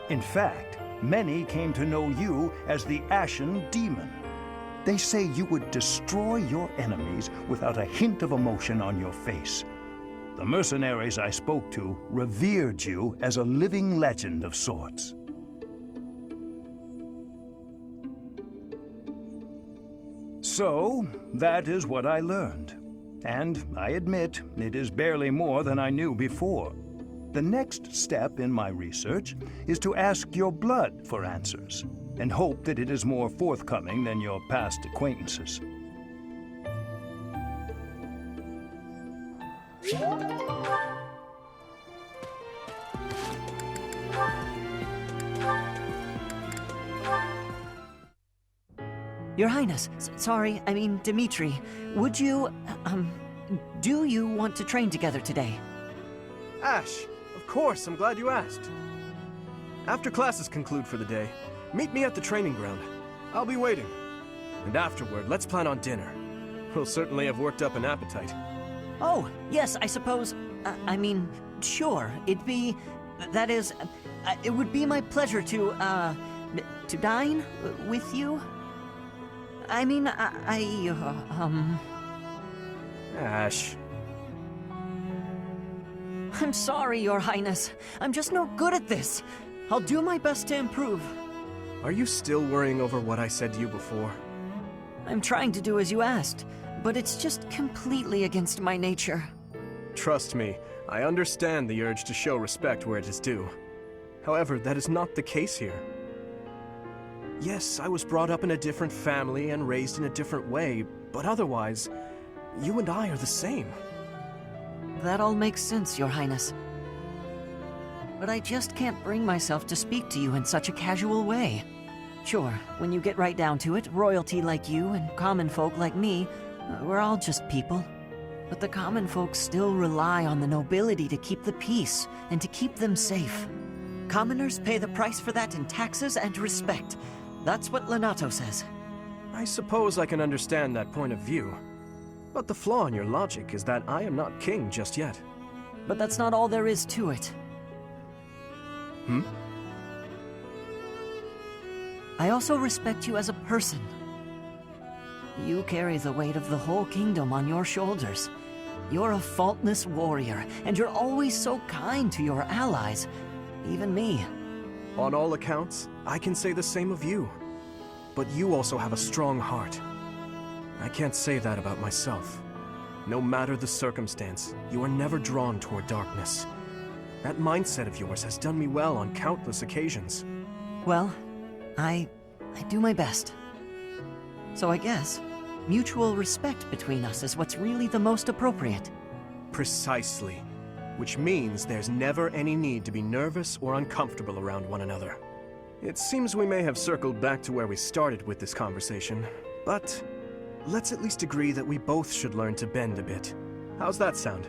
In fact, many came to know you as the Ashen Demon. They say you would destroy your enemies without a hint of emotion on your face. The mercenaries I spoke to revered you as a living legend of sorts. So, that is what I learned. And I admit, it is barely more than I knew before. The next step in my research is to ask your blood for answers, and hope that it is more forthcoming than your past acquaintances. Your Highness, Dimitri, would you, do you want to train together today? Ash, of course, I'm glad you asked. After classes conclude for the day, meet me at the training ground. I'll be waiting. And afterward, let's plan on dinner. We'll certainly have worked up an appetite. Oh, yes, I suppose, sure, it would be my pleasure to dine with you. Ash. I'm sorry, Your Highness. I'm just no good at this. I'll do my best to improve. Are you still worrying over what I said to you before? I'm trying to do as you asked, but it's just completely against my nature. Trust me, I understand the urge to show respect where it is due. However, that is not the case here. Yes, I was brought up in a different family and raised in a different way, but otherwise, you and I are the same. That all makes sense, Your Highness. But I just can't bring myself to speak to you in such a casual way. Sure, when you get right down to it, royalty like you and common folk like me, we're all just people. But the common folk still rely on the nobility to keep the peace and to keep them safe. Commoners pay the price for that in taxes and respect. That's what Lenato says. I suppose I can understand that point of view. But the flaw in your logic is that I am not king just yet. But that's not all there is to it. I also respect you as a person. You carry the weight of the whole kingdom on your shoulders. You're a faultless warrior, and you're always so kind to your allies, even me. On all accounts, I can say the same of you. But you also have a strong heart. I can't say that about myself. No matter the circumstance, you are never drawn toward darkness. That mindset of yours has done me well on countless occasions. Well, I do my best. So I guess mutual respect between us is what's really the most appropriate. Precisely. which means there's never any need to be nervous or uncomfortable around one another. It seems we may have circled back to where we started with this conversation, but let's at least agree that we both should learn to bend a bit. How's that sound?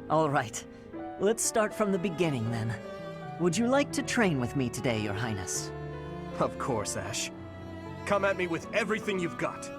All right. Let's start from the beginning, then. Would you like to train with me today, Your Highness? Of course, Ash. Come at me with everything you've got.